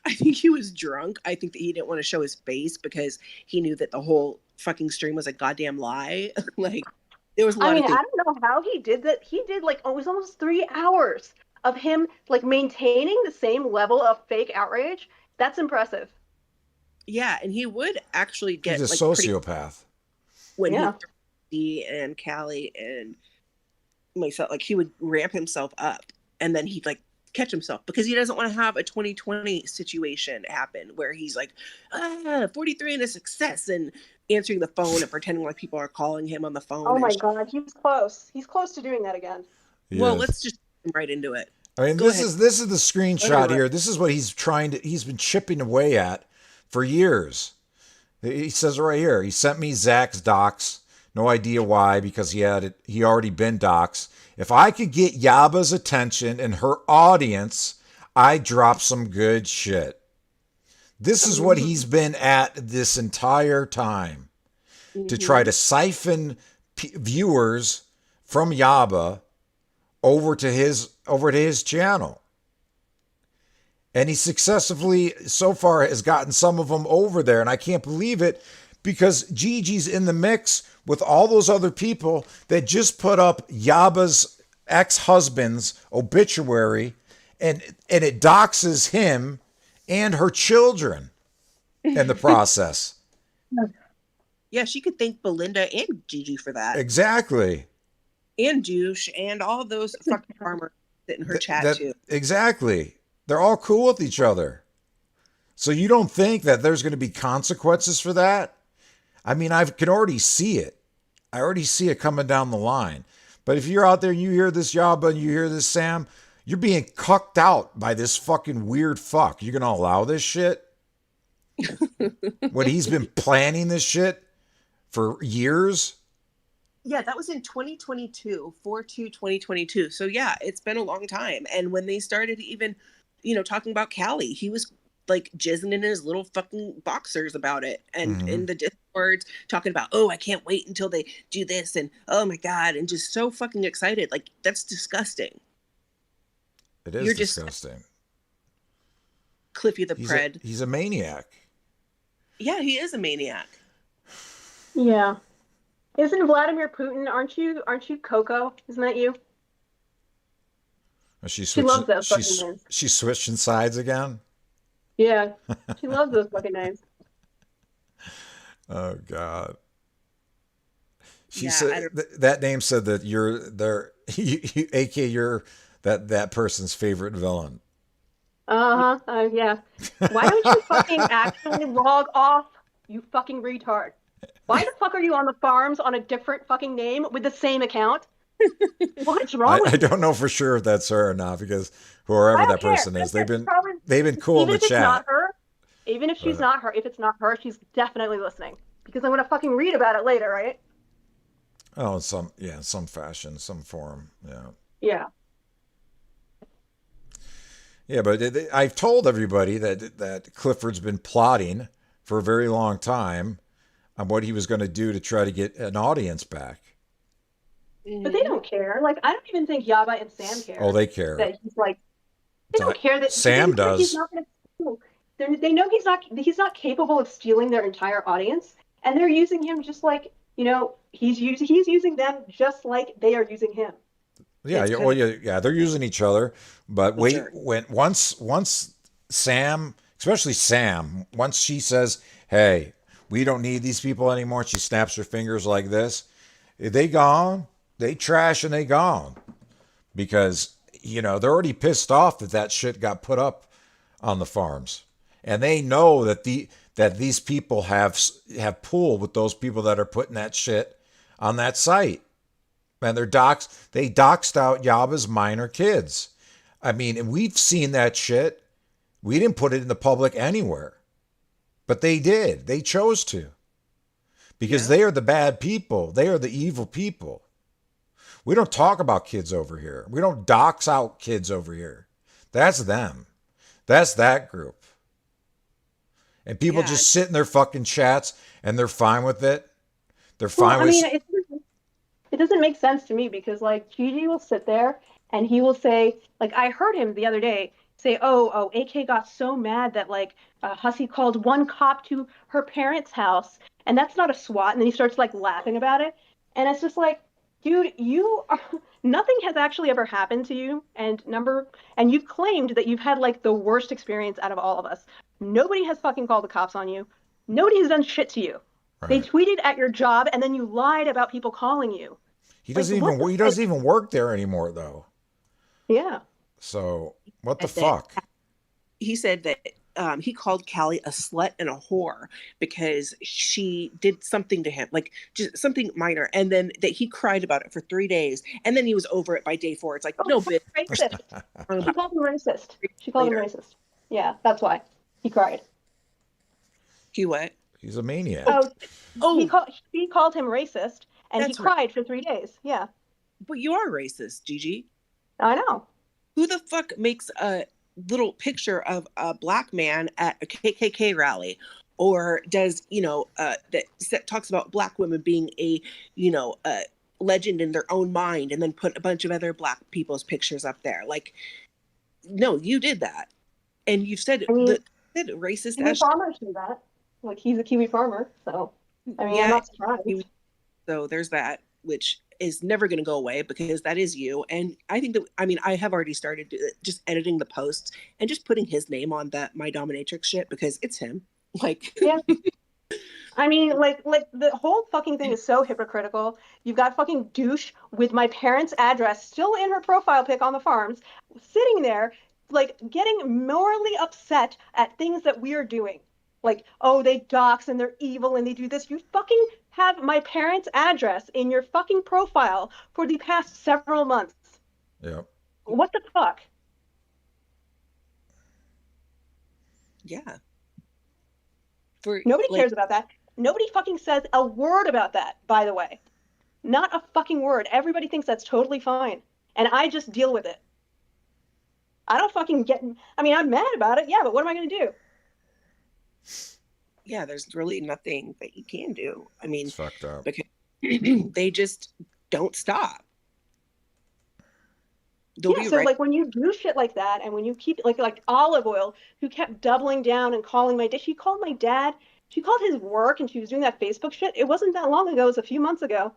Speaker 13: I think he was drunk. I think that he didn't want to show his face because he knew that the whole fucking stream was a goddamn lie. Like, there was a lot of things.
Speaker 16: I don't know how he did that. He did it was almost 3 hours of him like maintaining the same level of fake outrage. That's impressive.
Speaker 13: Yeah, and he would actually get
Speaker 6: He's a sociopath.
Speaker 13: When he and Callie and myself, like, he would ramp himself up and then he'd like catch himself because he doesn't want to have a 2020 situation happen where he's like 43 and a success and answering the phone and pretending like people are calling him on the phone.
Speaker 16: Oh my god, he's close. He's close to doing that again.
Speaker 13: Well, let's just get right into it.
Speaker 6: I mean, this is the screenshot here. This is what he's been chipping away at for years. He says right here, he sent me Zach's docs. No idea why, because he already been docs. If I could get Yaba's attention and her audience, I'd drop some good shit. This is what he's been at this entire time, to try to siphon viewers from Yaba over to his channel. And he successfully, so far, has gotten some of them over there. And I can't believe it because Gigi's in the mix with all those other people that just put up Yaba's ex-husband's obituary. And it doxes him and her children in the process.
Speaker 13: Yeah, she could thank Belinda and Gigi for that.
Speaker 6: Exactly.
Speaker 13: And Douche and all those fucking farmers that in her chat too.
Speaker 6: Exactly. They're all cool with each other. So you don't think that there's going to be consequences for that? I mean, I can already see it. I already see it coming down the line. But if you're out there and you hear this Yaba and you hear this Sam, you're being cucked out by this fucking weird fuck. You're going to allow this shit? When he's been planning this shit for years?
Speaker 13: Yeah, that was in 2022, 4/2/2022. So yeah, it's been a long time. And when they started even, talking about Callie, he was like jizzing in his little fucking boxers about it. And in the Discord talking about, oh, I can't wait until they do this. And oh my God. And just so fucking excited. Like, that's disgusting.
Speaker 6: It is disgusting.
Speaker 13: Cliffy the Pred.
Speaker 6: He's a maniac.
Speaker 13: Yeah, he is a maniac.
Speaker 16: Yeah. Isn't Vladimir Putin? Aren't you Coco? Isn't that you?
Speaker 6: She
Speaker 16: loves those fucking names.
Speaker 6: She's switching sides again?
Speaker 16: Yeah. She loves those fucking names.
Speaker 6: Oh God. She said that name said that you're there, AK, you're that person's favorite villain.
Speaker 16: Yeah. Why don't you fucking actually log off, you fucking retard? Why the fuck are you on the farms on a different fucking name with the same account? What's wrong with
Speaker 6: I don't know for sure if that's her or not, because whoever that person is, they've been cool in the chat.
Speaker 16: Not her, even if she's not her, if it's not her, she's definitely listening. Because I'm gonna fucking read about it later, right?
Speaker 6: Oh, in some fashion, some form, yeah.
Speaker 16: Yeah.
Speaker 6: Yeah, but I've told everybody that Clifford's been plotting for a very long time on what he was going to do to try to get an audience back.
Speaker 16: But they don't care. Like, I don't even think Yaba and Sam care.
Speaker 6: Oh, they care.
Speaker 16: That he's like, they don't care that
Speaker 6: Sam does.
Speaker 16: He's not gonna, they know he's not capable of stealing their entire audience, and they're using him just like, he's using them just like they are using him.
Speaker 6: Yeah, they're using each other. But once Sam, especially Sam, once she says, "Hey, we don't need these people anymore," she snaps her fingers like this. They gone. They trash and they gone, because they're already pissed off that shit got put up on the farms, and they know that these people have pull with those people that are putting that shit on that site, and they doxed out Yaba's minor kids. I mean, and we've seen that shit. We didn't put it in the public anywhere. But they did. They chose to. Because they are the bad people. They are the evil people. We don't talk about kids over here. We don't dox out kids over here. That's them. That's that group. And people just sit in their fucking chats and they're fine with it. They're fine with it.
Speaker 16: It doesn't make sense to me because like Gigi will sit there and he will say, like I heard him the other day say, oh, AK got so mad that like Hussey called one cop to her parents' house and that's not a SWAT. And then he starts like laughing about it. And it's just like, dude, nothing has actually ever happened to you. And you've claimed that you've had like the worst experience out of all of us. Nobody has fucking called the cops on you. Nobody has done shit to you. Right. They tweeted at your job and then you lied about people calling you.
Speaker 6: He doesn't even work there anymore though.
Speaker 16: Yeah.
Speaker 6: So what the fuck?
Speaker 13: He said that he called Callie a slut and a whore because she did something to him, like just something minor, and then that he cried about it for 3 days, and then he was over it by day 4. It's like, no, bitch.
Speaker 16: Racist. She called him racist. She called him racist. Yeah, that's why he cried.
Speaker 13: He what?
Speaker 6: He's a maniac.
Speaker 13: He
Speaker 16: called him racist, and he cried for 3 days. Yeah.
Speaker 13: But you are racist, Gigi.
Speaker 16: I know.
Speaker 13: Who the fuck makes a little picture of a black man at a KKK rally, or does that talks about black women being a legend in their own mind, and then put a bunch of other black people's pictures up there? Like, no, you did that, and you've said racist.
Speaker 16: Kiwi farmers do that. Like he's a Kiwi farmer, so I mean, I'm not surprised.
Speaker 13: So there's that, which is never going to go away because that is you. And I think that, I mean, I have already started just editing the posts and just putting his name on that My Dominatrix shit because it's him. Like,
Speaker 16: yeah. I mean, like the whole fucking thing is so hypocritical. You've got fucking douche with my parents' address still in her profile pic on the farms, sitting there, like getting morally upset at things that we are doing. Like, oh, they dox and they're evil and they do this. You fucking have my parents' address in your fucking profile for the past several months.
Speaker 6: Yeah.
Speaker 16: What the fuck?
Speaker 13: Yeah.
Speaker 16: Nobody cares about that. Nobody fucking says a word about that, by the way. Not a fucking word. Everybody thinks that's totally fine. And I just deal with it. I don't fucking I'm mad about it, yeah, but what am I going to do?
Speaker 13: Yeah, there's really nothing that you can do. I mean,
Speaker 6: it's fucked up.
Speaker 13: Because they just don't stop.
Speaker 16: Like when you do shit like that, and when you keep like Olive Oil, who kept doubling down and calling she called my dad, she called his work, and she was doing that Facebook shit. It wasn't that long ago. It was a few months ago.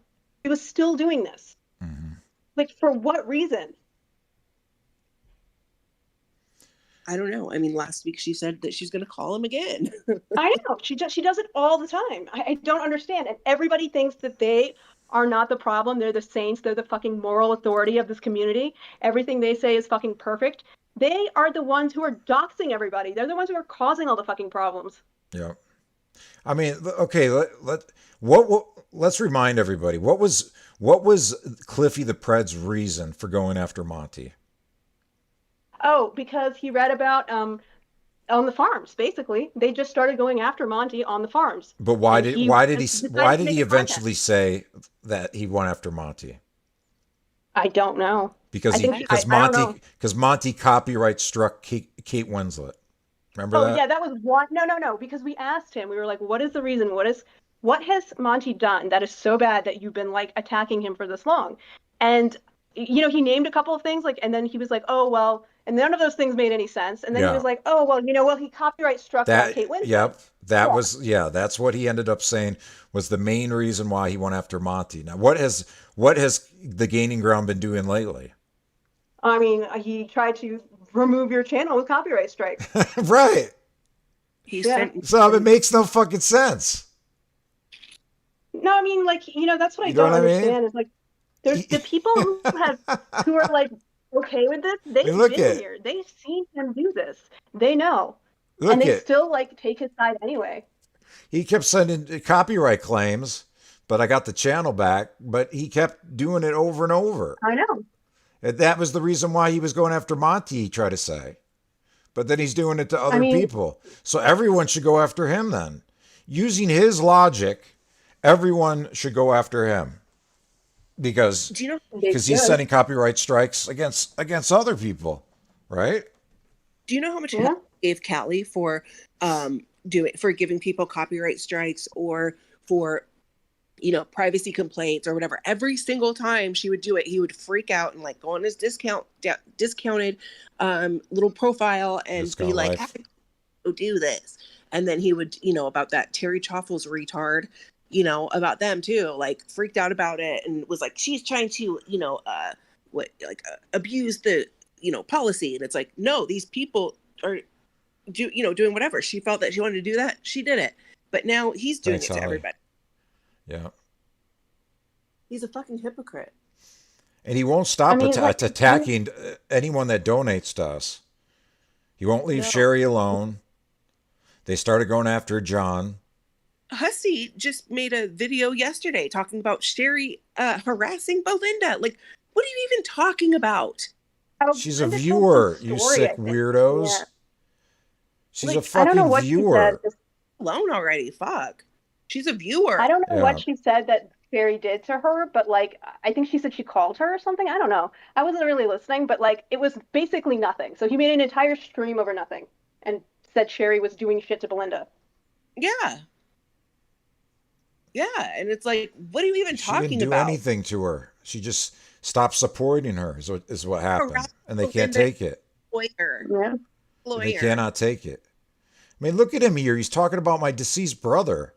Speaker 16: She was still doing this. Mm-hmm. Like, for what reason?
Speaker 13: I don't know. I mean, last week she said that she's going to call him again.
Speaker 16: I know. She does it all the time. I don't understand. And everybody thinks that they are not the problem. They're the saints. They're the fucking moral authority of this community. Everything they say is fucking perfect. They are the ones who are doxing everybody. They're the ones who are causing all the fucking problems.
Speaker 6: Yeah. I mean, okay, let's remind everybody. What was Cliffy the Pred's reason for going after Monty?
Speaker 16: Oh, because he read about on the farms. Basically, they just started going after Monty on the farms.
Speaker 6: But why did he eventually say that he went after Monty?
Speaker 16: I don't know.
Speaker 6: Because Monty copyright struck Kate Winslet. Remember that?
Speaker 16: Oh yeah, that was one. No. Because we asked him. We were like, "What is the reason? What has Monty done that is so bad that you've been like attacking him for this long?" And he named a couple of things, and then he was like, "Oh well." And none of those things made any sense. And then he was like, "Oh well, he copyright struck Kate Winslet."
Speaker 6: Yep, that's what he ended up saying was the main reason why he went after Monty. Now, what has the Gaining Ground been doing lately?
Speaker 16: I mean, he tried to remove your channel with copyright strike.
Speaker 6: Right. So it makes no fucking sense.
Speaker 16: No, I mean, that's what I don't understand. Is like, there's the people who are like okay with this. They've been here. They've seen him do this. They know, and they still take his side anyway.
Speaker 6: He kept sending copyright claims, but I got the channel back. But he kept doing it over and over.
Speaker 16: I know.
Speaker 6: And that was the reason why he was going after Monty, he tried to say. But then he's doing it to other people. So everyone should go after him then. Using his logic, everyone should go after him. Because he's setting copyright strikes against other people, right?
Speaker 13: Do you know how much help he gave Callie for giving people copyright strikes or for privacy complaints or whatever? Every single time she would do it, he would freak out and like go on his discounted little profile and be like, "I go do this," and then he would about that Terry Chaffles retard. About them too, like freaked out about it and was like, she's trying to, abuse the, policy. And it's like, no, these people are doing whatever. She felt that she wanted to do that. She did it. But now he's doing it to everybody.
Speaker 6: Yeah.
Speaker 13: He's a fucking hypocrite.
Speaker 6: And he won't stop attacking anyone that donates to us. He won't leave Sherry alone. They started going after John.
Speaker 13: Hussey just made a video yesterday talking about Sherry harassing Belinda. Like, what are you even talking about?
Speaker 6: She's a viewer, you sick weirdos.
Speaker 13: Yeah.
Speaker 6: She's a fucking viewer.
Speaker 13: Alone already, fuck. She's a viewer.
Speaker 16: I don't know what she said that Sherry did to her, but like, I think she said she called her or something. I don't know. I wasn't really listening, but like, it was basically nothing. So he made an entire stream over nothing and said Sherry was doing shit to Belinda.
Speaker 13: Yeah. Yeah, and it's like, what are you even talking about?
Speaker 6: She didn't do anything to her. She just stopped supporting her is what happened. And they can't take it.
Speaker 13: Lawyer.
Speaker 6: They cannot take it. I mean, look at him here. He's talking about my deceased brother.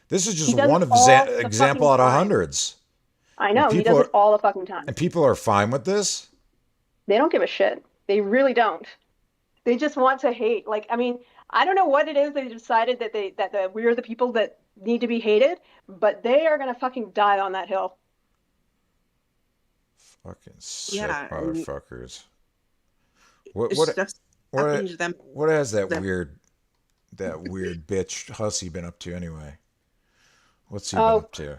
Speaker 6: This is just one example out of hundreds.
Speaker 16: I know, he does it all the fucking time.
Speaker 6: And people are fine with this?
Speaker 16: They don't give a shit. They really don't. They just want to hate. Like, I mean, I don't know what it is. They decided that we're the people that need to be hated, but they are gonna fucking die on that hill.
Speaker 6: Fucking sick motherfuckers. What has that weird bitch Hussey been up to anyway? What's he been up to?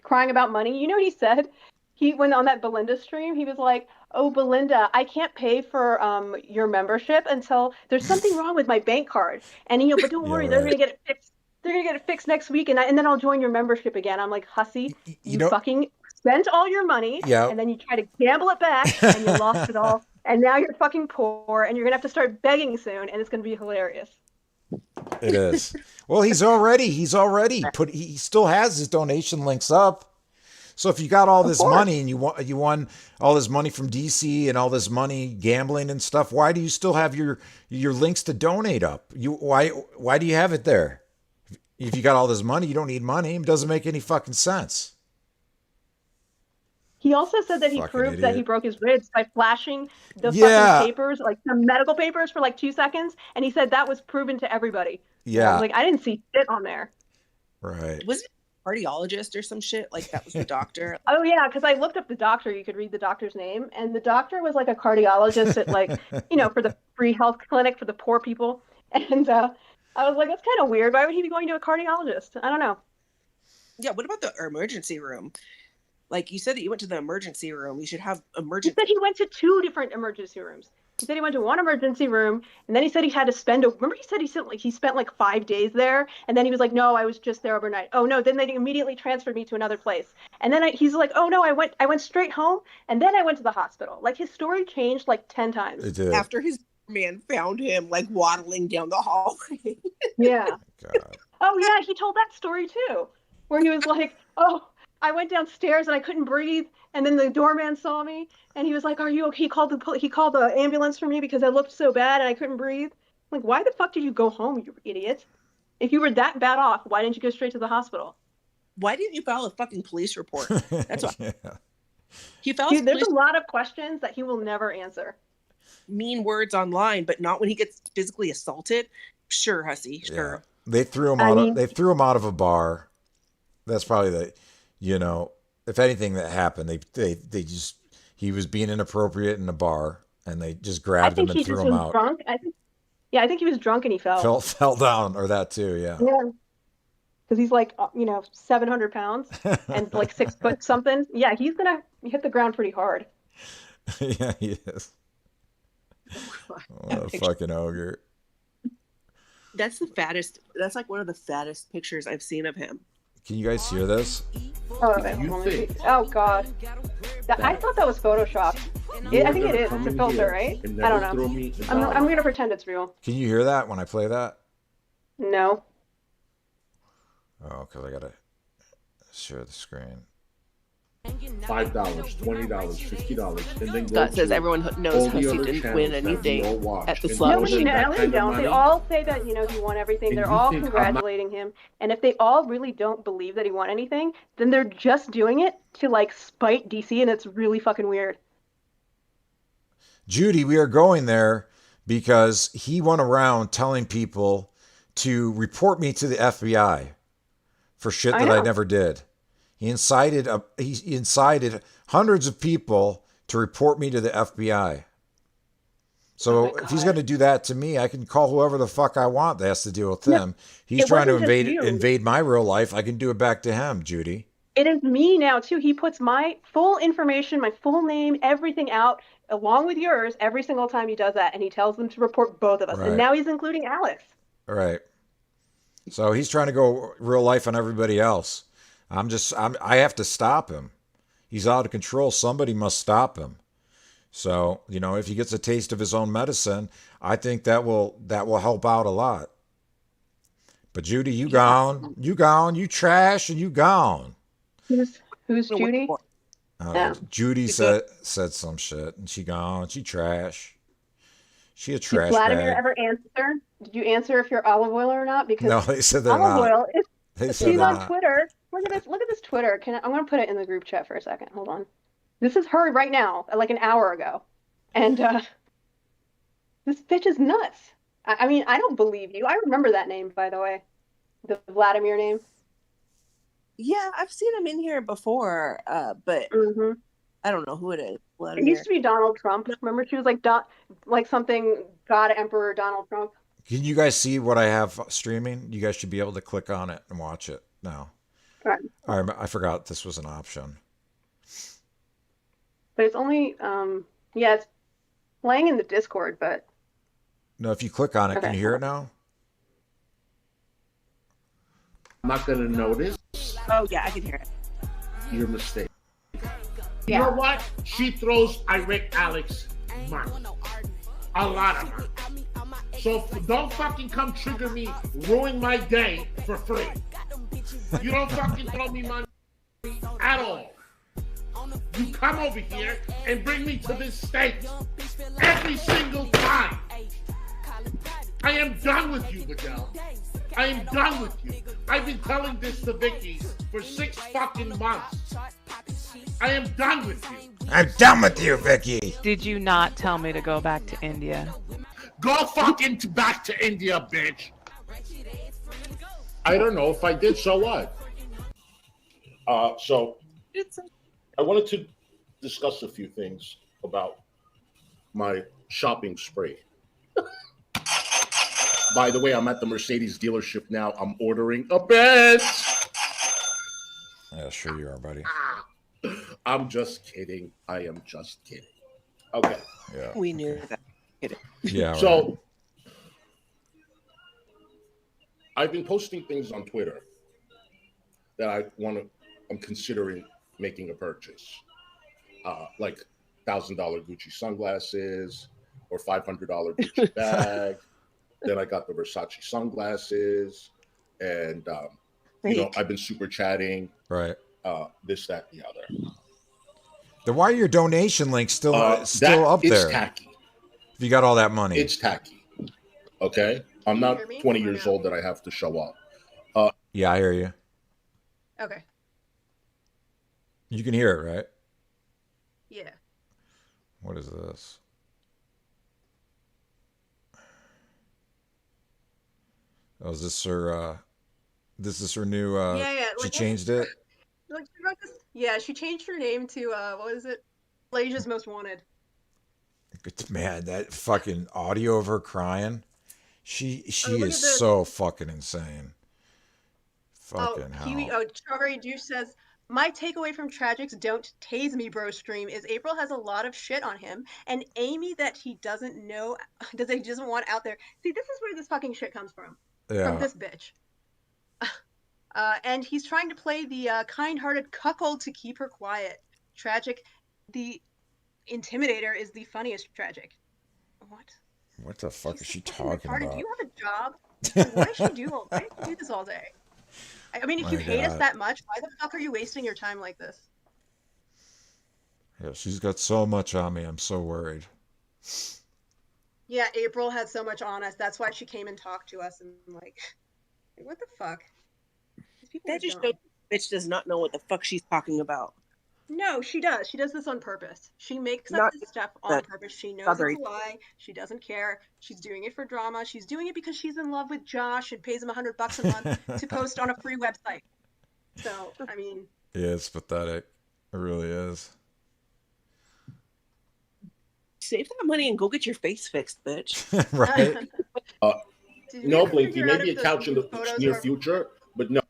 Speaker 16: Crying about money. You know what he said? He went on that Belinda stream. He was like, "Oh, Belinda, I can't pay for your membership until there's something wrong with my bank card." And but don't worry, they're gonna get it fixed. They're gonna get it fixed next week, and then I'll join your membership again. I'm like, Hussey, you fucking spent all your money, and then you try to gamble it back, and you lost it all, and now you're fucking poor, and you're gonna have to start begging soon, and it's gonna be hilarious.
Speaker 6: It is. Well, he still has his donation links up. So if you got all this money and you won all this money from DC and all this money gambling and stuff, why do you still have your links to donate up? Why do you have it there? If you got all this money, you don't need money. It doesn't make any fucking sense.
Speaker 16: He also said that he proved that he broke his ribs by flashing the fucking papers, like the medical papers, for like 2 seconds, and he said that was proven to everybody.
Speaker 6: Yeah,
Speaker 16: I was like, I didn't see shit on there.
Speaker 6: Right.
Speaker 13: Was it a cardiologist or some shit? Like that was the doctor?
Speaker 16: Oh yeah, because I looked up the doctor. You could read the doctor's name, and the doctor was like a cardiologist at like for the free health clinic for the poor people. And I was like, that's kind of weird. Why would he be going to a cardiologist? I don't know.
Speaker 13: Yeah. What about the emergency room? Like, you said that you went to the emergency room. You should have emergency.
Speaker 16: He said he went to 2 different emergency rooms. He said he went to one emergency room, and then he said he had to spend. Remember, he said he spent like 5 days there, and then he was like, "No, I was just there overnight." Oh no! Then they immediately transferred me to another place, and then he's like, "Oh no, I went straight home, and then I went to the hospital." Like his story changed like 10 times.
Speaker 6: It did.
Speaker 13: After his man found him like waddling down the hallway.
Speaker 16: Yeah.
Speaker 6: God.
Speaker 16: Oh yeah, he told that story too, where he was like, "Oh, I went downstairs and I couldn't breathe, and then the doorman saw me, and he was like, 'Are you okay?' He called the ambulance for me because I looked so bad and I couldn't breathe." I'm like, why the fuck did you go home, you idiot? If you were that bad off, why didn't you go straight to the hospital?
Speaker 13: Why didn't you file a fucking police report? That's why.
Speaker 6: Yeah.
Speaker 13: He files.
Speaker 16: There's a lot of questions that he will never answer.
Speaker 13: Mean words online, but not when he gets physically assaulted. Sure, Hussey. Sure.
Speaker 6: Yeah. They threw him out. They threw him out of a bar. That's probably the. If anything that happened, they just, he was being inappropriate in a bar and they just grabbed him and threw him out.
Speaker 16: Drunk. I think he was drunk and he fell.
Speaker 6: Fell down, or that too, yeah.
Speaker 16: Yeah. Because he's like, 700 pounds and like 6 foot something. Yeah, he's gonna You hit the ground pretty hard.
Speaker 6: Yeah, he is. What a fucking ogre.
Speaker 13: That's the fattest. That's like one of the fattest pictures I've seen of him.
Speaker 6: Can you guys hear this?
Speaker 16: Oh, okay. Oh God. I thought that was Photoshop. I think it is. It's a filter, right? I don't know. I'm gonna pretend it's real.
Speaker 6: Can you hear that when I play that?
Speaker 16: No.
Speaker 6: Oh, because I gotta share the screen.
Speaker 17: $5, $20, $50, and then
Speaker 13: Scott says everyone knows Hussey didn't win anything at the slot machine.
Speaker 16: No, they don't. They all say that, you know, he won everything. They're all congratulating him. And if they all really don't believe that he won anything, then they're just doing it to, like, spite DC, and it's really fucking weird.
Speaker 6: Judy, we are going there because he went around telling people to report me to the FBI for shit that I never did. He incited hundreds of people to report me to the FBI. So if he's going to do that to me, I can call whoever the fuck I want that has to deal with him. He's trying to invade my real life. I can do it back to him, Judy.
Speaker 16: It is me now, too. He puts my full information, my full name, everything out, along with yours, every single time he does that. And he tells them to report both of us. Right. And now he's including Alex.
Speaker 6: Right. So he's trying to go real life on everybody else. I have to stop him. He's out of control. Somebody must stop him. So, you know, if he gets a taste of his own medicine, I think that will help out a lot. But Judy, you gone, you trash, and you gone.
Speaker 16: Who's Judy?
Speaker 6: Judy said some shit, and she gone. She trash. She a trash
Speaker 16: Did Vladimir
Speaker 6: bag.
Speaker 16: ever answer? Did you answer if you're olive oil or not? Because
Speaker 6: no, they said they're
Speaker 16: olive
Speaker 6: not.
Speaker 16: Oil is. She's on
Speaker 6: not.
Speaker 16: Twitter. Look at this Twitter. I'm gonna put it in the group chat for a second. Hold on. This is her right now, like an hour ago, and this bitch is nuts. I mean, I don't believe you. I remember that name, by the way, the Vladimir name.
Speaker 13: Yeah, I've seen him in here before, but I don't know who it is. Vladimir.
Speaker 16: It used to be Donald Trump. Remember, she was like something God Emperor Donald Trump.
Speaker 6: Can you guys see what I have streaming? You guys should be able to click on it and watch it now.
Speaker 16: Right.
Speaker 6: I forgot this was an option.
Speaker 16: But it's only, it's playing in the Discord, but...
Speaker 6: No, if you click on it, can you hear it now?
Speaker 17: I'm not going to notice.
Speaker 13: Oh, yeah, I can hear it.
Speaker 17: Your mistake.
Speaker 16: Yeah.
Speaker 17: You know what? She throws irate Alex money. A lot of money. So don't fucking come trigger me, ruin my day for free. You don't fucking throw me money at all. You come over here and bring me to this state every single time. I am done with you, Miguel. I am done with you. I've been telling this to Vicky for 6 fucking months. I am done with you.
Speaker 6: I'm done with you, Vicky.
Speaker 18: Did you not tell me to go back to India?
Speaker 17: Go fucking back to India, bitch. I don't know if I did, so what? So I wanted to discuss a few things about my shopping spree. By the way, I'm at the Mercedes dealership now. I'm ordering a Benz.
Speaker 6: Yeah, sure you are, buddy.
Speaker 17: I'm just kidding. I am just kidding. Okay.
Speaker 6: Yeah.
Speaker 13: We knew that.
Speaker 6: Yeah.
Speaker 17: So
Speaker 6: right.
Speaker 17: I've been posting things on Twitter that I'm considering making a purchase, like $1,000 Gucci sunglasses or $500 Gucci bag. Then I got the Versace sunglasses, and I've been super chatting.
Speaker 6: Right.
Speaker 17: This, that, the other.
Speaker 6: Then why are your donation links still up there?
Speaker 17: It's tacky.
Speaker 6: If you got all that money,
Speaker 17: it's tacky. Okay, I'm not 20 years old that I have to show up.
Speaker 6: Yeah, I hear you.
Speaker 16: Okay.
Speaker 6: You can hear it, right?
Speaker 16: Yeah.
Speaker 6: What is this? Oh, is this her? This is her new.
Speaker 16: Yeah.
Speaker 6: She changed it.
Speaker 16: Yeah, she changed her name to what is it? Malaysia's Most Wanted.
Speaker 6: Man, that fucking audio of her crying. She is so fucking insane. Fucking hell.
Speaker 16: Strawberry Douche says my takeaway from Tragic's "Don't Tase Me, Bro" stream is April has a lot of shit on him, and Amy that he doesn't know, he doesn't want out there. See, this is where this fucking shit comes from
Speaker 6: Yeah.
Speaker 16: this bitch. And he's trying to play the kind-hearted cuckold to keep her quiet. Tragic, the intimidator is the funniest Tragic. What?
Speaker 6: What the fuck is she talking
Speaker 16: Do
Speaker 6: about?
Speaker 16: you have a job? Like, what does she do? Why does she do this all day? I mean, if you
Speaker 6: My
Speaker 16: hate us
Speaker 6: God.
Speaker 16: that much, why the fuck are you wasting your time like this?
Speaker 6: Yeah, she's got so much on me. I'm so worried.
Speaker 16: Yeah, April had so much on us. That's why she came and talked to us and like, what the fuck? These people
Speaker 13: That
Speaker 16: are
Speaker 13: just
Speaker 16: dumb.
Speaker 13: shows the bitch does not know what the fuck she's talking about.
Speaker 16: No, she does. She does this on purpose. She makes up
Speaker 13: Not
Speaker 16: this stuff on
Speaker 13: that
Speaker 16: purpose. She knows
Speaker 13: other.
Speaker 16: it's a lie. She doesn't care. She's doing it for drama. She's doing it because she's in love with Josh and pays him $100 a month to post on a free website. So, I mean,
Speaker 6: Yeah, it's pathetic. It really is.
Speaker 13: Save that money and go get your face fixed, bitch.
Speaker 6: Right?
Speaker 16: did we
Speaker 17: No,
Speaker 16: ever
Speaker 17: Blinky,
Speaker 16: figure out
Speaker 17: maybe
Speaker 16: if
Speaker 17: a couch in the
Speaker 16: photos
Speaker 17: near
Speaker 16: are-
Speaker 17: future, but no.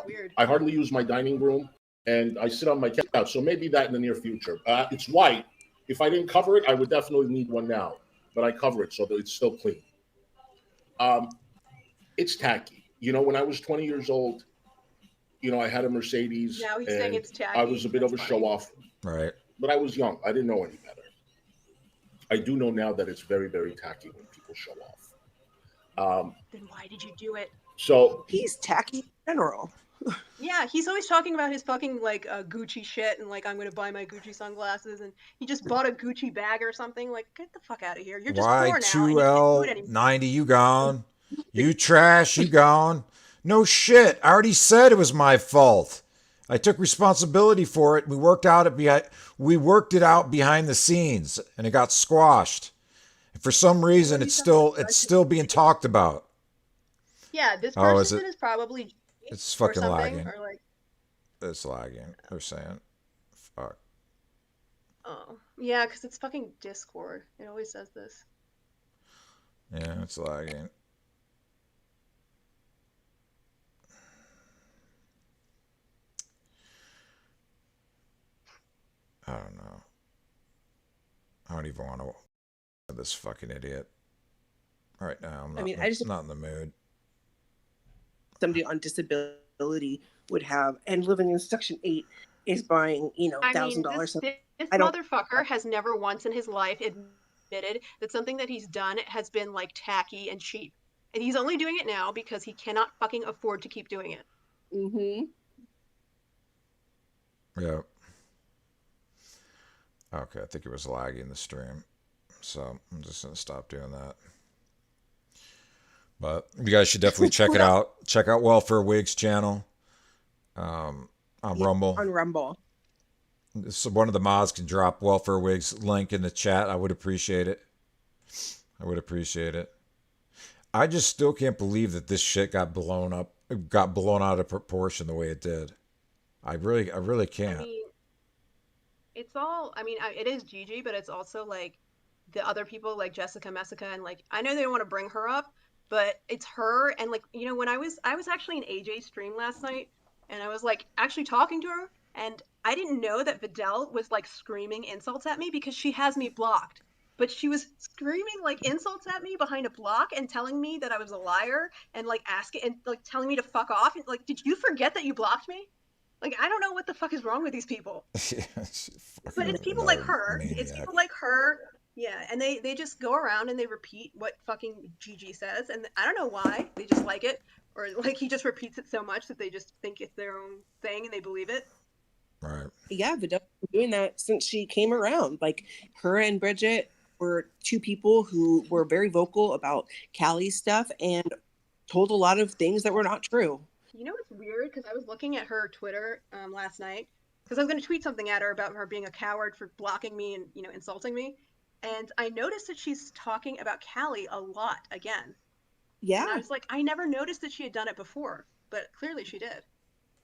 Speaker 16: weird.
Speaker 17: I hardly use my dining room, and I sit on my couch, so maybe that in the near future. It's white. If I didn't cover it, I would definitely need one now, but I cover it so that it's still clean. It's tacky. You know, when I was 20 years old, you know, I had a Mercedes,
Speaker 16: Now he's saying
Speaker 17: and
Speaker 16: it's tacky.
Speaker 17: I was a bit of a show-off.
Speaker 6: Right.
Speaker 17: But I was young. I didn't know any better. I do know now that it's very, very tacky when people show off.
Speaker 16: Then why did you do it?
Speaker 17: So
Speaker 13: he's tacky in general.
Speaker 16: Yeah, he's always talking about his fucking like Gucci shit and like I'm gonna buy my Gucci sunglasses and he just bought a Gucci bag or something. Like, get the fuck out of here. You're just poor now and you can't do it anymore.
Speaker 6: Y2L90, you gone. You trash, you gone. No shit. I already said it was my fault. I took responsibility for it. We worked it out behind the scenes and it got squashed. And for some reason it's still being talked about.
Speaker 16: Yeah, this
Speaker 6: Oh,
Speaker 16: person is probably
Speaker 6: It's
Speaker 16: or
Speaker 6: fucking
Speaker 16: something,
Speaker 6: lagging.
Speaker 16: or like
Speaker 6: It's lagging. They're saying. Fuck.
Speaker 16: oh yeah, because it's fucking Discord. It always does this.
Speaker 6: Yeah, it's lagging. I don't know. I don't even want to this fucking idiot. Right now, I'm not in the mood.
Speaker 13: Somebody on disability would have, and living in Section 8 is buying, $1,000.
Speaker 16: This motherfucker has never once in his life admitted that something that he's done has been like tacky and cheap. And he's only doing it now because he cannot fucking afford to keep doing it.
Speaker 13: Mm-hmm.
Speaker 6: Yeah. Okay, I think it was lagging the stream. So I'm just going to stop doing that. But you guys should definitely check it out. Check out Welfare Wigs channel on Rumble.
Speaker 13: On Rumble.
Speaker 6: So one of the mods can drop Welfare Wigs link in the chat. I would appreciate it. I just still can't believe that this shit got blown out of proportion the way it did. I really can't.
Speaker 16: I mean, it's all, it is Gigi, but it's also like the other people like Jessica, Messica, and like, I know they don't want to bring her up, but it's her. And like, when I was actually in AJ's stream last night and I was like actually talking to her and I didn't know that Vidal was like screaming insults at me because she has me blocked. But she was screaming like insults at me behind a block and telling me that I was a liar and like asking and like telling me to fuck off. And like, did you forget that you blocked me? Like, I don't know what the fuck is wrong with these people. But it's people like her.
Speaker 6: Maniac.
Speaker 16: It's people like her. Yeah, and they just go around and they repeat what fucking Gigi says. And I don't know why. They just like it. Or like he just repeats it so much that they just think it's their own thing and they believe it.
Speaker 6: Right.
Speaker 13: Yeah, Vidal's been doing that since she came around. Like, her and Bridget were two people who were very vocal about Callie's stuff and told a lot of things that were not true.
Speaker 16: You know what's weird? Because I was looking at her Twitter last night because I was going to tweet something at her about her being a coward for blocking me and insulting me, and I noticed that she's talking about Callie a lot again.
Speaker 13: Yeah,
Speaker 16: and I was like, I never noticed that she had done it before, but clearly she did.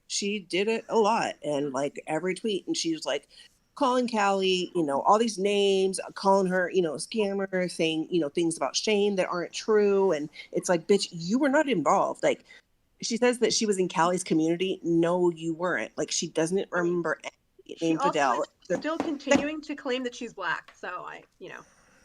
Speaker 13: She did it a lot, and like every tweet, and she was like calling Callie, all these names, calling her, a scammer, saying, things about Shane that aren't true, and it's like, bitch, you were not involved. Like, She says that she was in Callie's community. No, you weren't. Like, she doesn't remember any
Speaker 16: She
Speaker 13: named
Speaker 16: also
Speaker 13: Fidel.
Speaker 16: is still continuing to claim that she's black. So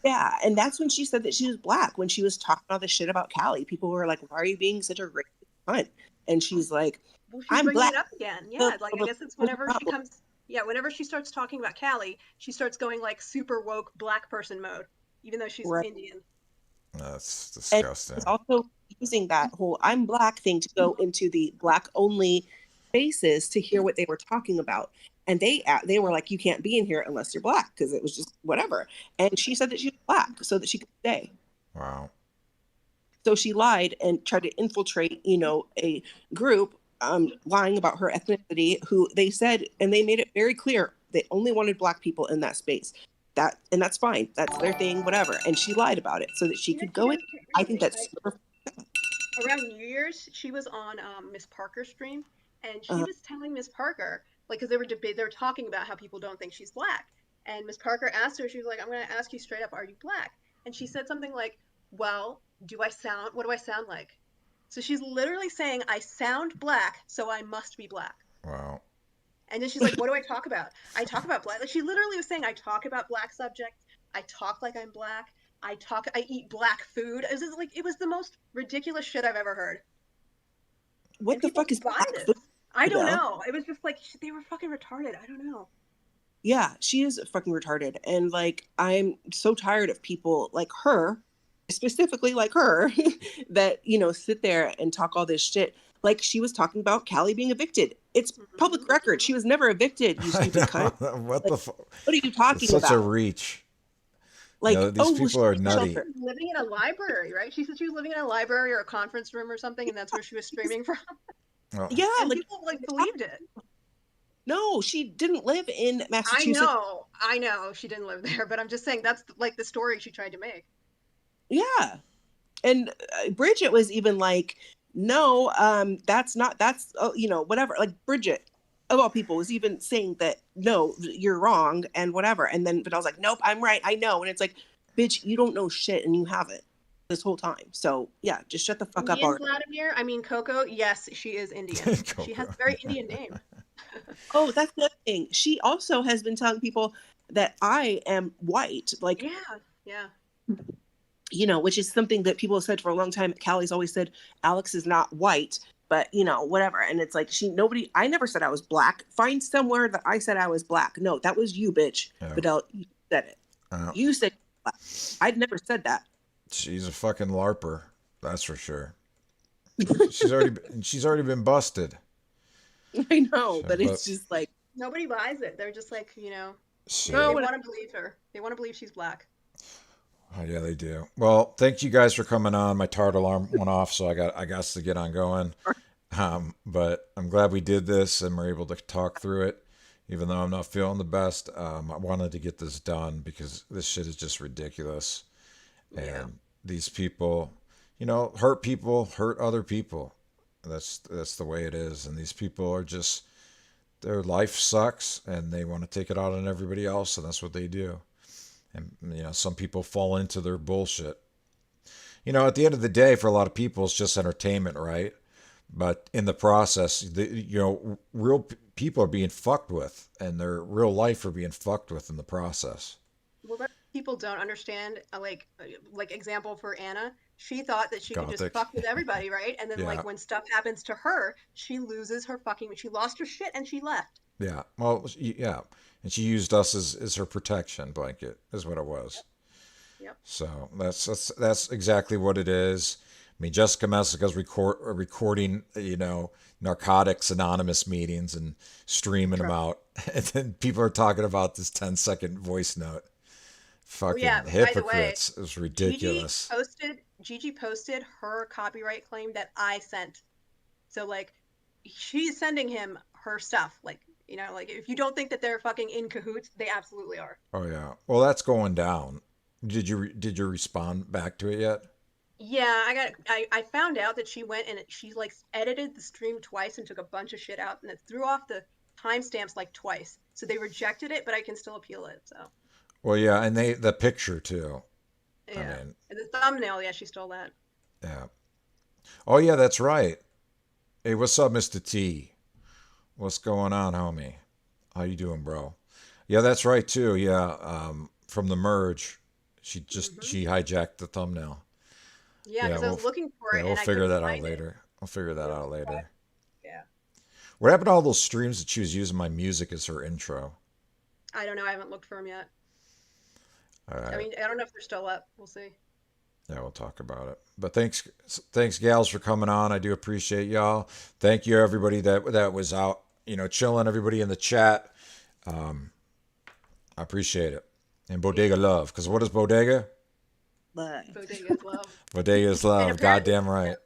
Speaker 13: Yeah, and that's when she said that she was black. When she was talking all this shit about Callie, people were like, "Why are you being such a racist cunt?" And she's like,
Speaker 16: well, she's
Speaker 13: "I'm
Speaker 16: bringing
Speaker 13: black."
Speaker 16: it up again. Yeah, like I guess it's whenever she comes. Yeah, whenever she starts talking about Callie, she starts going like super woke black person mode, even though she's
Speaker 13: Right.
Speaker 16: Indian.
Speaker 6: That's
Speaker 13: And
Speaker 6: disgusting.
Speaker 13: it's also using that whole "I'm black" thing to go into the black only spaces to hear what they were talking about. And they were like, "You can't be in here unless you're black," because it was just whatever. And she said that she was black so that she could stay.
Speaker 6: Wow.
Speaker 13: So she lied and tried to infiltrate, a group, lying about her ethnicity, who they said, and they made it very clear, they only wanted black people in that space. And that's fine. That's their thing, whatever. And she lied about it so that she could go in. I think that's super.
Speaker 16: Around New Year's, she was on Miss Parker's stream, and she was telling Miss Parker, like, because they were talking about how people don't think she's black, and Miss Parker asked her, she was like, "I'm going to ask you straight up, are you black?" And she said something like, "Well, what do I sound like?" So she's literally saying, "I sound black, so I must be black."
Speaker 6: Wow.
Speaker 16: And then she's like, "What do I talk about? I talk about black." Like, she literally was saying, "I talk about black subjects. I talk like I'm black. I eat black food." It was the most ridiculous shit I've ever heard.
Speaker 13: What the fuck is black food?
Speaker 16: I don't know. It was just like, they were fucking retarded. I don't know.
Speaker 13: Yeah, she is fucking retarded. And like, I'm so tired of people like her, specifically like her, that, sit there and talk all this shit. Like, she was talking about Callie being evicted. It's public record. She was never evicted, you stupid cunt.
Speaker 6: What the fuck?
Speaker 13: What are you talking
Speaker 6: Such
Speaker 13: about?
Speaker 6: a reach.
Speaker 13: Like,
Speaker 6: these people are nutty.
Speaker 16: Living in a library, right? She said she was living in a library or a conference room or something, and that's where she was streaming from.
Speaker 6: Oh.
Speaker 13: Yeah,
Speaker 16: and people believed it.
Speaker 13: No, she didn't live in Massachusetts.
Speaker 16: I know she didn't live there, but I'm just saying that's like the story she tried to make.
Speaker 13: Yeah. And Bridget was even like, "No, that's whatever." Like, Bridget, of all people, was even saying that, "No, you're wrong," and whatever. And then, but I was like, "Nope, I'm right. I know." And it's like, bitch, you don't know shit, and you haven't this whole time. So yeah, just shut the fuck up already.
Speaker 16: Coco, yes, she is Indian. She has a very Indian name.
Speaker 13: Oh, that's the other thing. She also has been telling people that I am white. Like,
Speaker 16: yeah.
Speaker 13: Which is something that people have said for a long time. Callie's always said Alex is not white, but whatever. And it's like, I never said I was black. Find somewhere that I said I was black. No, that was you, bitch.
Speaker 6: Yeah.
Speaker 13: Fidel, you said it. You said black. I'd never said that.
Speaker 6: She's a fucking LARPer, that's for sure. She's already been busted.
Speaker 13: I know, but it's just like,
Speaker 16: nobody buys it. They're just like, they want to believe her. They want to believe she's black.
Speaker 6: Oh yeah, they do. Well, thank you guys for coming on. My tart alarm went off, so I got to get on going. But I'm glad we did this and we're able to talk through it, even though I'm not feeling the best. I wanted to get this done because this shit is just ridiculous. And these people, hurt other people. That's the way it is. And these people are just, their life sucks and they want to take it out on everybody else, and that's what they do. And some people fall into their bullshit. At the end of the day, for a lot of people, it's just entertainment, right? But in the process, real people are being fucked with, and their real life are being fucked with in the process.
Speaker 16: Well, that people don't understand. Like example for Anna, she thought that she could just fuck with everybody, right? And then when stuff happens to her, she loses her she lost her shit and she left.
Speaker 6: Yeah. Well, yeah. And she used us as her protection blanket, is what it was.
Speaker 16: Yep.
Speaker 6: So that's exactly what it is. I mean, Jessica Messica's recording, Narcotics Anonymous meetings and streaming them out. And then people are talking about this 10-second voice note. Fucking hypocrites. It was ridiculous.
Speaker 16: Gigi posted her copyright claim that I sent. So, she's sending him her stuff. If you don't think that they're fucking in cahoots, they absolutely are.
Speaker 6: Oh, yeah. Well, that's going down. Did you respond back to it yet?
Speaker 16: Yeah, I found out that she went and she edited the stream twice and took a bunch of shit out and it threw off the timestamps twice. So they rejected it, but I can still appeal it. So.
Speaker 6: Well, yeah, and the picture too.
Speaker 16: Yeah, and the thumbnail. Yeah, she stole that.
Speaker 6: Yeah. Oh yeah, that's right. Hey, what's up, Mr. T? What's going on, homie? How you doing, bro? Yeah, that's right too. Yeah, from the merge, she hijacked the thumbnail.
Speaker 19: Yeah, because I was looking for it.
Speaker 6: Yeah, we'll
Speaker 19: and I
Speaker 6: figure
Speaker 19: couldn't
Speaker 6: that out
Speaker 19: find it.
Speaker 6: later. We'll figure that out later.
Speaker 19: Yeah.
Speaker 6: What happened to all those streams that she was using my music as her intro?
Speaker 19: I don't know. I haven't looked for them yet.
Speaker 6: All right.
Speaker 19: I mean, I don't know if they're still up. We'll see.
Speaker 6: Yeah, we'll talk about it. But thanks, gals, for coming on. I do appreciate y'all. Thank you, everybody that was out, chilling. Everybody in the chat, I appreciate it. And Bodega love, because what is Bodega?
Speaker 13: Love.
Speaker 19: Bodega's love.
Speaker 6: Bodega's love. Goddamn right.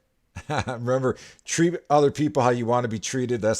Speaker 6: Remember, treat other people how you want to be treated. That's